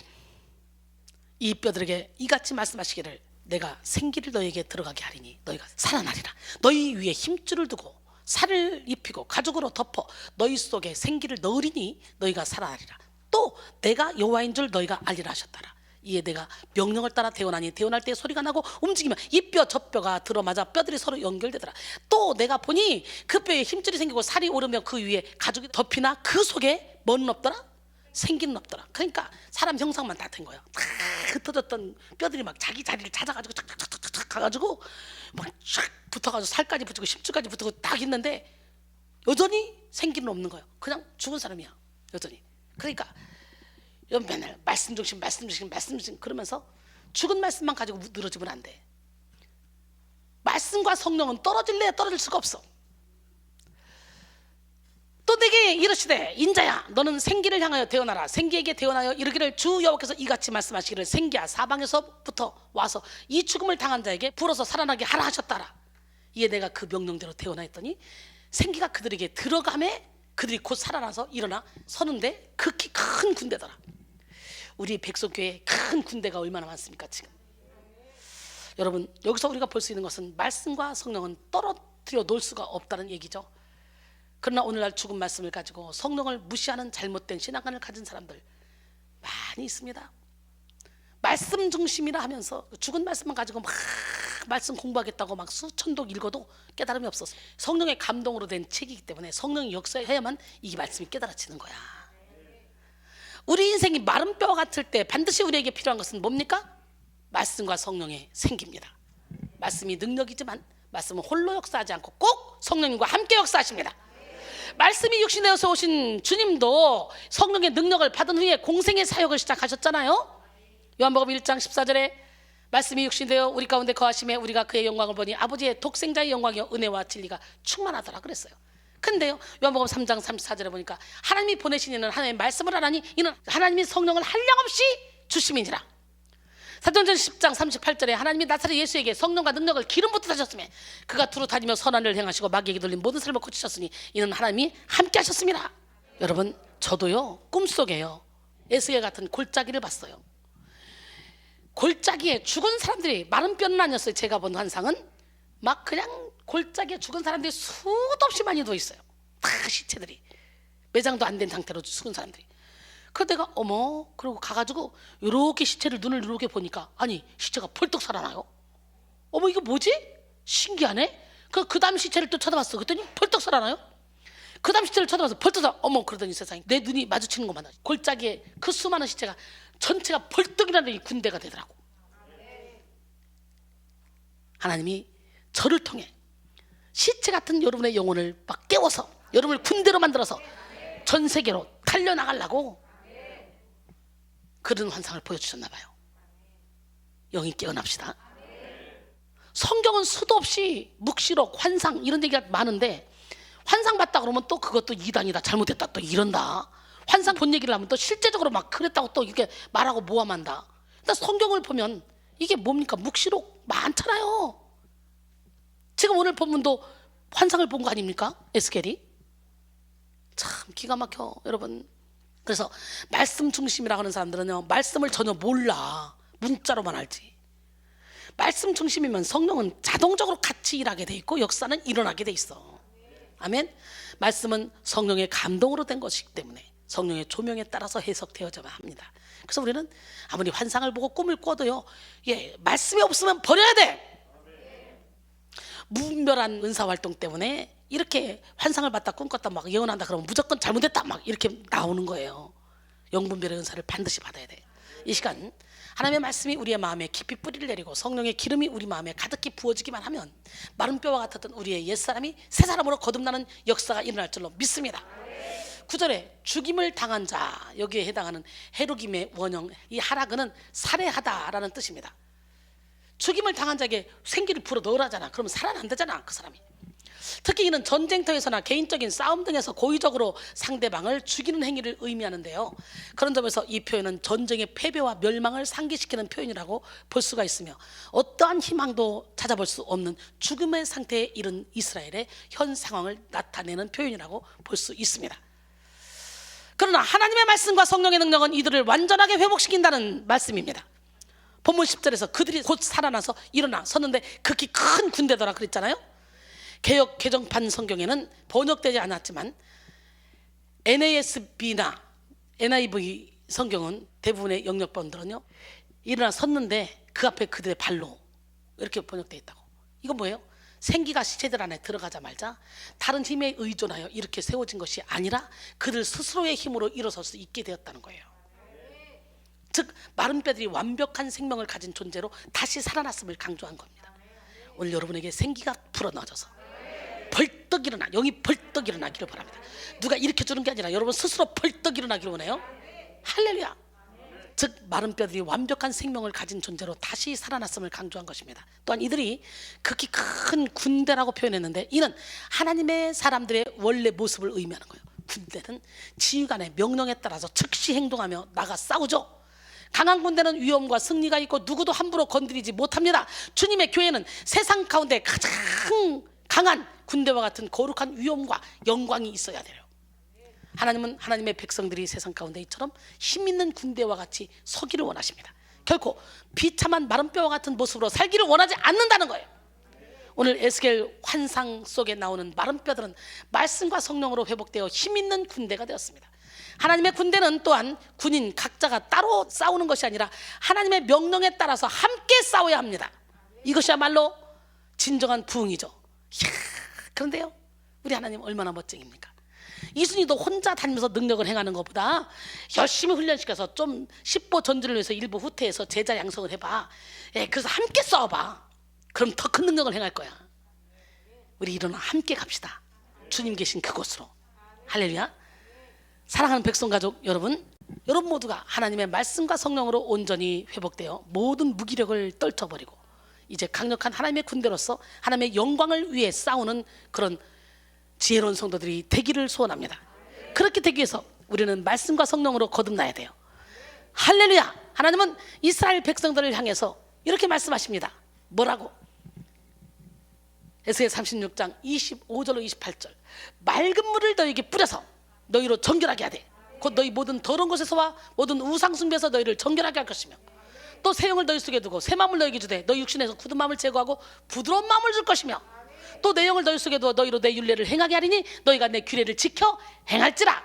이 뼈들에게 이같이 말씀하시기를 내가 생기를 너에게 들어가게 하리니 너희가 살아나리라. 너희 위에 힘줄을 두고 살을 입히고 가죽으로 덮어 너희 속에 생기를 넣으리니 너희가 살아나리라. 또 내가 여호와인 줄 너희가 알리라 하셨더라. 이에 내가 명령을 따라 대원하니 대원할 때 소리가 나고 움직이면 이 뼈 저 뼈가 들어맞아 뼈들이 서로 연결되더라. 또 내가 보니 그 뼈에 힘줄이 생기고 살이 오르며 그 위에 가죽이 덮이나 그 속에 뭐는 없더라? 생기는 없더라. 그러니까 사람 형상만 다 된 거예요. 다 흩어졌던 뼈들이 막 자기 자리를 찾아가지고 착착착착착 가가지고 막 쫙 붙어가지고 살까지 붙이고 심줄까지 붙고 딱 있는데 여전히 생기는 없는 거예요. 그냥 죽은 사람이야 여전히. 그러니까 맨날 말씀 중심 그러면서 죽은 말씀만 가지고 늘어지면 안 돼. 말씀과 성령은 떨어질래 떨어질 수가 없어. 또 내게 이르시되 인자야 너는 생기를 향하여 대언하라. 생기에게 대언하여 이르기를 주 여호와께서 이같이 말씀하시기를 생기야 사방에서부터 와서 이 죽음을 당한 자에게 불어서 살아나게 하라 하셨다라. 이에 내가 그 명령대로 대언하였더니 생기가 그들에게 들어가매 그들이 곧 살아나서 일어나 서는데 극히 큰 군대더라. 우리 백성교회에 큰 군대가 얼마나 많습니까 지금. 여러분 여기서 우리가 볼 수 있는 것은 말씀과 성령은 떨어뜨려 놓을 수가 없다는 얘기죠. 그러나 오늘날 죽은 말씀을 가지고 성령을 무시하는 잘못된 신앙관을 가진 사람들 많이 있습니다. 말씀 중심이라 하면서 죽은 말씀만 가지고 막 말씀 공부하겠다고 막 수천 독 읽어도 깨달음이 없어서 성령의 감동으로 된 책이기 때문에 성령이 역사해야만 이 말씀이 깨달아지는 거야. 우리 인생이 마른 뼈 같을 때 반드시 우리에게 필요한 것은 뭡니까? 말씀과 성령의 생기입니다. 말씀이 능력이지만 말씀은 홀로 역사하지 않고 꼭 성령님과 함께 역사하십니다. 말씀이 육신되어서 오신 주님도 성령의 능력을 받은 후에 공생의 사역을 시작하셨잖아요. 요한복음 1장 14절에 말씀이 육신되어 우리 가운데 거하심에 우리가 그의 영광을 보니 아버지의 독생자의 영광이요 은혜와 진리가 충만하더라 그랬어요. 근데요 요한복음 3장 34절에 보니까 하나님이 보내신 이는 하나님의 말씀을 하나니 이는 하나님이 성령을 한량없이 주심이니라. 사도행전 10장 38절에 하나님이 나사렛 예수에게 성령과 능력을 기름 붓으셨으며 그가 두루 다니며 선한 일을 행하시고 마귀에게 돌린 모든 사람을 고치셨으니 이는 하나님이 함께 하셨습니다. 여러분 저도요 꿈속에요 에스겔 같은 골짜기를 봤어요. 골짜기에 죽은 사람들이 마른 뼈는 아니었어요. 제가 본 환상은 막 그냥 골짜기에 죽은 사람들이 수도 없이 많이 누워 있어요. 다 시체들이 매장도 안 된 상태로 죽은 사람들이. 그 내가 어머 그러고 가가지고 이렇게 시체를 눈을 이렇게 보니까 아니 시체가 펄떡 살아나요. 어머 이거 뭐지? 신기하네. 그 다음 시체를 또 쳐다봤어. 그랬더니 펄떡 살아나요. 그 다음 시체를 쳐다봐서 펄떡 살아. 어머 그러더니 세상에 내 눈이 마주치는 것만 골짜기에 그 수많은 시체가 전체가 벌떡이라는 이 군대가 되더라고. 하나님이 저를 통해 시체 같은 여러분의 영혼을 막 깨워서 여러분을 군대로 만들어서 전 세계로 달려나가려고 그런 환상을 보여주셨나 봐요. 영이 깨어납시다. 성경은 수도 없이 묵시록, 환상 이런 얘기가 많은데 환상 봤다 그러면 또 그것도 이단이다 잘못됐다 또 이런다. 환상 본 얘기를 하면 또 실제적으로 막 그랬다고 또 이렇게 말하고 모함한다. 근데 성경을 보면 이게 뭡니까? 묵시록 많잖아요. 지금 오늘 본문도 환상을 본 거 아닙니까? 에스겔이 참 기가 막혀 여러분. 그래서 말씀 중심이라고 하는 사람들은요 말씀을 전혀 몰라. 문자로만 알지. 말씀 중심이면 성령은 자동적으로 같이 일하게 돼 있고 역사는 일어나게 돼 있어. 아멘. 말씀은 성령의 감동으로 된 것이기 때문에 성령의 조명에 따라서 해석되어져야 합니다. 그래서 우리는 아무리 환상을 보고 꿈을 꿔도요 말씀이 없으면 버려야 돼. 무분별한 은사활동 때문에 이렇게 환상을 봤다 꿈꿨다 막 예언한다 그러면 무조건 잘못됐다 막 이렇게 나오는 거예요. 영분별의 은사를 반드시 받아야 돼. 이 시간 하나님의 말씀이 우리의 마음에 깊이 뿌리를 내리고 성령의 기름이 우리 마음에 가득히 부어지기만 하면 마른 뼈와 같았던 우리의 옛사람이 새 사람으로 거듭나는 역사가 일어날 줄로 믿습니다. 9절에 죽임을 당한 자 여기에 해당하는 헤루김의 원형 이 하라그는 살해하다라는 뜻입니다. 죽임을 당한 자에게 생기를 불어 넣으라잖아. 그러면 살아난다잖아 그 사람이. 특히 이는 전쟁터에서나 개인적인 싸움 등에서 고의적으로 상대방을 죽이는 행위를 의미하는데요. 그런 점에서 이 표현은 전쟁의 패배와 멸망을 상기시키는 표현이라고 볼 수가 있으며 어떠한 희망도 찾아볼 수 없는 죽음의 상태에 이른 이스라엘의 현 상황을 나타내는 표현이라고 볼 수 있습니다. 그러나 하나님의 말씀과 성령의 능력은 이들을 완전하게 회복시킨다는 말씀입니다. 본문 10절에서 그들이 곧 살아나서 일어나 섰는데 극히 큰 군대더라 그랬잖아요. 개역 개정판 성경에는 번역되지 않았지만 NASB나 NIV 성경은 대부분의 영역본들은요 일어나 섰는데 그 앞에 그들의 발로 이렇게 번역되어 있다고. 이건 뭐예요? 생기가 시체들 안에 들어가자마자 다른 힘에 의존하여 이렇게 세워진 것이 아니라 그들 스스로의 힘으로 일어설 수 있게 되었다는 거예요. 즉 마른 뼈들이 완벽한 생명을 가진 존재로 다시 살아났음을 강조한 겁니다. 오늘 여러분에게 생기가 불어넣어져서 벌떡 일어나 영이 벌떡 일어나기를 바랍니다. 누가 일으켜 주는 게 아니라 여러분 스스로 벌떡 일어나기를 원해요. 할렐루야. 즉 마른 뼈들이 완벽한 생명을 가진 존재로 다시 살아났음을 강조한 것입니다. 또한 이들이 극히 큰 군대라고 표현했는데 이는 하나님의 사람들의 원래 모습을 의미하는 거예요. 군대는 지휘관의 명령에 따라서 즉시 행동하며 나가 싸우죠. 강한 군대는 위엄과 승리가 있고 누구도 함부로 건드리지 못합니다. 주님의 교회는 세상 가운데 가장 강한 군대와 같은 거룩한 위엄과 영광이 있어야 돼요. 하나님은 하나님의 백성들이 세상 가운데 이처럼 힘 있는 군대와 같이 서기를 원하십니다. 결코 비참한 마른 뼈와 같은 모습으로 살기를 원하지 않는다는 거예요. 오늘 에스겔 환상 속에 나오는 마른 뼈들은 말씀과 성령으로 회복되어 힘 있는 군대가 되었습니다. 하나님의 군대는 또한 군인 각자가 따로 싸우는 것이 아니라 하나님의 명령에 따라서 함께 싸워야 합니다. 이것이야말로 진정한 부흥이죠. 이야, 그런데요, 우리 하나님 얼마나 멋쟁입니까? 이순이도 혼자 다니면서 능력을 행하는 것보다 열심히 훈련시켜서 좀 10보 전진을 위해서 1보 후퇴해서 제자 양성을 해봐. 그래서 함께 싸워봐. 그럼 더 큰 능력을 행할 거야. 우리 일어나 함께 갑시다. 주님 계신 그곳으로. 할렐루야. 사랑하는 백성 가족 여러분, 여러분 모두가 하나님의 말씀과 성령으로 온전히 회복되어 모든 무기력을 떨쳐버리고 이제 강력한 하나님의 군대로서 하나님의 영광을 위해 싸우는 그런 지혜로운 성도들이 되기를 소원합니다. 그렇게 되기 위해서 우리는 말씀과 성령으로 거듭나야 돼요. 할렐루야. 하나님은 이스라엘 백성들을 향해서 이렇게 말씀하십니다. 뭐라고? 에스겔 36장 25절로 28절. 맑은 물을 너희에게 뿌려서 너희로 정결하게 하되 곧 너희 모든 더러운 곳에서와 모든 우상 숭배에서 너희를 정결하게 할 것이며 또 새 영을 너희 속에 두고 새 마음을 너희에게 주되 너희 육신에서 굳은 마음을 제거하고 부드러운 마음을 줄 것이며 또 내 영을 너희 속에 두어 너희로 내 율례를 행하게 하리니 너희가 내 규례를 지켜 행할지라.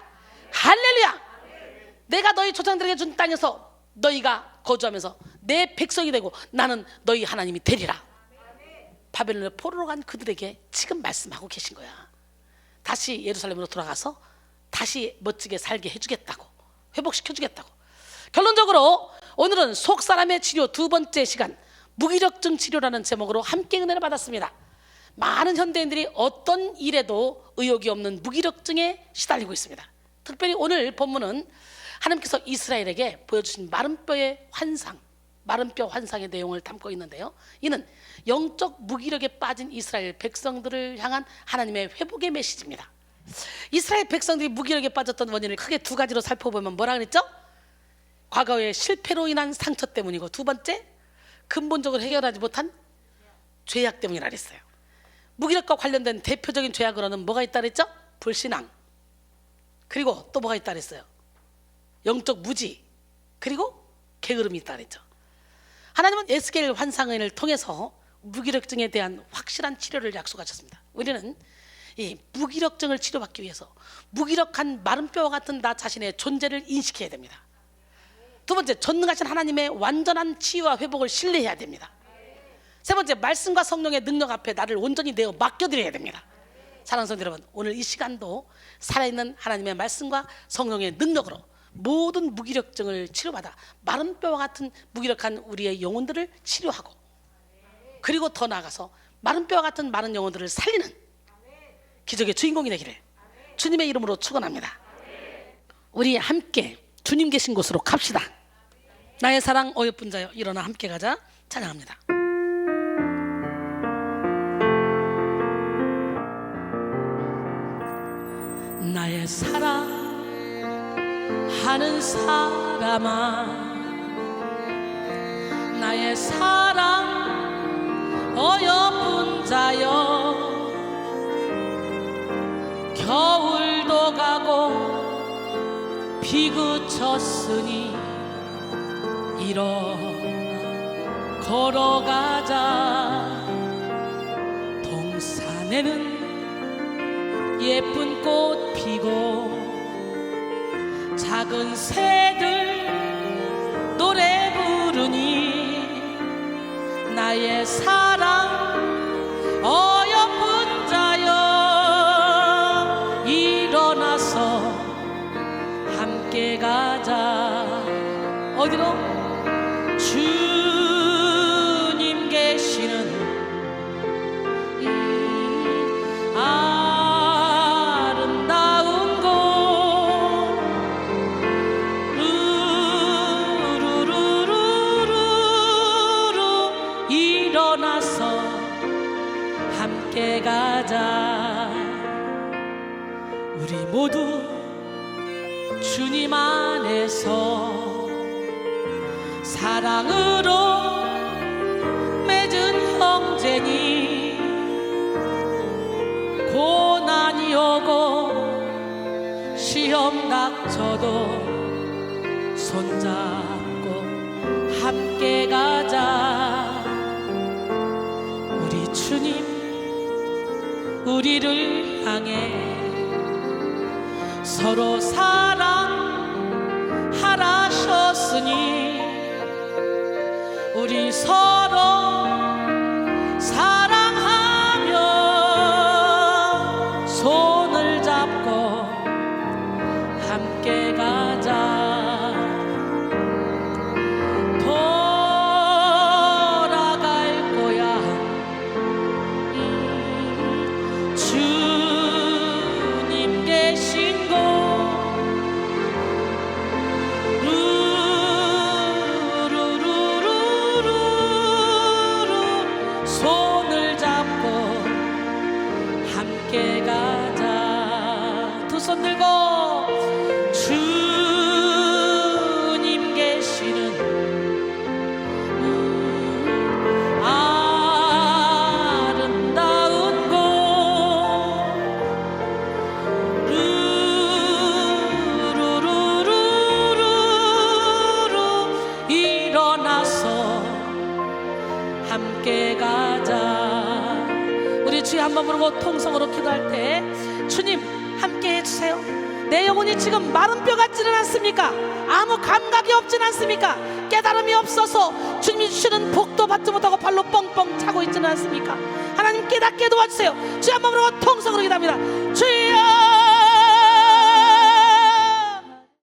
할렐루야. 내가 너희 조상들에게 준 땅에서 너희가 거주하면서 내 백성이 되고 나는 너희 하나님이 되리라. 바벨론에 포로로 간 그들에게 지금 말씀하고 계신 거야. 다시 예루살렘으로 돌아가서 다시 멋지게 살게 해주겠다고, 회복시켜주겠다고. 결론적으로 오늘은 속사람의 치료 두 번째 시간, 무기력증 치료라는 제목으로 함께 은혜를 받았습니다. 많은 현대인들이 어떤 일에도 의욕이 없는 무기력증에 시달리고 있습니다. 특별히 오늘 본문은 하나님께서 이스라엘에게 보여주신 마른 뼈의 환상, 마른 뼈 환상의 내용을 담고 있는데요, 이는 영적 무기력에 빠진 이스라엘 백성들을 향한 하나님의 회복의 메시지입니다. 이스라엘 백성들이 무기력에 빠졌던 원인을 크게 두 가지로 살펴보면 뭐라 그랬죠? 과거의 실패로 인한 상처 때문이고, 두 번째, 근본적으로 해결하지 못한 죄악 때문이라 그랬어요. 무기력과 관련된 대표적인 죄악으로는 뭐가 있다 그랬죠? 불신앙, 그리고 또 뭐가 있다 그랬어요? 영적 무지, 그리고 게으름이 있다 그랬죠. 하나님은 에스겔 환상을 통해서 무기력증에 대한 확실한 치료를 약속하셨습니다. 우리는 이 무기력증을 치료받기 위해서 무기력한 마른 뼈와 같은 나 자신의 존재를 인식해야 됩니다. 두 번째, 전능하신 하나님의 완전한 치유와 회복을 신뢰해야 됩니다. 세 번째, 말씀과 성령의 능력 앞에 나를 온전히 내어 맡겨드려야 됩니다. 사랑하는 성도 여러분, 오늘 이 시간도 살아있는 하나님의 말씀과 성령의 능력으로 모든 무기력증을 치료받아 마른 뼈와 같은 무기력한 우리의 영혼들을 치료하고, 그리고 더 나아가서 마른 뼈와 같은 마른 영혼들을 살리는 기적의 주인공이 되기를 주님의 이름으로 축원합니다. 우리 함께 주님 계신 곳으로 갑시다. 나의 사랑 어여쁜 자여 일어나 함께 가자. 찬양합니다. 나의 사랑하는 사람아, 나의 사랑 어여쁜 자여, 겨울도 가고 비 그쳤으니 일어나 걸어가자. 동산에는 예쁜 꽃 피고 작은 새들 노래 부르니 나의 사랑 어여쁜 자여, 일어나서 함께 가자. 어디로? 주님 계시는 아름다운 곳, 함께 가자. 우리 모두 주님 안에서 사랑으로 맺은 형제니 고난이 오고 시험 닥쳐도 손잡고 함께 가자. 우리 주님 우리를 향해 서로 사랑하라셨으니 우리 서로 사랑하며 손을 잡고 함께 가자. 돌아갈 거야. 주님 계신 곳 손을 잡고 함께 가자. 두 손 들고 주님 계시는 아름다운 곳 루루루루루루 일어나서 함께 가자. 우리 주여 한번 부르고 통성으로 기도할 때 주님 함께 해주세요. 내 영혼이 지금 마른 뼈 같지는 않습니까? 아무 감각이 없진 않습니까? 깨달음이 없어서 주님이 주시는 복도 받지 못하고 발로 뻥뻥 차고 있지는 않습니까? 하나님 깨닫게 도와주세요. 주여 한번 부르고 통성으로 기도합니다. 주여